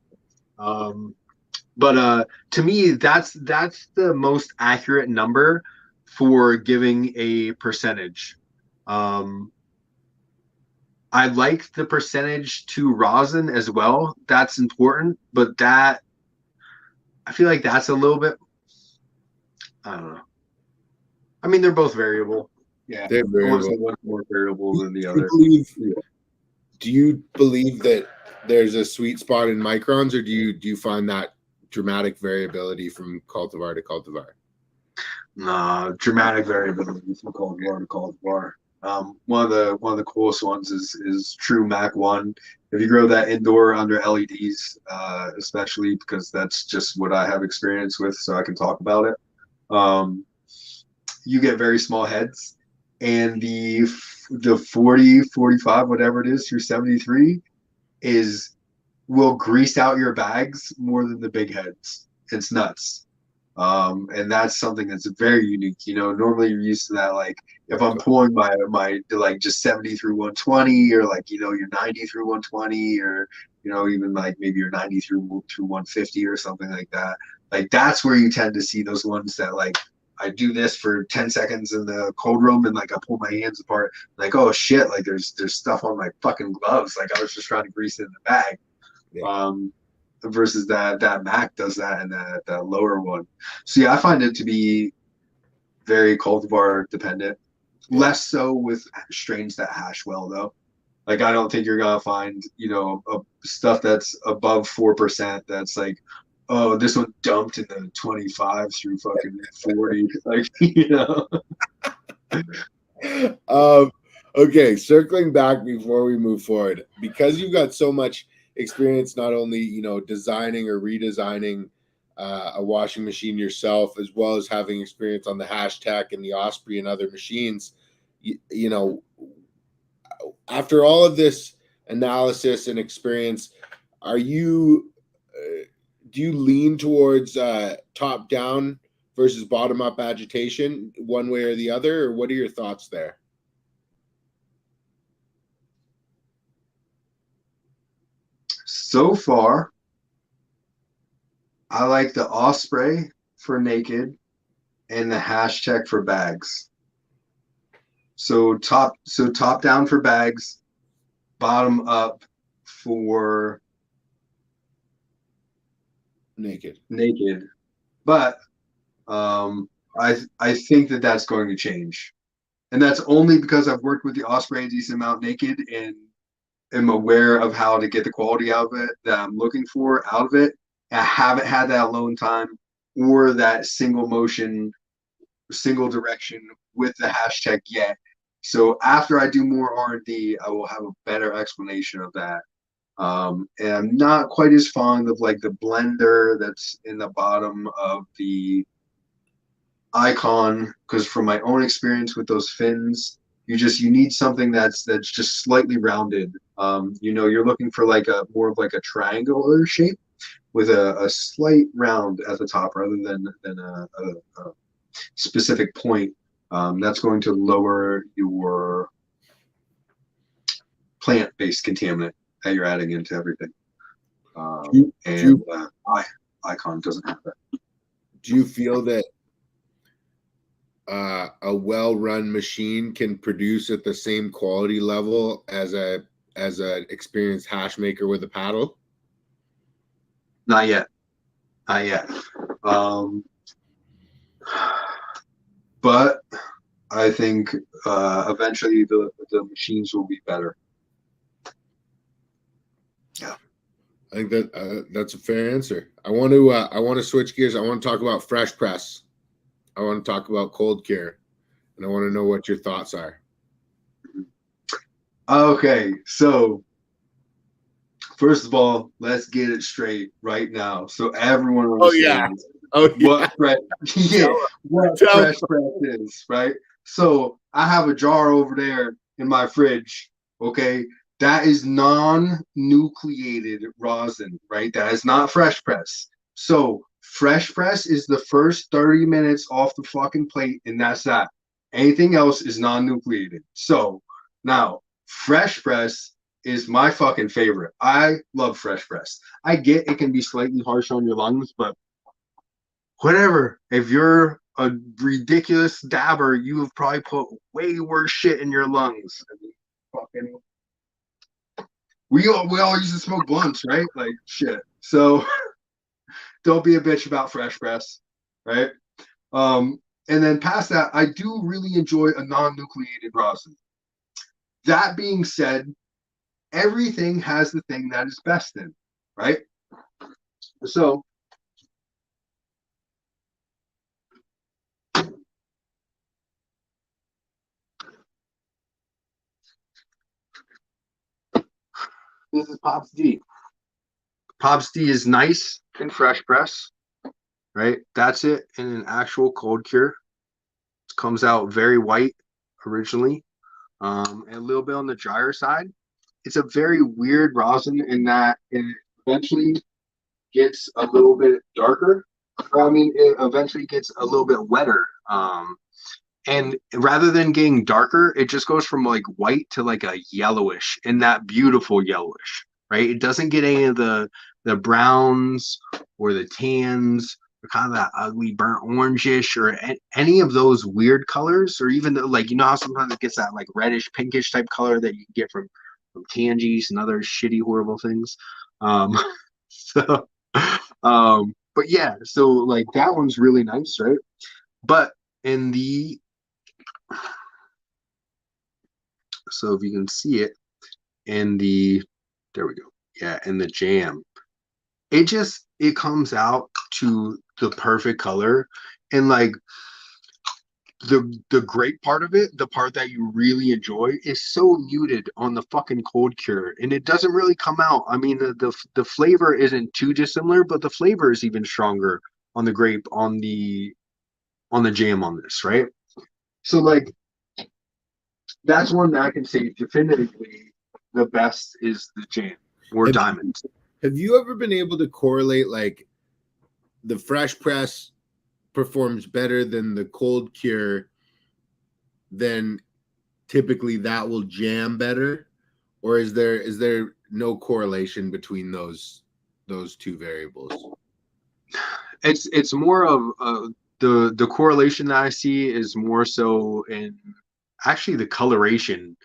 But to me that's the most accurate number for giving a percentage. I like the percentage to rosin as well. That's important, but that I feel like that's a little bit, I don't know. I mean, they're both variable. Yeah, they're variable. One's more variable than the other. Do you believe that there's a sweet spot in microns, or do you find that dramatic variability from cultivar to cultivar? Nah, dramatic variability from cultivar to cultivar. One of the coolest ones is True Mac 1. If you grow that indoor under LEDs, especially because that's just what I have experience with, so I can talk about it. You get very small heads, and the 40, 45, whatever it is, through 73 will grease out your bags more than the big heads. It's nuts. And that's something that's very unique. You know, normally you're used to that, like if I'm pulling my like just 70 through 120, or like, you know, your 90 through 120, or, you know, even like maybe your 90 through 150 or something like that. Like that's where you tend to see those ones that like I do this for 10 seconds in the cold room and like I pull my hands apart, like, oh shit, like there's stuff on my fucking gloves. Like I was just trying to grease it in the bag. Yeah. Versus that Mac does that in that lower one. So yeah, I find it to be very cultivar dependent. Yeah. Less so with strains that hash well though. Like I don't think you're gonna find, you know, stuff that's above 4% that's like, oh, this one dumped in the 25 through fucking 40. Like, you know. Okay, circling back before we move forward, because you've got so much experience, not only, you know, designing or redesigning a washing machine yourself, as well as having experience on the Hashtag and the Osprey and other machines, you know, after all of this analysis and experience, are you you lean towards top down versus bottom up agitation one way or the other, or what are your thoughts there? So far, I like the Osprey for naked and the hashtag for bags. So top down for bags, bottom up for Naked. But I think that that's going to change, and that's only because I've worked with the Osprey a decent amount naked and am aware of how to get the quality out of it that I'm looking for out of it. I haven't had that alone time or that single motion, single direction with the hashtag yet. So after I do more R&D, I will have a better explanation of that. And I'm not quite as fond of like the blender that's in the bottom of the Icon, because from my own experience with those fins, you need something that's just slightly rounded. You're looking for like a more of like a triangular shape with a slight round at the top rather than a specific point. That's going to lower your plant-based contaminant that you're adding into everything. Icon doesn't have that. Do you feel that a well-run machine can produce at the same quality level as an experienced hash maker with a paddle? Not yet. But I think eventually the machines will be better. Yeah, I think that's a fair answer. I want to switch gears. I want to talk about fresh press. I want to talk about cold cure, and I want to know what your thoughts are. Okay, so first of all, let's get it straight right now, so everyone understands what fresh press is, right? So I have a jar over there in my fridge. Okay, that is non-nucleated rosin, right? That is not fresh press. So fresh press is the first 30 minutes off the fucking plate, and that's that. Anything else is non-nucleated. So now, fresh press is my fucking favorite. I love fresh press. I get it can be slightly harsh on your lungs, but whatever. If you're a ridiculous dabber, you have probably put way worse shit in your lungs. I mean, fucking. We all used to smoke blunts, right? Like shit. So don't be a bitch about fresh press, right? And then past that, I do really enjoy a non-nucleated rosin. That being said, everything has the thing that is best in, right? So this is Pops D. Pops D is nice in fresh press, right? That's it in an actual cold cure. It comes out very white originally, and a little bit on the drier side. It's a very weird rosin in that it eventually gets a little bit darker. I mean, it eventually gets a little bit wetter. And rather than getting darker, it just goes from like white to like a yellowish, and that beautiful yellowish, right? It doesn't get any of the browns or the tans or kind of that ugly burnt orangish or any of those weird colors, or even like, you know how sometimes it gets that like reddish pinkish type color that you get from tangies and other shitty horrible things. So but yeah, so like that one's really nice, right? But in the so if you can see it in the, there we go, yeah, in the jam, it comes out to the perfect color. And like the great part of it, the part that you really enjoy, is so muted on the fucking cold cure, and it doesn't really come out. I mean, the flavor isn't too dissimilar, but the flavor is even stronger on the grape, on the jam on this, right? So like that's one that I can say definitively the best is the jam or diamond. Have you ever been able to correlate like the fresh press performs better than the cold cure, then typically that will jam better, or is there no correlation between those two variables? It's more of the correlation that I see is more so in actually the coloration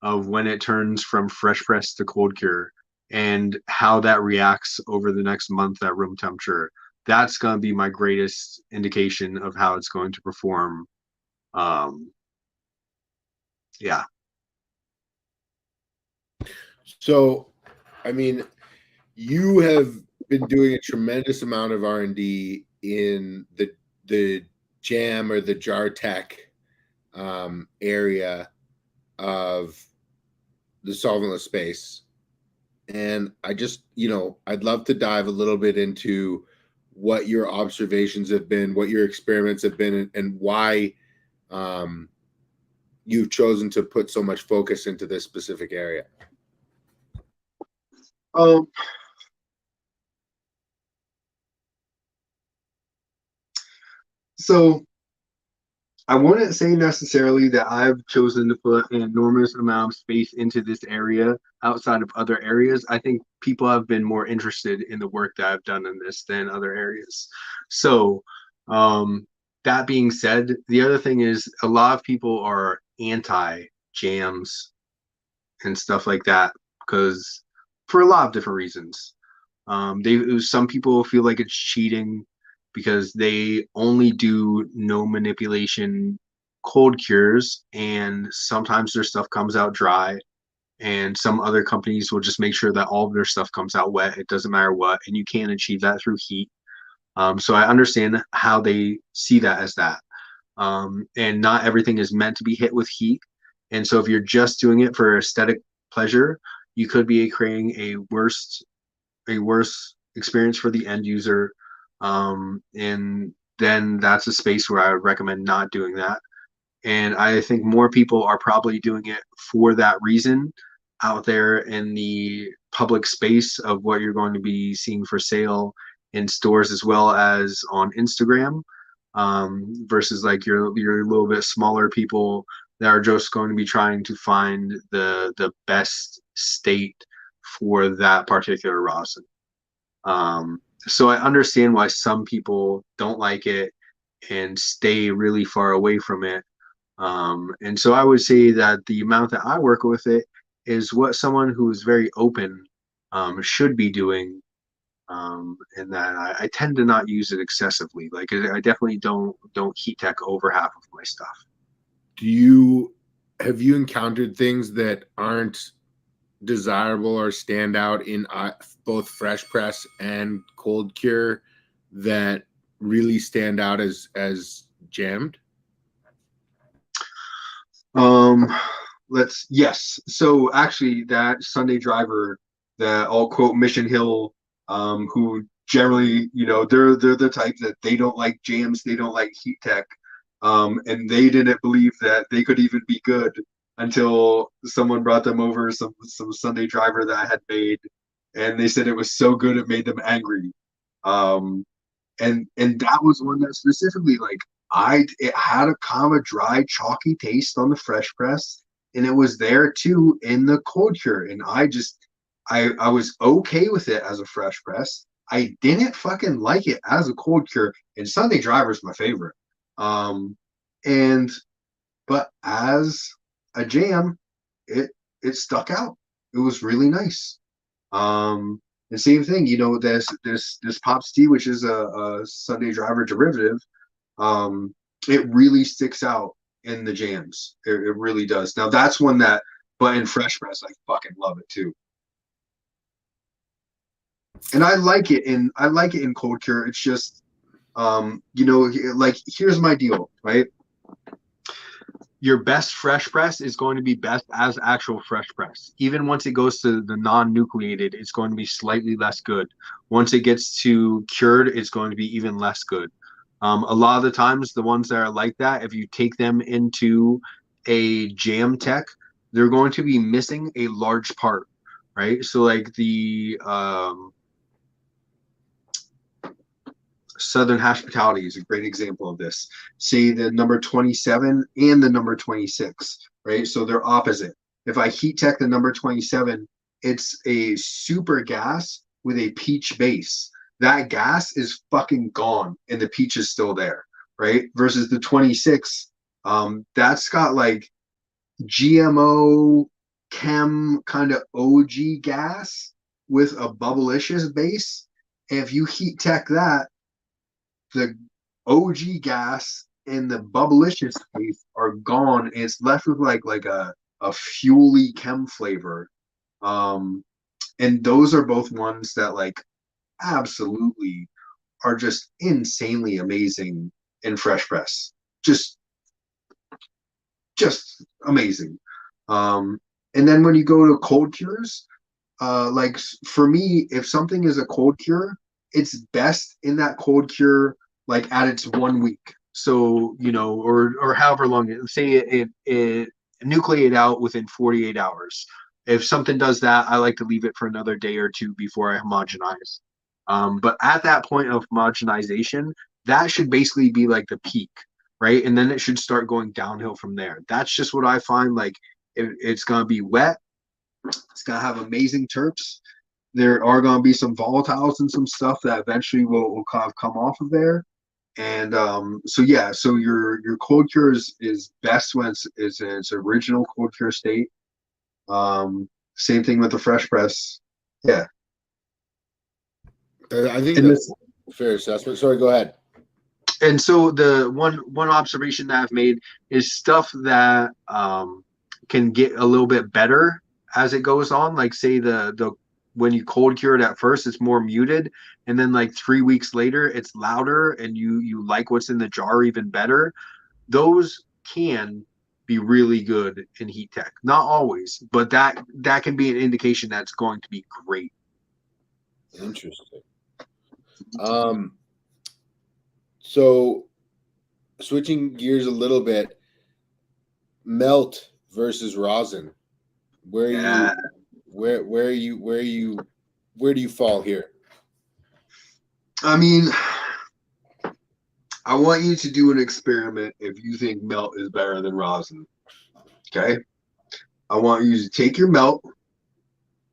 of when it turns from fresh press to cold cure and how that reacts over the next month at room temperature. That's going to be my greatest indication of how it's going to perform. Yeah. So, I mean, you have been doing a tremendous amount of R&D in the jam or the jar tech area of the solventless space. And I just, I'd love to dive a little bit into what your observations have been, what your experiments have been, and why you've chosen to put so much focus into this specific area. So I wouldn't say necessarily that I've chosen to put an enormous amount of space into this area outside of other areas. I think people have been more interested in the work that I've done in this than other areas. So, that being said, the other thing is a lot of people are anti jams and stuff like that because for a lot of different reasons. Some people feel like it's cheating because they only do no manipulation cold cures, and sometimes their stuff comes out dry. And some other companies will just make sure that all of their stuff comes out wet. It doesn't matter what, and you can't achieve that through heat. So I understand how they see that as that. And not everything is meant to be hit with heat. And so if you're just doing it for aesthetic pleasure, you could be creating a worse experience for the end user. And then that's a space where I would recommend not doing that. And I think more people are probably doing it for that reason out there in the public space of what you're going to be seeing for sale in stores as well as on Instagram, versus like your little bit smaller people that are just going to be trying to find the best state for that particular rosin. So I understand why some people don't like it and stay really far away from it. And so I would say that the amount that I work with it is what someone who is very open should be doing. And that I tend to not use it excessively. Like I definitely don't heat tech over half of my stuff. Have you encountered things that aren't desirable or stand out in both fresh press and cold cure that really stand out as jammed? Yes. So actually that Sunday driver that I'll quote Mission Hill, who generally, they're the type that they don't like jams, they don't like heat tech. And they didn't believe that they could even be good until someone brought them over some Sunday driver that I had made, and they said it was so good it made them angry. And that was one that specifically like it had a kind of dry, chalky taste on the fresh press, and it was there too in the cold cure. And I was okay with it as a fresh press. I didn't fucking like it as a cold cure, and Sunday driver is my favorite. But as a jam, it stuck out. It was really nice. The same thing, this Pops Tea, which is a Sunday driver derivative, it really sticks out in the jams. It really does. Now that's one that, but in fresh press, I fucking love it too. And I like it in cold cure. It's just, like here's my deal, right? Your best fresh press is going to be best as actual fresh press. Even once it goes to the non-nucleated, it's going to be slightly less good. Once it gets to cured, it's going to be even less good. A lot of the times, the ones that are like that, if you take them into a jam tech, they're going to be missing a large part, right? So like Southern Hospitality is a great example of this. Say the number 27 and the number 26, right? So they're opposite. If I heat tech the number 27, it's a super gas with a peach base. That gas is fucking gone and the peach is still there, right? Versus the 26, that's got like GMO chem kind of OG gas with a bubblicious base. And if you heat tech that, the OG gas and the bubblicious base are gone. And it's left with like a fuely chem flavor. And those are both ones that like absolutely are just insanely amazing in fresh press. Just amazing. And then when you go to cold cures, like for me, if something is a cold cure, it's best in that cold cure like at its 1 week. So, you know, or however long say it nucleate out within 48 hours. If something does that, I like to leave it for another day or two before I homogenize. But at that point of homogenization, that should basically be like the peak, right? And then it should start going downhill from there. That's just what I find. Like it's going to be wet. It's going to have amazing terps. There are going to be some volatiles and some stuff that eventually will kind of come off of there. And so yeah, so your cold cure is best when it's in its original cold cure state. Same thing with the fresh press. Yeah. I think that's fair assessment. Sorry, go ahead. And so the one observation that I've made is stuff that can get a little bit better as it goes on. Like say the when you cold cure it at first, it's more muted, and then like 3 weeks later, it's louder, and you like what's in the jar even better. Those can be really good in heat tech. Not always, but that can be an indication that's going to be great. Interesting. So switching gears a little bit, melt versus rosin. Where do you fall here? I mean, I want you to do an experiment if you think melt is better than rosin. Okay? I want you to take your melt.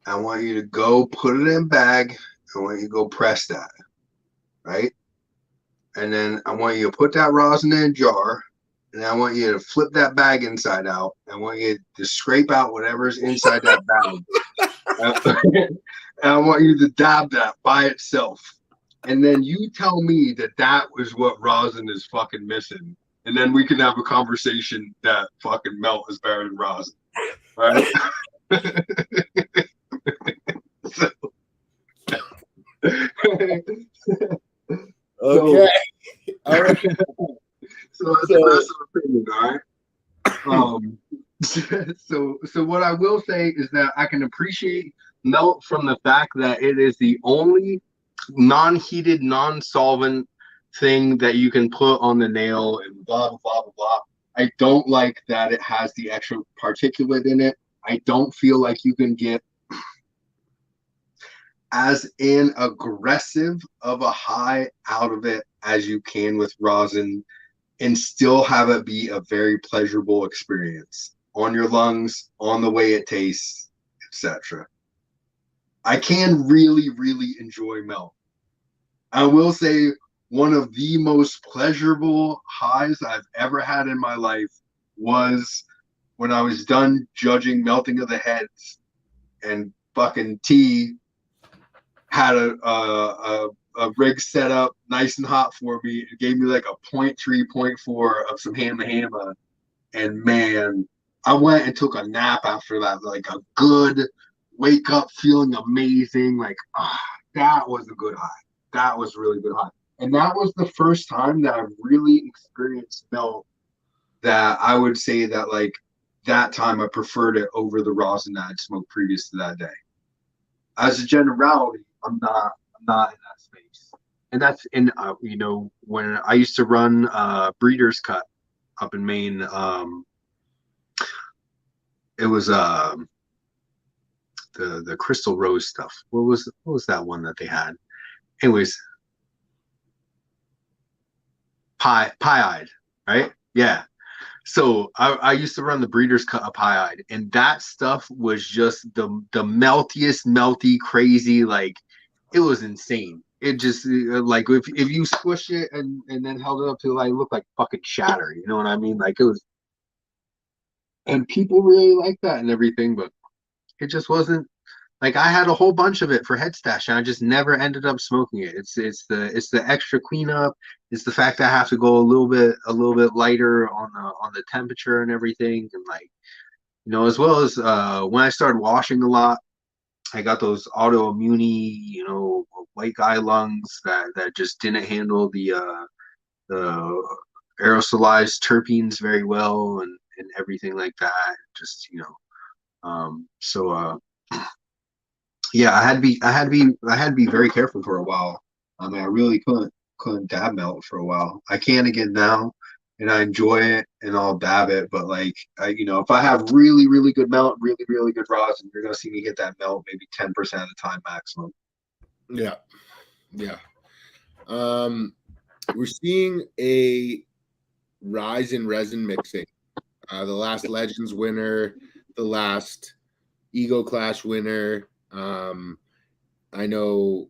I want you to go put it in a bag. I want you to go press that. Right? And then I want you to put that rosin in a jar. And I want you to flip that bag inside out. I want you to scrape out whatever's inside that bag. And I want you to dab that by itself. And then you tell me that was what rosin is fucking missing. And then we can have a conversation that fucking melt is better than rosin. Right? Okay. All right. So that's a personal opinion, all right? So what I will say is that I can appreciate melt from the fact that it is the only non-heated, non-solvent thing that you can put on the nail and blah, blah, blah, blah, blah. I don't like that it has the extra particulate in it. I don't feel like you can get as an aggressive of a high out of it as you can with rosin and still have it be a very pleasurable experience on your lungs, on the way it tastes, etc. I can really, really enjoy melt. I will say one of the most pleasurable highs I've ever had in my life was when I was done judging melting of the heads and fucking T had a rig set up nice and hot for me. It gave me like a 0.3, 0.4 of some hamma. And man, I went and took a nap after that, like a good wake up feeling amazing. Like, that was a good high. That was really good high. And that was the first time that I really experienced melt that I would say that like that time I preferred it over the rosin that I'd smoked previous to that day. As a generality, I'm not in that space. And that's in you know, when I used to run Breeder's Cut up in Maine, it was the Crystal Rose stuff. What was that one that they had? Anyways, pie-eyed, right? Yeah. So I used to run the Breeders' Cut of pie-eyed, and that stuff was just the meltiest, melty, crazy. Like, it was insane. It just like if you squish it and then held it up to the light, it looked like fucking shatter. You know what I mean? Like, it was, and people really liked that and everything, but it just wasn't. Like, I had a whole bunch of it for head stash, and I just never ended up smoking it. It's the extra cleanup. It's the fact that I have to go a little bit lighter on the temperature and everything, and like, as well as when I started washing a lot, I got those autoimmune, white guy lungs that just didn't handle the aerosolized terpenes very well, and everything like that. Just so. Yeah, I had to be very careful for a while. I mean, I really couldn't dab melt for a while. I can again now, and I enjoy it, and I'll dab it. But like, if I have really really good melt, really really good rosin, you're gonna see me hit that melt maybe 10% of the time maximum. Yeah, yeah. We're seeing a rise in resin mixing. The last Legends winner, the last Ego Clash winner. I know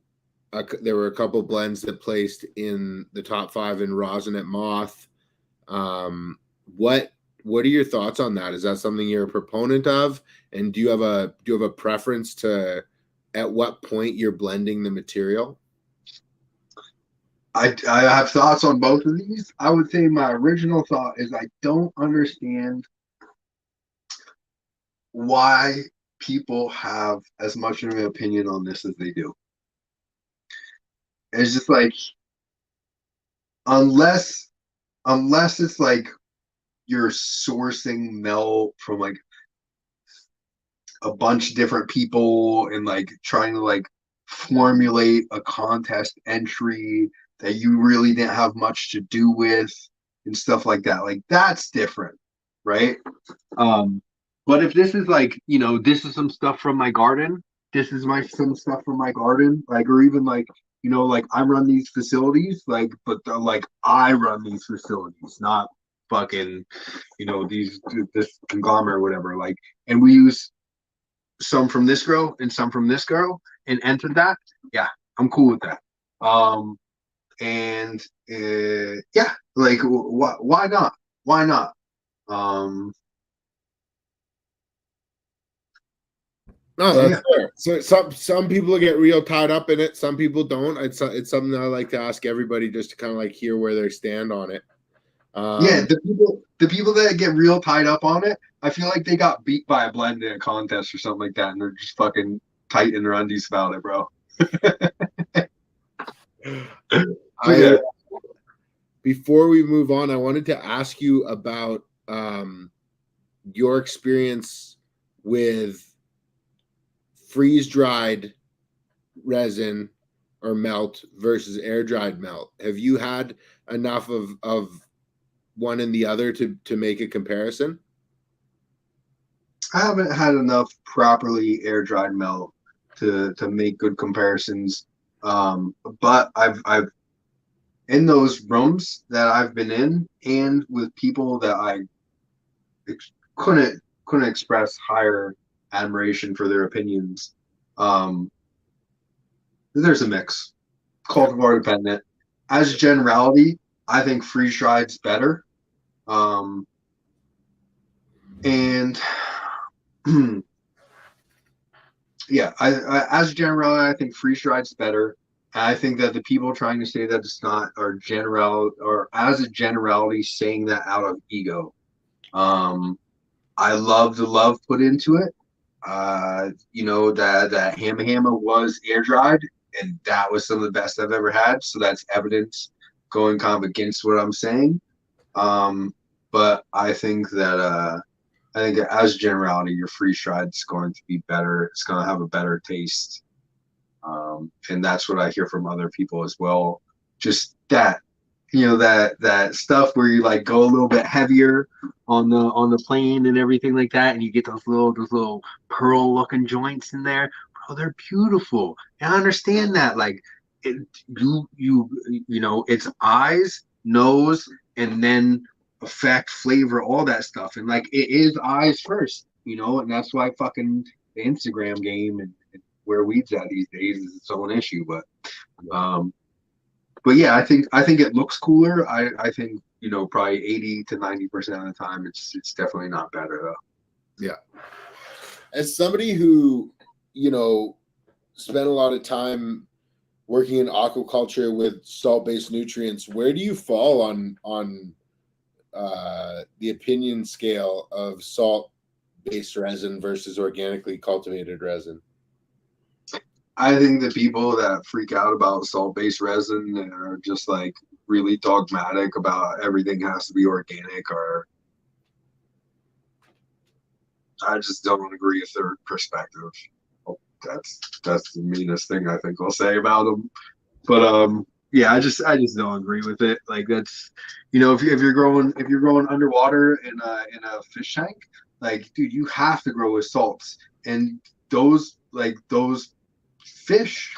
there were a couple blends that placed in the top 5 in rosin at Moth. What are your thoughts on that? Is that something you're a proponent of? And do you have a preference to at what point you're blending the material? I have thoughts on both of these. I would say my original thought is I don't understand why people have as much of an opinion on this as they do. It's just like, unless it's like you're sourcing melt from like a bunch of different people and like trying to like formulate a contest entry that you really didn't have much to do with and stuff like that. Like, that's different, right? But if this is like, this is some stuff from my garden, some stuff from my garden, like, or even like, like, I run these facilities, like, but like, I run these facilities, not fucking, this conglomerate or whatever. Like, and we use some from this grow and some from this grow and enter that. Yeah, I'm cool with that. And yeah, like, why not? Why not? No, that's fair. So some people get real tied up in it. Some people don't. It's something that I like to ask everybody just to kind of like hear where they stand on it. Yeah, the people that get real tied up on it, I feel like they got beat by a blend in a contest or something like that, and they're just fucking tight in their undies about it, bro. Yeah. Before we move on, I wanted to ask you about your experience with freeze-dried resin or melt versus air-dried melt. Have you had enough of one and the other to make a comparison? I haven't had enough properly air-dried melt to make good comparisons. But I've in those rooms that I've been in, and with people that I couldn't express higher admiration for their opinions, there's a mix, cultivar dependent. As a generality, I think freeze dried's better, and yeah, I as a generality, I think freeze dried's better. I think that the people trying to say that it's not are general, or as a generality saying that out of ego. I love the love put into it. That Hamma was air dried, and that was some of the best I've ever had. So that's evidence going kind of against what I'm saying. But I think that as a generality, your freeze dried is going to be better. It's going to have a better taste. And that's what I hear from other people as well. Just that, that stuff where you like go a little bit heavier on the plane and everything like that, and you get those little pearl looking joints in there. Bro, they're beautiful. And I understand that. Like, it's eyes nose, and then effect, flavor, all that stuff. And like it is eyes first, you know, and that's why fucking the Instagram game and where weed's at these days is its own issue. But yeah, I think it looks cooler. I think, you know, probably 80 to 90% of the time it's definitely not better though. Yeah. As somebody who, you know, spent a lot of time working in aquaculture with salt-based nutrients, where do you fall on the opinion scale of salt-based resin versus organically cultivated resin? I think the people that freak out about salt-based resin and are just like really dogmatic about everything has to be organic, or I just don't agree with their perspective. That's the meanest thing I think I'll say about them. But yeah, I just don't agree with it. Like that's, you know, if you're growing underwater in a fish tank, like dude, you have to grow with salts, and those fish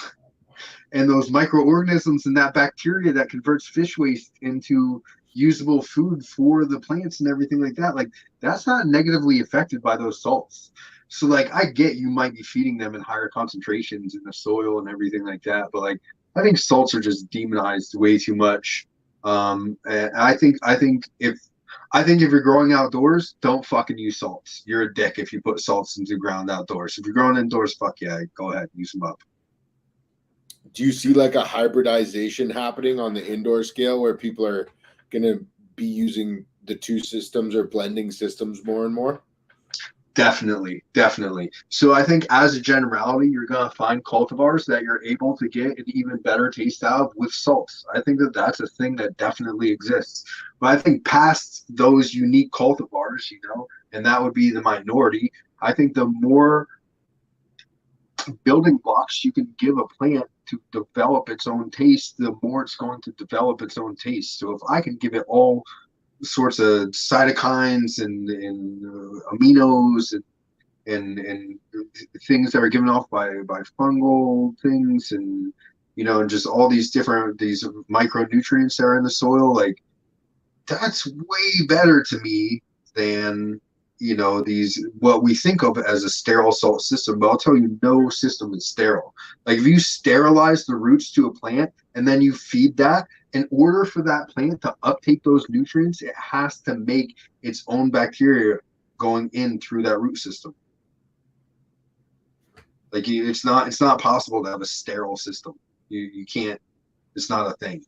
and those microorganisms and that bacteria that converts fish waste into usable food for the plants and everything like that, like that's not negatively affected by those salts. So like I get you might be feeding them in higher concentrations in the soil and everything like that, but like I think salts are just demonized way too much. And I think if you're growing outdoors, don't fucking use salts. You're a dick if you put salts into ground outdoors. If you're growing indoors, fuck yeah, go ahead, use them up. Do you see like a hybridization happening on the indoor scale where people are going to be using the two systems or blending systems more and more? Definitely, definitely. So I think as a generality, you're gonna find cultivars that you're able to get an even better taste out of with salts. I think that that's a thing that definitely exists. But I think past those unique cultivars, you know, and that would be the minority. I think the more building blocks you can give a plant to develop its own taste, the more it's going to develop its own taste. So if I can give it all sorts of cytokines and aminos and things that are given off by fungal things, and you know, and just all these micronutrients that are in the soil, like that's way better to me than, you know, these what we think of as a sterile salt system. But I'll tell you, no system is sterile. Like if you sterilize the roots to a plant and then you feed that, in order for that plant to uptake those nutrients, it has to make its own bacteria going in through that root system. Like it's not possible to have a sterile system. You can't. It's not a thing.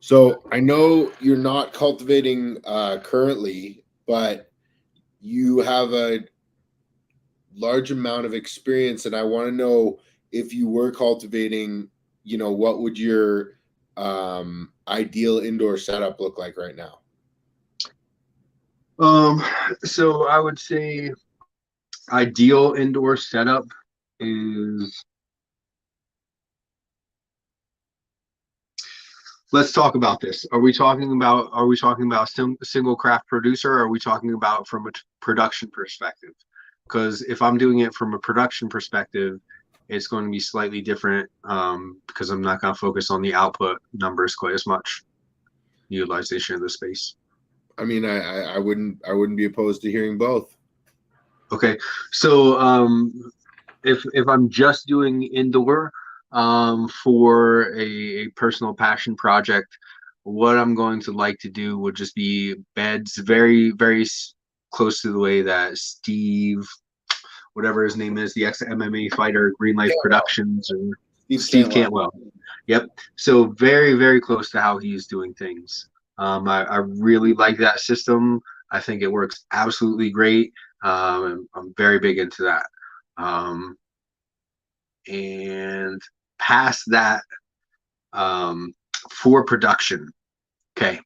So I know you're not cultivating currently, but you have a large amount of experience, and I want to know, if you were cultivating, you know, what would your ideal indoor setup look like right now? So I would say ideal indoor setup is, let's talk about this. Are we talking about single craft producer, or are we talking about from a production perspective? Because if I'm doing it from a production perspective, it's going to be slightly different, because I'm not going to focus on the output numbers quite as much, utilization of the space. I mean, I wouldn't be opposed to hearing both. Okay, so if I'm just doing indoor, for a personal passion project, what I'm going to like to do would just be beds very, very close to the way that Steve, whatever his name is, the ex-MMA fighter, Green Life Productions, or Steve Cantwell. Yep. So very, very close to how he's doing things. I really like that system. I think it works absolutely great. I'm very big into that. And past that, for production, okay.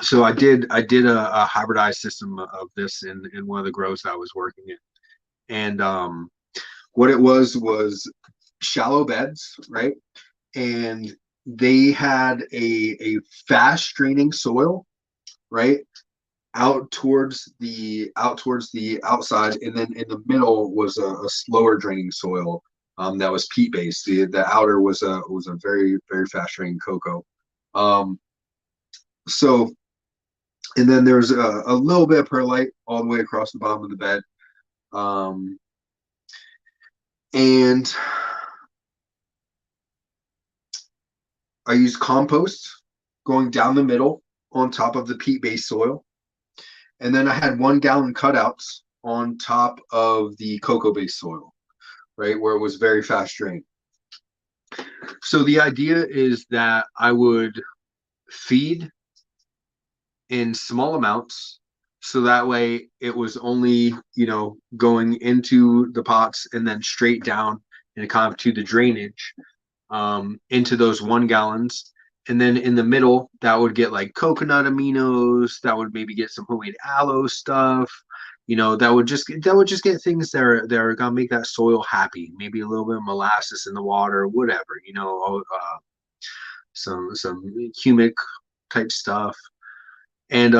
So I did a hybridized system of this in one of the grows that I was working in, and what it was shallow beds, right? And they had a fast draining soil, right, out towards the outside, and then in the middle was a slower draining soil that was peat based. The outer was a very very fast draining cocoa. So and then there's a little bit of perlite all the way across the bottom of the bed. And I used compost going down the middle on top of the peat based soil. And then I had 1 gallon cutouts on top of the cocoa based soil, right, where it was very fast drain. So the idea is that I would feed in small amounts, so that way it was only, you know, going into the pots and then straight down and kind of to the drainage, into those 1 gallons. And then in the middle, that would get like coconut aminos, that would maybe get some homemade aloe stuff, you know, that would just get things that are gonna make that soil happy. Maybe a little bit of molasses in the water, whatever, you know, some humic type stuff. And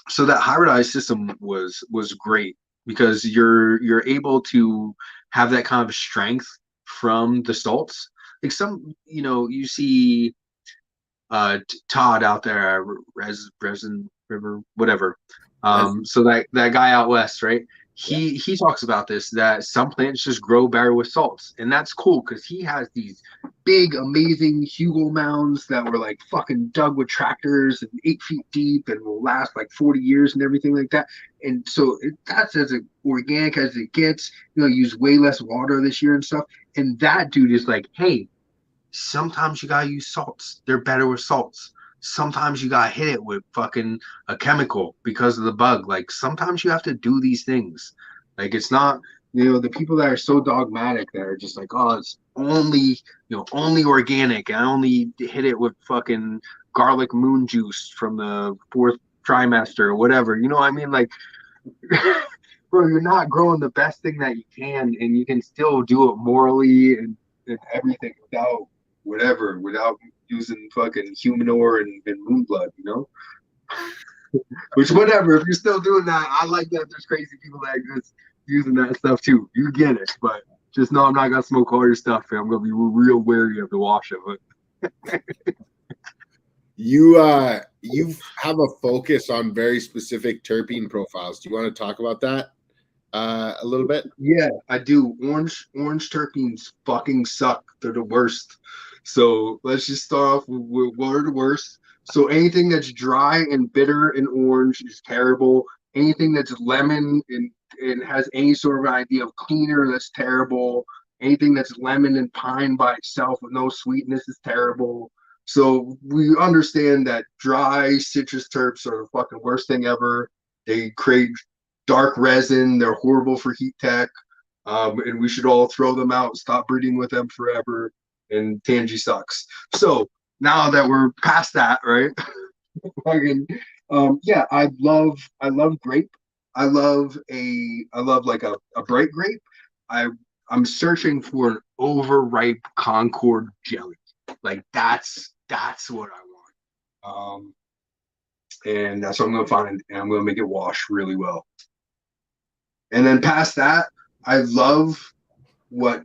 so that hybridized system was great because you're able to have that kind of strength from the salts. Like some, you know, you see Todd out there, Resin River, whatever. So that guy out west, right? He talks about this, that some plants just grow better with salts, and that's cool because he has these big, amazing hugel mounds that were like fucking dug with tractors and 8 feet deep and will last like 40 years and everything like that. And so that's as organic as it gets. You know, use way less water this year and stuff. And that dude is like, hey, sometimes you gotta use salts. They're better with salts. Sometimes you gotta hit it with fucking a chemical because of the bug. Like sometimes you have to do these things. Like it's not, you know, the people that are so dogmatic that are just like, oh, it's only, you know, only organic. I only hit it with fucking garlic moon juice from the 4th trimester or whatever. You know what I mean? Like, bro, you're not growing the best thing that you can, and you can still do it morally and everything without without using fucking humanure and moon blood, you know? Which, whatever, if you're still doing that, I like that there's crazy people that are just using that stuff too. You get it, but just know I'm not gonna smoke all your stuff, and I'm gonna be real wary of the wash of it. You have a focus on very specific terpene profiles. Do you want to talk about that a little bit? Yeah, I do. Orange terpenes fucking suck. They're the worst. So let's just start off with what are the worst. So anything that's dry and bitter and orange is terrible. Anything that's lemon and has any sort of idea of cleaner, that's terrible. Anything that's lemon and pine by itself with no sweetness is terrible. So we understand that dry citrus terps are the fucking worst thing ever. They create dark resin. They're horrible for heat tech. And we should all throw them out, stop breeding with them forever. And Tangy sucks. So now that we're past that, right? Yeah, I love grape. I love like a bright grape. I'm searching for an overripe Concord jelly. Like that's what I want. And that's what I'm gonna find, and I'm gonna make it wash really well. And then past that, I love what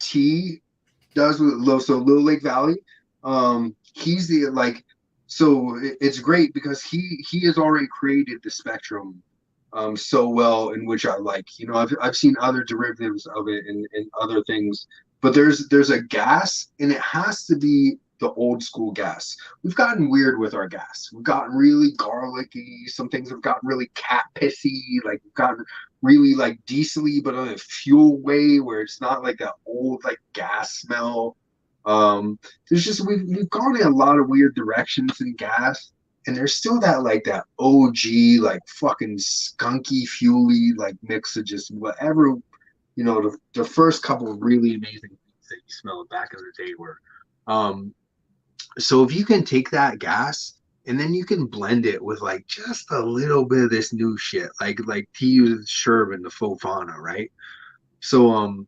T does with Little Lake Valley. He's the like, so it's great because he has already created the spectrum so well, in which I like. You know, I've seen other derivatives of it and other things, but there's a gas, and it has to be the old school gas. We've gotten weird with our gas. We've gotten really garlicky. Some things have gotten really cat pissy. Like we've gotten really like diesely, but in a fuel way where it's not like that old like gas smell. There's just we've gone in a lot of weird directions in gas, and there's still that like that OG like fucking skunky fuely like mix of just whatever, you know, the first couple of really amazing things that you smelled back in the day were. So if you can take that gas and then you can blend it with like just a little bit of this new shit, like tea with sherb and the faux fauna, right? So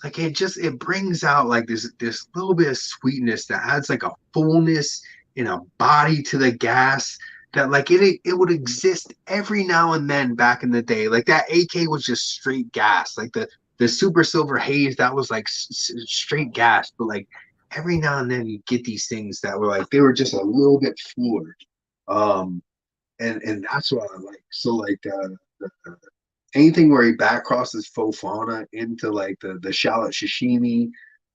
like it brings out like this little bit of sweetness that adds like a fullness and a body to the gas that like it would exist every now and then back in the day. Like that AK was just straight gas. Like the the super silver haze, that was like straight gas. But like every now and then you get these things that were like, they were just a little bit fuller. And that's what I like. So like the anything where he back crosses faux fauna into like the shallot sashimi,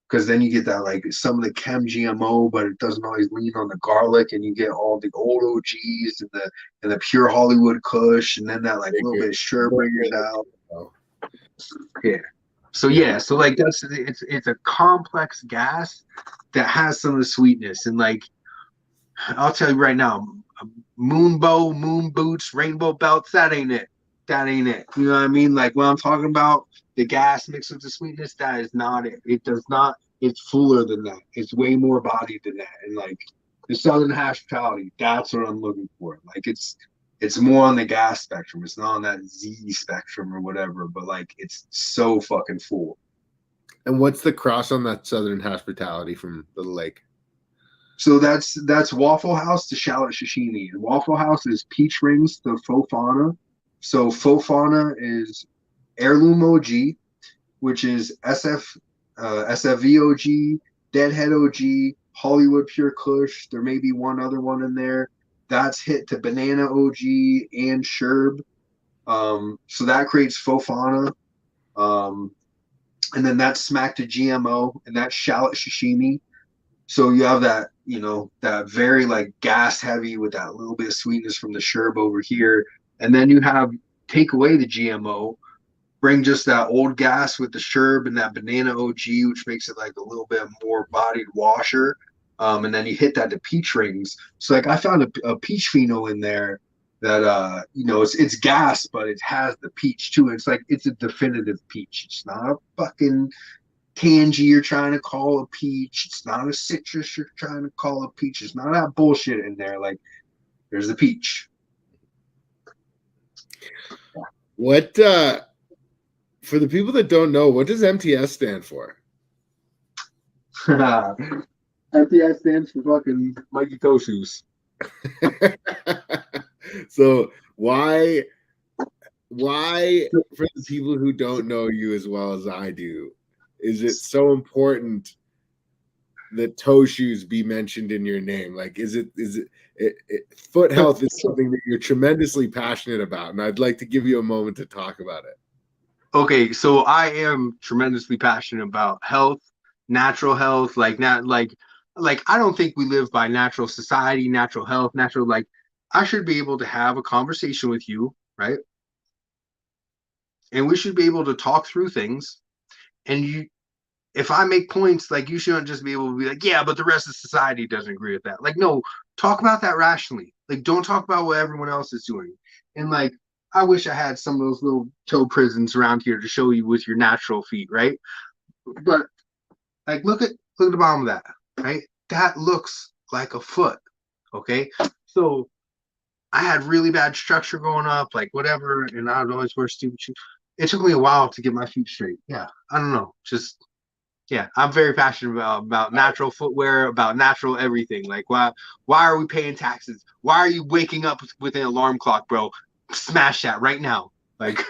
because then you get that like some of the chem GMO, but it doesn't always lean on the garlic, and you get all the old OGs and the pure Hollywood Kush, and then that like little bit of Sherbringers out. Yeah. So yeah, so like it's a complex gas that has some of the sweetness, and like I'll tell you right now, moon bow, moon boots, rainbow belts, that ain't it. That ain't it. You know what I mean? Like when I'm talking about the gas mixed with the sweetness, that is not it. It does not. It's fuller than that. It's way more body than that. And like the Southern hospitality, that's what I'm looking for. Like it's more on the gas spectrum. It's not on that Z spectrum or whatever. But like it's so fucking full. And what's the cross on that Southern hospitality from the lake? So that's Waffle House to shallot sashimi. And Waffle House is peach rings to faux fauna. So faux fauna is heirloom OG, which is SFV OG, Deadhead OG, Hollywood Pure Kush. There may be one other one in there. That's hit to banana OG and Sherb. So that creates faux fauna. And then that's smacked to GMO, and that's shallot sashimi. So you have that, you know, that very like gas heavy with that little bit of sweetness from the Sherb over here. And then you have take away the GMO, bring just that old gas with the Sherb and that banana OG, which makes it like a little bit more bodied washer. And then you hit that to peach rings. So like I found a peach pheno in there that you know, it's gas, but it has the peach too. It's like it's a definitive peach. It's not a fucking tangy you're trying to call a peach. It's not a citrus you're trying to call a peach. It's not that bullshit in there. Like there's the peach. What for the people that don't know, what does MTS stand for? MTS stands for fucking Mikey Toe Shoes. So why for the people who don't know you as well as I do, is it so important that toe shoes be mentioned in your name? Like, is it foot health is something that you're tremendously passionate about, and I'd like to give you a moment to talk about it. Okay, so I am tremendously passionate about health, natural health, like I don't think we live by natural society, natural health, natural, like I should be able to have a conversation with you, right? And we should be able to talk through things. And you, if I make points, like you shouldn't just be able to be like, yeah, but the rest of society doesn't agree with that. Like, no, talk about that rationally. Like, don't talk about what everyone else is doing. And like, I wish I had some of those little toe prisons around here to show you with your natural feet, right? But like, look at the bottom of that, right? That looks like a foot, okay? So I had really bad structure growing up, like whatever, and I would always wear stupid shoes. It took me a while to get my feet straight. Yeah, I don't know, just yeah, I'm very passionate about natural footwear, about natural everything. Like, why are we paying taxes? Why are you waking up with an alarm clock, bro? Smash that right now. Like,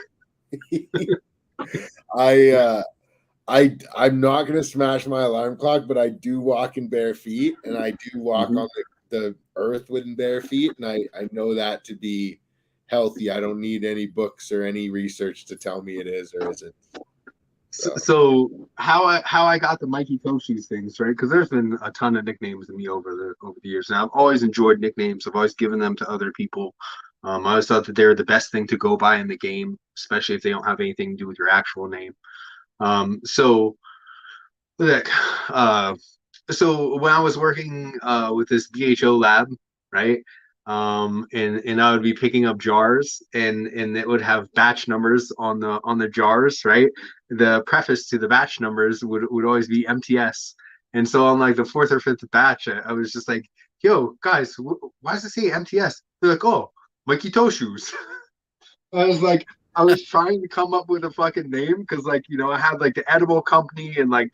I'm not gonna smash my alarm clock, but I do walk in bare feet, and I do walk on the earth with bare feet, and I know that to be healthy. I don't need any books or any research to tell me it is or isn't. So how I got the Mikey Toe Shoes things, right? Because there's been a ton of nicknames to me over the years, and I've always enjoyed nicknames. I've always given them to other people. I always thought that they're the best thing to go by in the game, especially if they don't have anything to do with your actual name. So when I was working with this BHO lab, right? And I would be picking up jars, and it would have batch numbers on the jars, right? The preface to the batch numbers would always be MTS. And so on like the fourth or fifth batch, I was just like, yo, guys, why does it say MTS? They're like, oh, Mikey Toe Shoes. I was like, I was trying to come up with a fucking name because, like, you know, I had like the edible company, and like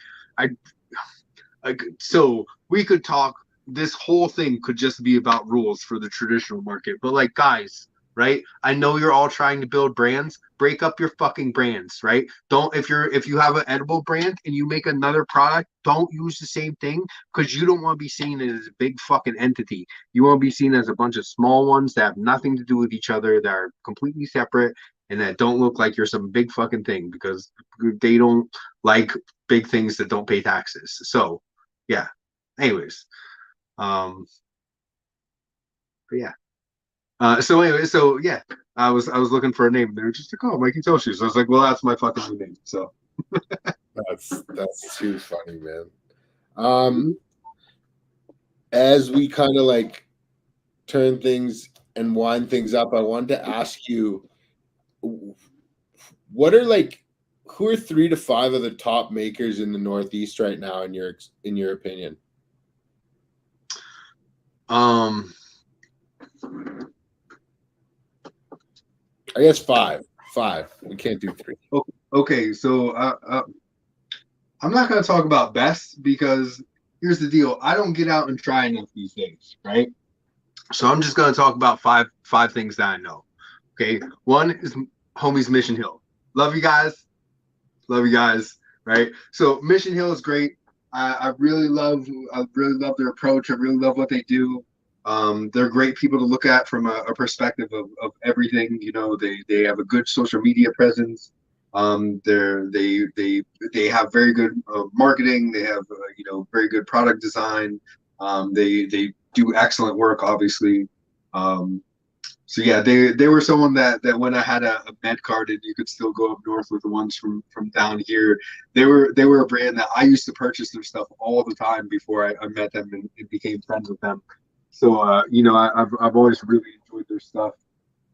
so we could talk. This whole thing could just be about rules for the traditional market, but like, guys, right? I know you're all trying to build brands. Break up your fucking brands, right? Don't if you have an edible brand and you make another product, don't use the same thing because you don't want to be seen as a big fucking entity. You want to be seen as a bunch of small ones that have nothing to do with each other, that are completely separate and that don't look like you're some big fucking thing because they don't like big things that don't pay taxes. So, yeah. Anyways, but yeah. So anyway, so yeah, I was looking for a name. They were just like, oh, Mikey Toshi. So I was like, well, that's my fucking new name. So that's too funny, man. As we kind of like turn things and wind things up, I wanted to ask you, what are like, who are 3 to 5 of the top makers in the Northeast right now, in your opinion? I guess 5. We can't do 3. Okay, so I'm not going to talk about best because here's the deal. I don't get out and try enough these days, right? So I'm just going to talk about five things that I know. Okay, one is homies Mission Hill. Love you guys, right? So Mission Hill is great. I really love their approach. I really love what they do. They're great people to look at from a perspective of everything. You know, they have a good social media presence. They have very good marketing. They have very good product design. They do excellent work, obviously. So yeah, they were someone that when I had a med card and you could still go up north with the ones from down here, they were a brand that I used to purchase their stuff all the time before I met them and became friends with them. So I've always really enjoyed their stuff.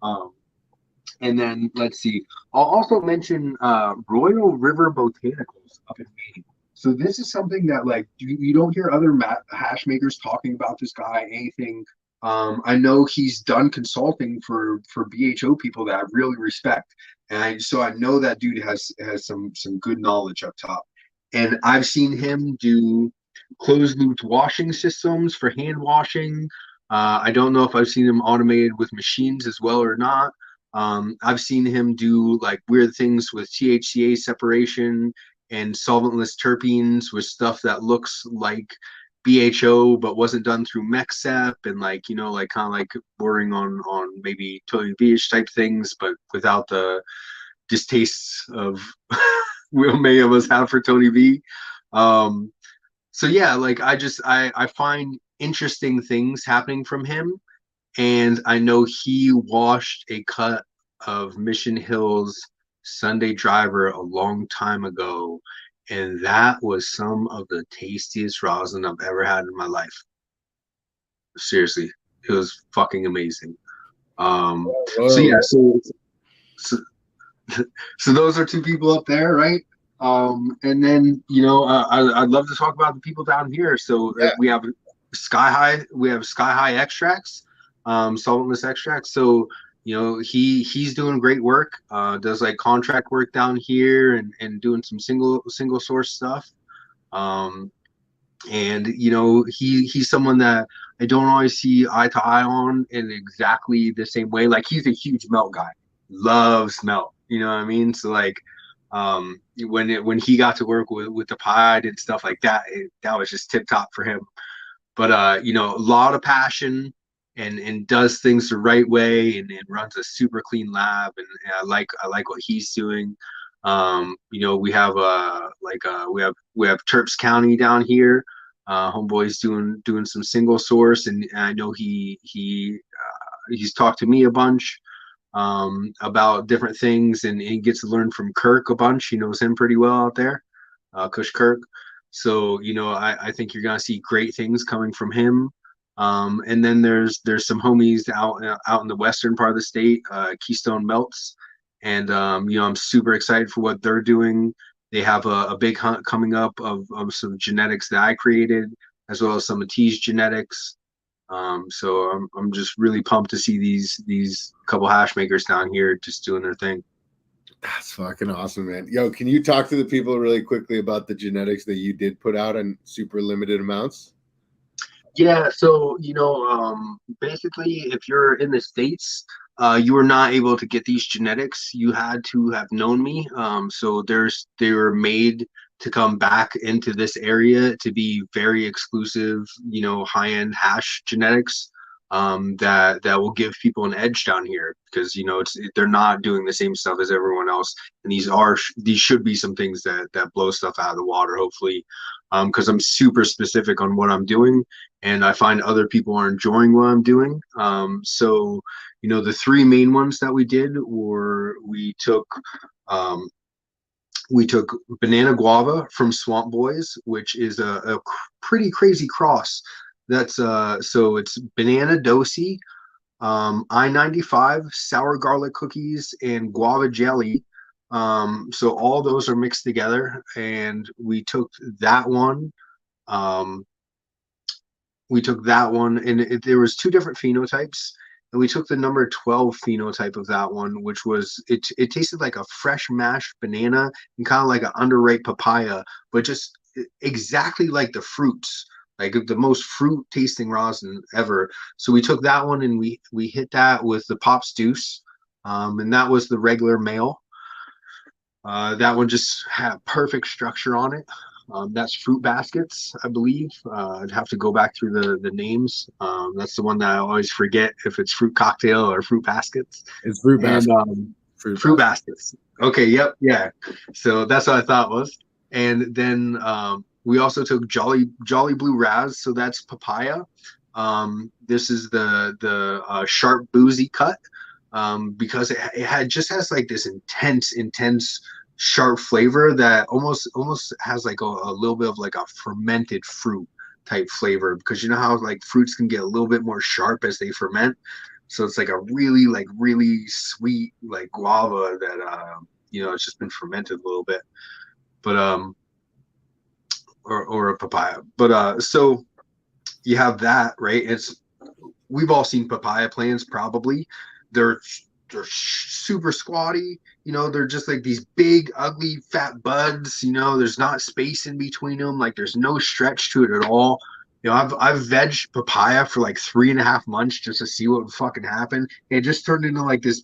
And then let's see, I'll also mention Royal River Botanicals up in Maine. So this is something that like you don't hear other hash makers talking about this guy, anything. I know he's done consulting for BHO people that I really respect, and so I know that dude has some good knowledge up top. And I've seen him do closed loop washing systems for hand washing. I don't know if I've seen him automated with machines as well or not. I've seen him do like weird things with THCA separation and solventless terpenes with stuff that looks like BHO but wasn't done through MEXEP and like like kind of like bordering on maybe Tony Beach type things, but without the distastes of many of us have for Tony V. So yeah, like I find interesting things happening from him. And I know he washed a cut of Mission Hill's Sunday Driver a long time ago. And that was some of the tastiest rosin I've ever had in my life. Seriously, it was fucking amazing. So yeah, so those are 2 people up there, right? And then I'd love to talk about the people down here. So Yeah. we have Sky High extracts, solventless extracts. So he's doing great work. Does like contract work down here and doing some single source stuff. And he's someone that I don't always see eye to eye on in exactly the same way. Like he's a huge melt guy, loves melt. You know what I mean? So like when he got to work with the pod and stuff like that, that was just tip top for him. But a lot of passion and does things the right way and runs a super clean lab, and I like what he's doing. We have we have Terps County down here. Homeboy's doing some single source, and I know he's talked to me a bunch about different things, and he gets to learn from Kirk a bunch. He knows him pretty well out there, Kush Kirk. So I think you're gonna see great things coming from him. And then there's some homies out in the western part of the state, Keystone Melts, and I'm super excited for what they're doing. They have a big hunt coming up of some genetics that I created, as well as some of T's genetics. So I'm just really pumped to see these couple hash makers down here just doing their thing. That's fucking awesome, man. Yo, can you talk to the people really quickly about the genetics that you did put out in super limited amounts? Yeah, so basically, if you're in the States, you were not able to get these genetics. You had to have known me. So they were made to come back into this area to be very exclusive, high-end hash genetics. That will give people an edge down here because they're not doing the same stuff as everyone else, and these should be some things that blow stuff out of the water, hopefully, because I'm super specific on what I'm doing and I find other people are enjoying what I'm doing. So, the three main ones that we did were um, we took banana guava from Swamp Boys, which is a pretty crazy cross. That's so it's banana dosi, I-95, sour garlic cookies, and guava jelly. So all those are mixed together, and that one. Um, we took that one and there was two different phenotypes, and we took the number 12 phenotype of that one, which was it tasted like a fresh mashed banana and kind of like an underripe papaya, but just exactly like the fruits, like the most fruit tasting rosin ever. So we took that one and we hit that with the Pops Deuce, and that was the regular male. That one just had perfect structure on it. That's Fruit Baskets, I believe. I'd have to go back through the names. That's the one that I always forget if it's Fruit Cocktail or Fruit Baskets. It's Fruit And Basket. Fruit Baskets. Okay, yep, yeah. So that's what I thought was. And then we also took Jolly Blue Raz, so that's papaya. This is the sharp boozy cut, because it just has like this intense sharp flavor that almost has like a little bit of like a fermented fruit type flavor, because you know how like fruits can get a little bit more sharp as they ferment. So it's like a really sweet like guava that it's just been fermented a little bit, but or a papaya. But so you have that, right? We've all seen papaya plants probably. They're they're super squatty. They're just like these big, ugly, fat buds. There's not space in between them. Like there's no stretch to it at all. I've vegged papaya for like 3.5 months just to see what would fucking happen. It just turned into like this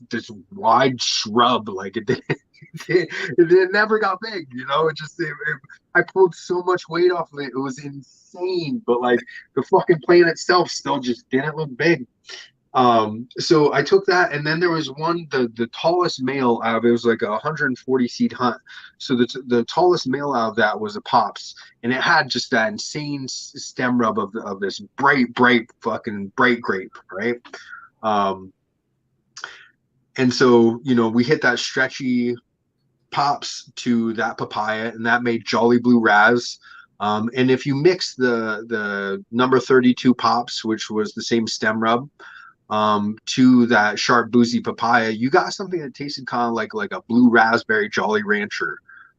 wide shrub. Like it never got big. I pulled so much weight off of it. It was insane. But like the fucking plant itself still just didn't look big. So I took that, and then there was one, the tallest male out of it was like a 140 seed hunt. So the tallest male out of that was a Pops, and it had just that insane stem rub of this bright fucking bright grape, right? And so we hit that stretchy Pops to that papaya, and that made Jolly Blue Raz. And if you mix the number 32 Pops, which was the same stem rub, to that sharp boozy papaya, you got something that tasted kind of like a blue raspberry Jolly Rancher.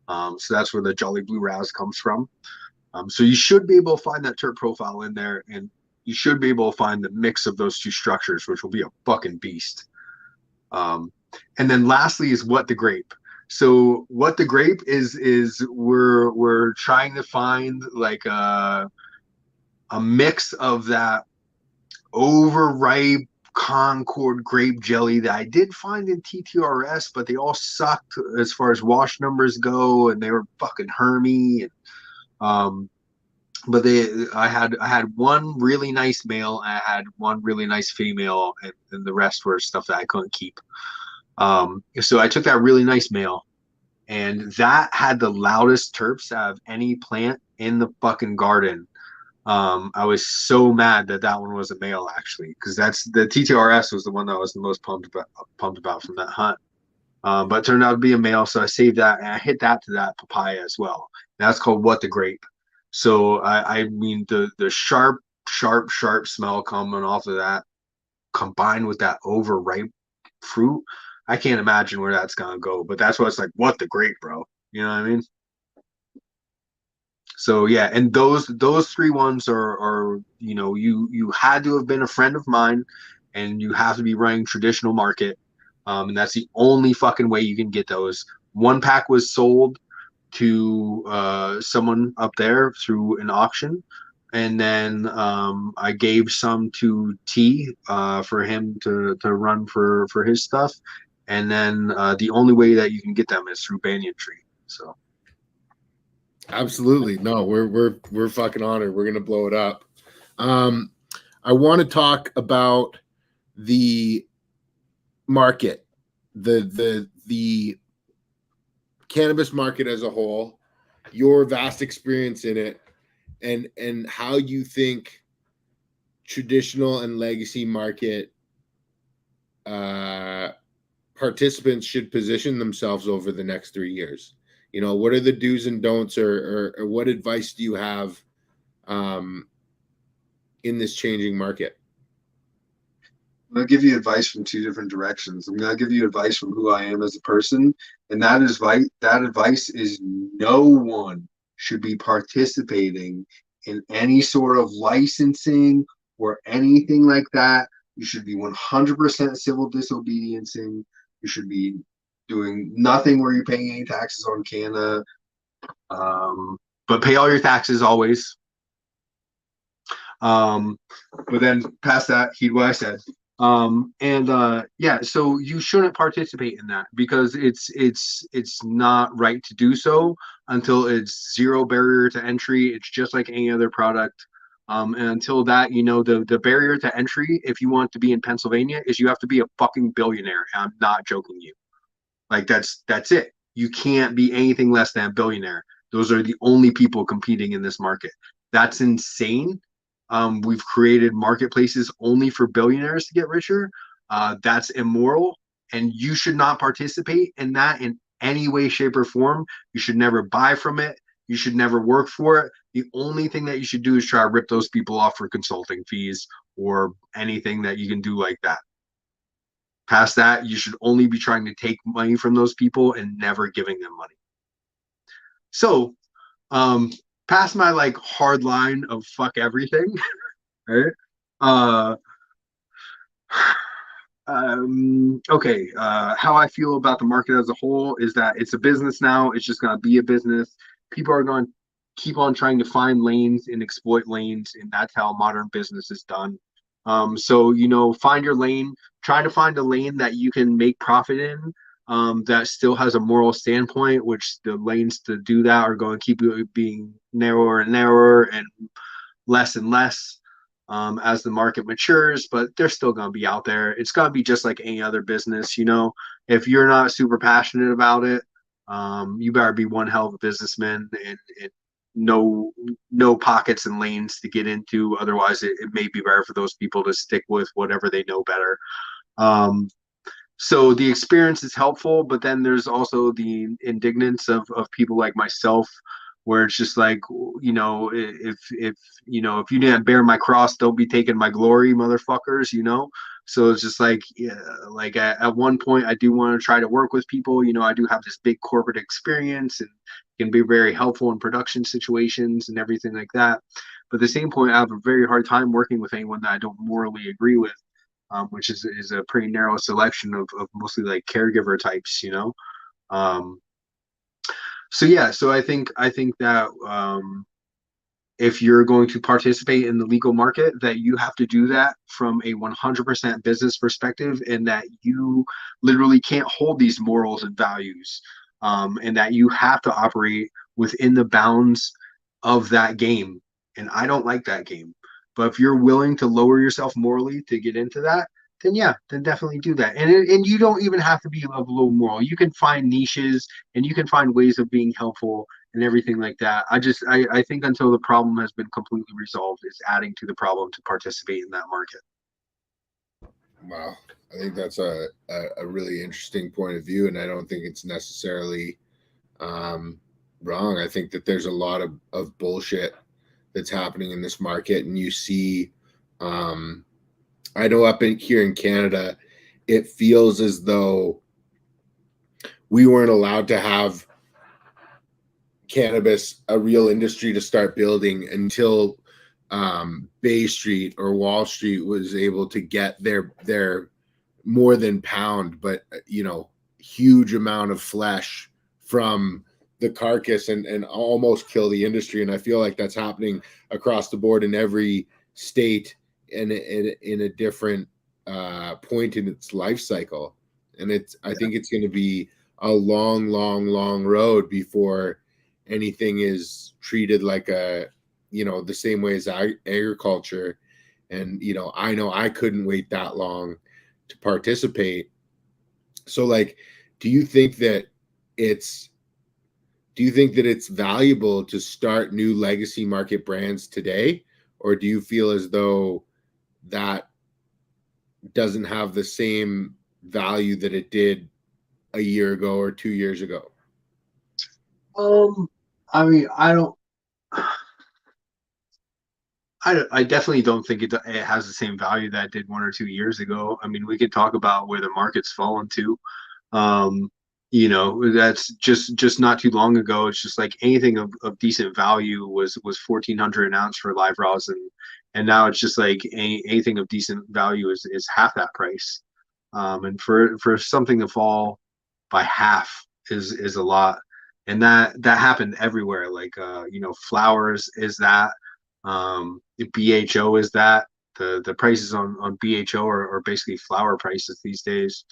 So that's where the Jolly Blue Raz comes from. So you should be able to find that terp profile in there, and you should be able to find the mix of those two structures, which will be a fucking beast. And then lastly is What the Grape. So What the Grape is we're trying to find like a mix of that overripe Concord grape jelly that I did find in TTRS, but they all sucked as far as wash numbers go, and they were fucking hermy. And but I had one really nice male, and I had one really nice female, and the rest were stuff that I couldn't keep. So I took that really nice male, and that had the loudest terps out of any plant in the fucking garden. I was so mad that one was a male, actually, because that's the TTRS was the one that I was the most pumped about from that hunt. But it turned out to be a male, so I saved that and I hit that to that papaya as well. And that's called What the Grape. So I mean the sharp smell coming off of that, combined with that overripe fruit, I can't imagine where that's gonna go. But that's why it's like What the Grape, bro. You know what I mean? So yeah, and those three ones are you had to have been a friend of mine, and you have to be running traditional market, and that's the only fucking way you can get those. One pack was sold to someone up there through an auction, and then I gave some to T for him to run for his stuff, and then the only way that you can get them is through Banyan Tree. So absolutely, no, we're fucking honored. We're gonna blow it up. I want to talk about the market, the cannabis market as a whole, your vast experience in it, and how you think traditional and legacy market participants should position themselves over the next 3 years. You know, what are the do's and don'ts, or what advice do you have in this changing market? I'm going to give you advice from two different directions. I'm going to give you advice from who I am as a person, and that advice is no one should be participating in any sort of licensing or anything like that. You should be 100% civil disobediencing. You should be doing nothing where you're paying any taxes on Canada. but pay all your taxes always. But then past that, heed what I said. Yeah, so you shouldn't participate in that because it's not right to do so until it's zero barrier to entry. It's just like any other product. And until that, you know, the barrier to entry, if you want to be in Pennsylvania, is you have to be a fucking billionaire. And I'm not joking you. Like that's it. You can't be anything less than a billionaire. Those are the only people competing in this market. That's insane. We've created marketplaces only for billionaires to get richer. That's immoral, and you should not participate in that in any way, shape, or form. You should never buy from it. You should never work for it. The only thing that you should do is try to rip those people off for consulting fees or anything that you can do like that. Past that, you should only be trying to take money from those people and never giving them money. So, past my like hard line of fuck everything, right? Okay. How I feel about the market as a whole is that it's a business now. It's just gonna be a business. People are going to keep on trying to find lanes and exploit lanes, and that's how modern business is done. So you know, find your lane. Try to find a lane that you can make profit in. That still has a moral standpoint, which the lanes to do that are going to keep being narrower and narrower and less as the market matures, but they're still going to be out there. It's going to be just like any other business. You know, if you're not super passionate about it, you better be one hell of a businessman and no pockets and lanes to get into. Otherwise, it may be better for those people to stick with whatever they know better. So the experience is helpful, but then there's also the indignance of people like myself, where it's just like, you know, if you know, if you didn't bear my cross, don't be taking my glory, motherfuckers, you know. So it's just like, yeah, like at one point, I do want to try to work with people. You know, I do have this big corporate experience and can be very helpful in production situations and everything like that. But at the same point, I have a very hard time working with anyone that I don't morally agree with. Which is a pretty narrow selection of mostly like caregiver types, you know. So yeah, so I think that if you're going to participate in the legal market, that you have to do that from a 100% business perspective, and that you literally can't hold these morals and values, and that you have to operate within the bounds of that game. And I don't like that game. But if you're willing to lower yourself morally to get into that, then yeah, then definitely do that. And you don't even have to be a low moral. You can find niches and you can find ways of being helpful and everything like that. I think until the problem has been completely resolved, it's adding to the problem to participate in that market. Wow. I think that's a really interesting point of view, and I don't think it's necessarily wrong. I think that there's a lot of bullshit that's happening in this market, and you see, I know up here in Canada, it feels as though we weren't allowed to have cannabis, a real industry to start building until Bay Street or Wall Street was able to get their more than pound, but you know, huge amount of flesh from the carcass and almost kill the industry. And I feel like that's happening across the board in every state and in a different point in its life cycle. And I think it's going to be a long, long, long road before anything is treated like the same way as agriculture. And, I know I couldn't wait that long to participate. So like, do you think that it's valuable to start new legacy market brands today? Or do you feel as though that doesn't have the same value that it did a year ago or 2 years ago? I mean, I definitely don't think it has the same value that it did 1 or 2 years ago. I mean, we could talk about where the market's fallen to. That's just not too long ago. It's just like anything of decent value was 1,400 an ounce for live rosin, and now it's just like anything of decent value is half that price. And for something to fall by half is a lot, and that happened everywhere. Like flowers is that, BHO is that. The prices on BHO are basically flower prices these days.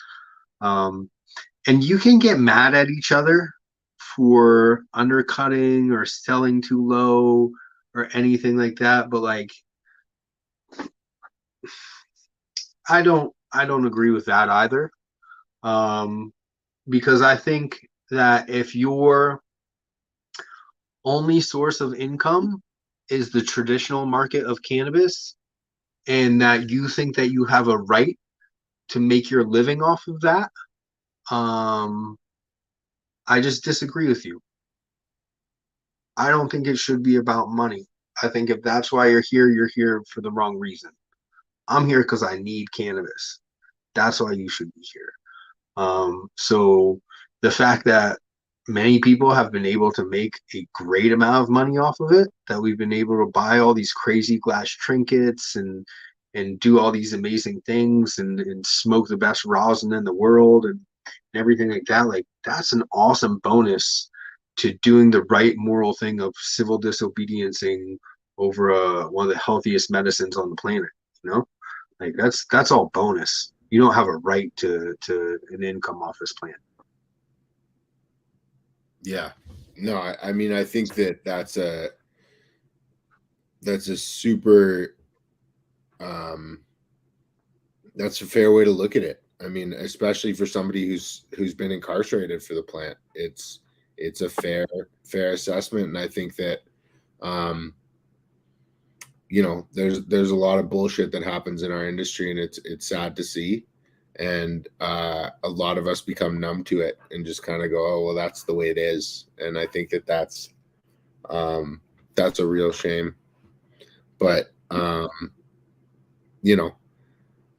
And you can get mad at each other for undercutting or selling too low or anything like that, but like I don't agree with that either. Because I think that if your only source of income is the traditional market of cannabis, and that you think that you have a right to make your living off of that, I just disagree with you. I don't think it should be about money. I think if that's why you're here for the wrong reason. I'm here because I need cannabis. That's why you should be here. So the fact that many people have been able to make a great amount of money off of it, that we've been able to buy all these crazy glass trinkets and do all these amazing things and smoke the best rosin in the world and everything like that, like that's an awesome bonus to doing the right moral thing of civil disobediencing over one of the healthiest medicines on the planet. Like that's all bonus. You don't have a right to an income off this plant. Yeah, no, I mean, I think that's a super that's a fair way to look at it. I mean, especially for somebody who's been incarcerated for the plant, it's a fair assessment. And I think that there's a lot of bullshit that happens in our industry, and it's sad to see. And a lot of us become numb to it and just kind of go, oh well, that's the way it is. And I think that's a real shame. But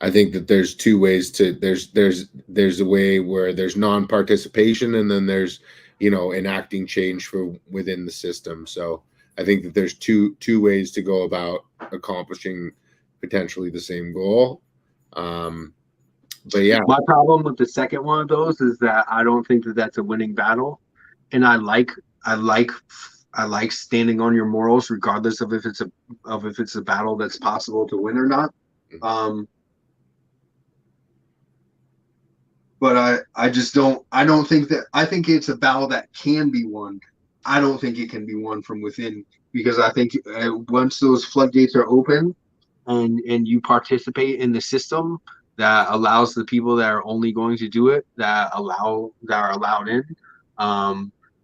I think that there's two ways to there's a way where there's non-participation, and then there's enacting change for within the system. So I think that there's two ways to go about accomplishing potentially the same goal. But yeah, my problem with the second one of those is that I don't think that that's a winning battle, and I like standing on your morals regardless of if it's a battle that's possible to win or not. But I just don't think that. I think it's a battle that can be won. I don't think it can be won from within, because I think once those floodgates are open and you participate in the system that allows the people that are only going to do it, that are allowed in,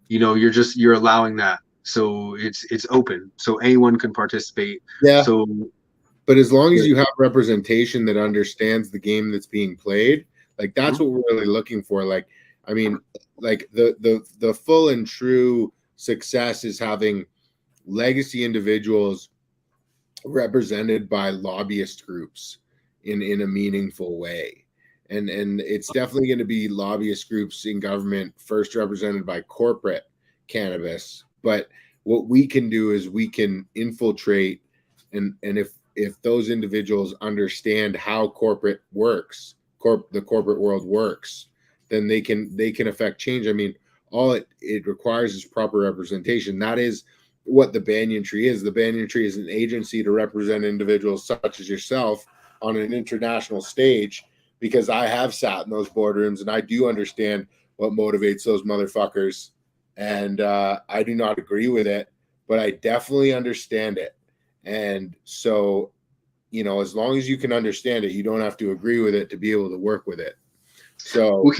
you're allowing that. So it's open, so anyone can participate. Yeah. So, but as long as you have representation that understands the game that's being played, like that's what we're really looking for. Like, I mean, like the full and true success is having legacy individuals represented by lobbyist groups in a meaningful way. And it's definitely going to be lobbyist groups in government first represented by corporate cannabis. But what we can do is we can infiltrate, and if those individuals understand how corporate works, the corporate world works, then they can affect change. I mean, all it requires is proper representation. That is what the Banyan Tree is. The Banyan Tree is an agency to represent individuals such as yourself on an international stage, because I have sat in those boardrooms and I do understand what motivates those motherfuckers. And I do not agree with it, but I definitely understand it. And so, you know, as long as you can understand it, you don't have to agree with it to be able to work with it. So, well,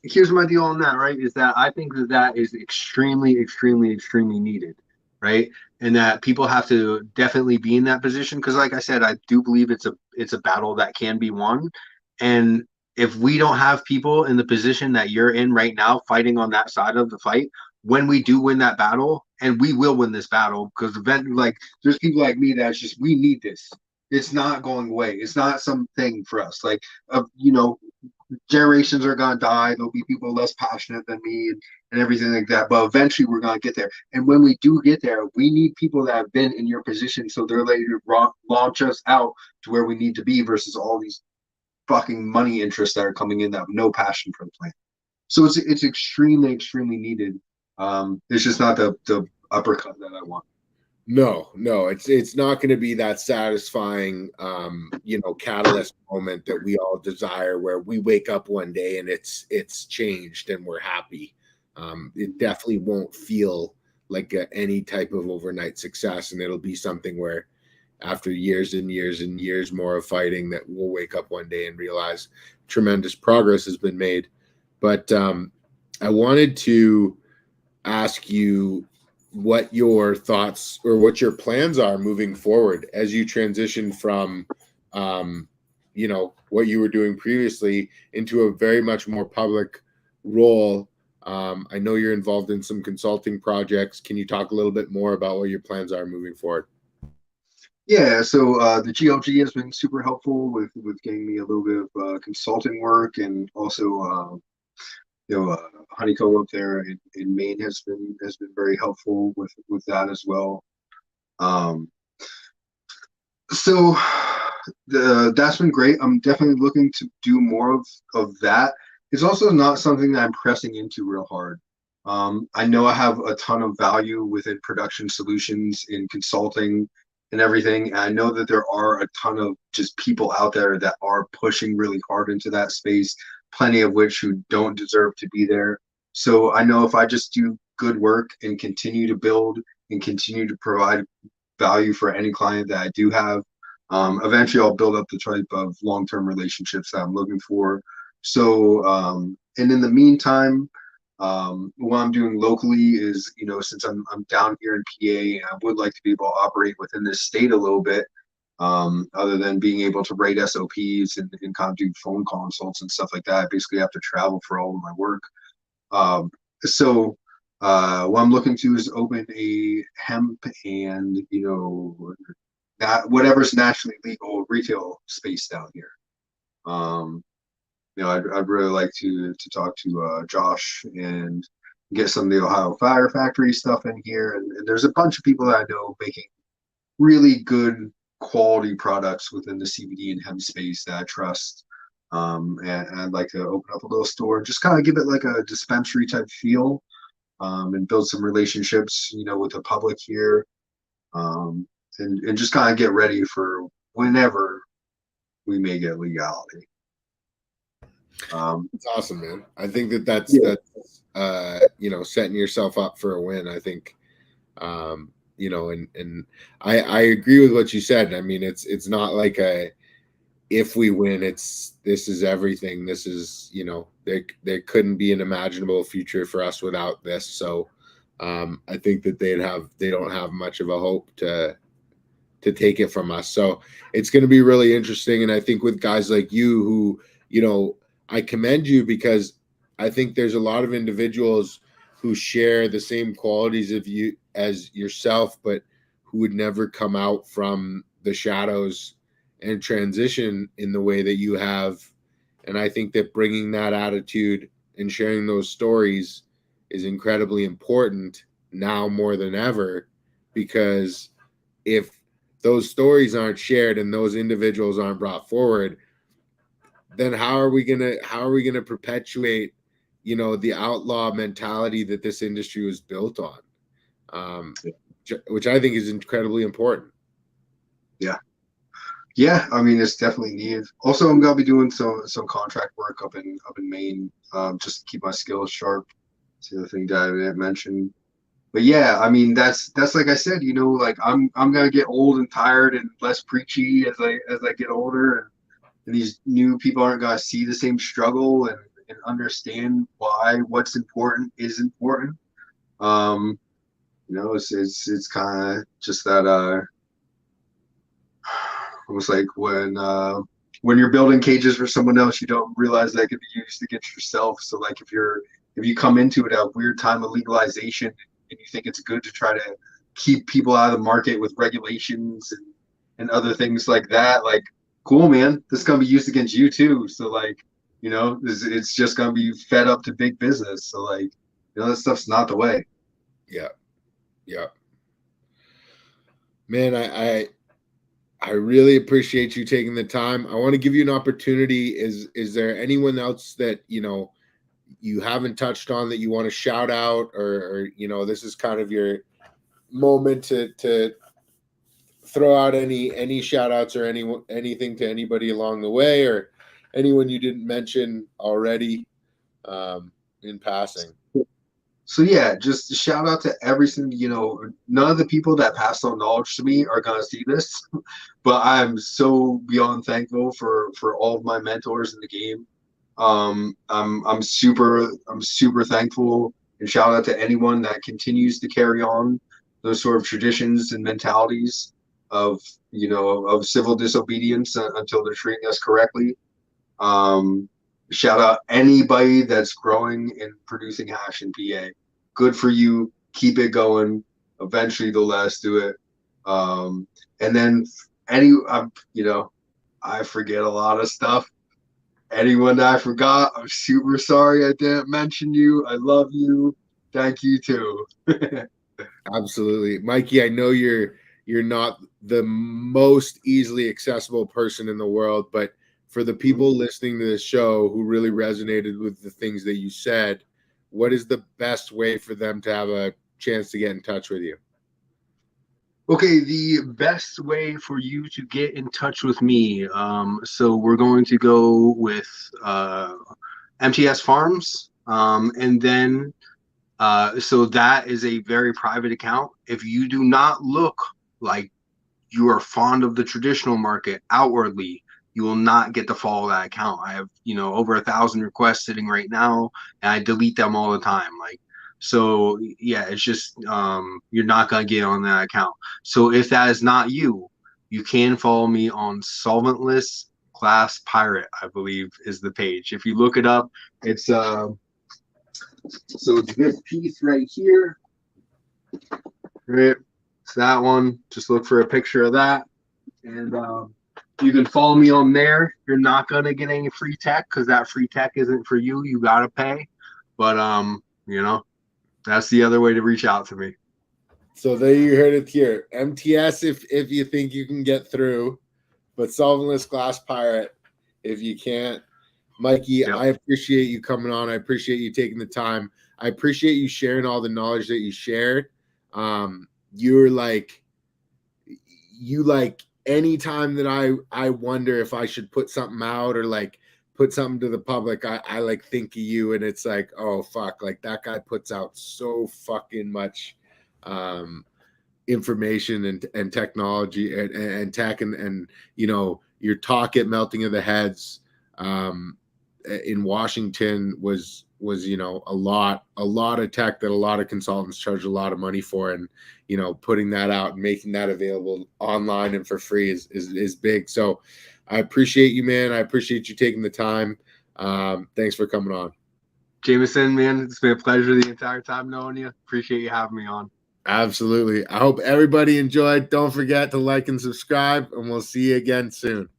here's my deal on that, right? Is that I think that is extremely, extremely, extremely needed, right? And that people have to definitely be in that position, because, like I said, I do believe it's a battle that can be won. And if we don't have people in the position that you're in right now, fighting on that side of the fight, when we do win that battle, and we will win this battle, because like there's people like me that's just, we need this. It's not going away. It's not something for us. Like, you know, generations are gonna die. There'll be people less passionate than me and everything like that. But eventually we're gonna get there. And when we do get there, we need people that have been in your position, so they're ready to launch us out to where we need to be, versus all these fucking money interests that are coming in that have no passion for the plan. So it's extremely, extremely needed. It's just not the uppercut that I want. no, it's not going to be that satisfying, you know, catalyst moment that we all desire, where we wake up one day and it's changed and we're happy. It definitely won't feel like any type of overnight success, and it'll be something where after years and years and years more of fighting, that we'll wake up one day and realize tremendous progress has been made. But I wanted to ask you what your thoughts or what your plans are moving forward as you transition from you know, what you were doing previously into a very much more public role. I know you're involved in some consulting projects. Can you talk a little bit more about what your plans are moving forward? Yeah, so the GLG has been super helpful with getting me a little bit of consulting work, and also Honeycomb up there in Maine has been very helpful with that as well. So that's been great. I'm definitely looking to do more of that. It's also not something that I'm pressing into real hard. I know I have a ton of value within production solutions, in consulting and everything. And I know that there are a ton of just people out there that are pushing really hard into that space, plenty of which who don't deserve to be there. So I know if I just do good work and continue to build and continue to provide value for any client that I do have, eventually I'll build up the type of long-term relationships that I'm looking for. So, and in the meantime, what I'm doing locally is, you know, since I'm down here in PA, I would like to be able to operate within this state a little bit, other than being able to write SOPs and kind of do phone consults and stuff like that. I basically have to travel for all of my work. So what I'm looking to is open a hemp and, you know, whatever's naturally legal retail space down here. You know, I'd really like to talk to Josh and get some of the Ohio Fire Factory stuff in here. And there's a bunch of people that I know making really good quality products within the CBD and hemp space that I trust. And I'd like to open up a little store, just kind of give it like a dispensary type feel, and build some relationships, you know, with the public here, and just kind of get ready for whenever we may get legality. It's awesome, man. I think that's you know, setting yourself up for a win. I think you know, and I agree with what you said. I mean, it's not like if we win, this is everything. This is, you know, there couldn't be an imaginable future for us without this. So I think that they don't have much of a hope to take it from us. So it's going to be really interesting. And I think with guys like you who, you know, I commend you, because I think there's a lot of individuals who share the same qualities of you as yourself, but who would never come out from the shadows and transition in the way that you have. And I think that bringing that attitude and sharing those stories is incredibly important now more than ever, because if those stories aren't shared and those individuals aren't brought forward, then how are we gonna perpetuate, you know, the outlaw mentality that this industry was built on, which I think is incredibly important. Yeah, I mean, it's definitely needed. Also, I'm gonna be doing some contract work up in Maine, just to keep my skills sharp. It's the other thing that I didn't mention. But yeah, I mean, that's like I said, you know, like I'm gonna get old and tired and less preachy as I get older, and these new people aren't gonna see the same struggle and understand why what's important is important. You know, it's kind of just that almost like when you're building cages for someone else, you don't realize that could be used against yourself. So like if you come into it at a weird time of legalization and you think it's good to try to keep people out of the market with regulations and other things like that, like, cool, man, this is gonna be used against you too. So like, you know, it's just gonna be fed up to big business. So like, you know, that stuff's not the way. Yeah. Man, I really appreciate you taking the time. I want to give you an opportunity. Is there anyone else that, you know, you haven't touched on that you want to shout out, or you know, this is kind of your moment to throw out any shout outs or anything to anybody along the way, or anyone you didn't mention already in passing? So yeah, just shout out to every single, you know, none of the people that passed on knowledge to me are gonna see this, but I'm so beyond thankful for all of my mentors in the game. I'm super thankful, and shout out to anyone that continues to carry on those sort of traditions and mentalities of, you know, of civil disobedience until they're treating us correctly. Shout out anybody that's growing and producing hash in PA. Good for you. Keep it going. Eventually they'll let us do it. And then you know, I forget a lot of stuff. Anyone that I forgot, I'm super sorry I didn't mention you. I love you. Thank you too. Absolutely. Mikey, I know you're not the most easily accessible person in the world, but for the people listening to this show who really resonated with the things that you said, what is the best way for them to have a chance to get in touch with you? Okay, the best way for you to get in touch with me, so we're going to go with MTS Farms, and then so that is a very private account. If you do not look like you are fond of the traditional market outwardly, you will not get to follow that account. I have, you know, over 1,000 requests sitting right now, and I delete them all the time. Like, so yeah, it's just you're not gonna get on that account. So if that is not you, you can follow me on Solventless Glass Pirate, I believe is the page. If you look it up, it's so it's this piece right here. Right. It's that one. Just look for a picture of that. And you can follow me on there. You're not gonna get any free tech because that free tech isn't for you. You gotta pay. But you know, that's the other way to reach out to me. So there you heard it here. MTS if you think you can get through, but Solventless Glass Pirate if you can't. Mikey, yep. I appreciate you coming on. I appreciate you taking the time. I appreciate you sharing all the knowledge that you shared. You're like anytime that I wonder if I should put something out or like put something to the public, I like think of you, and it's like, oh fuck, like that guy puts out so fucking much information and technology and tech and you know, your talk at Melting of the Heads in Washington was you know a lot of tech that a lot of consultants charge a lot of money for, and you know, putting that out and making that available online and for free is big. So I appreciate you, man. I appreciate you taking the time. Thanks for coming on, Jameson, man. It's been a pleasure the entire time knowing you. Appreciate you having me on. Absolutely. I hope everybody enjoyed. Don't forget to like and subscribe, and we'll see you again soon.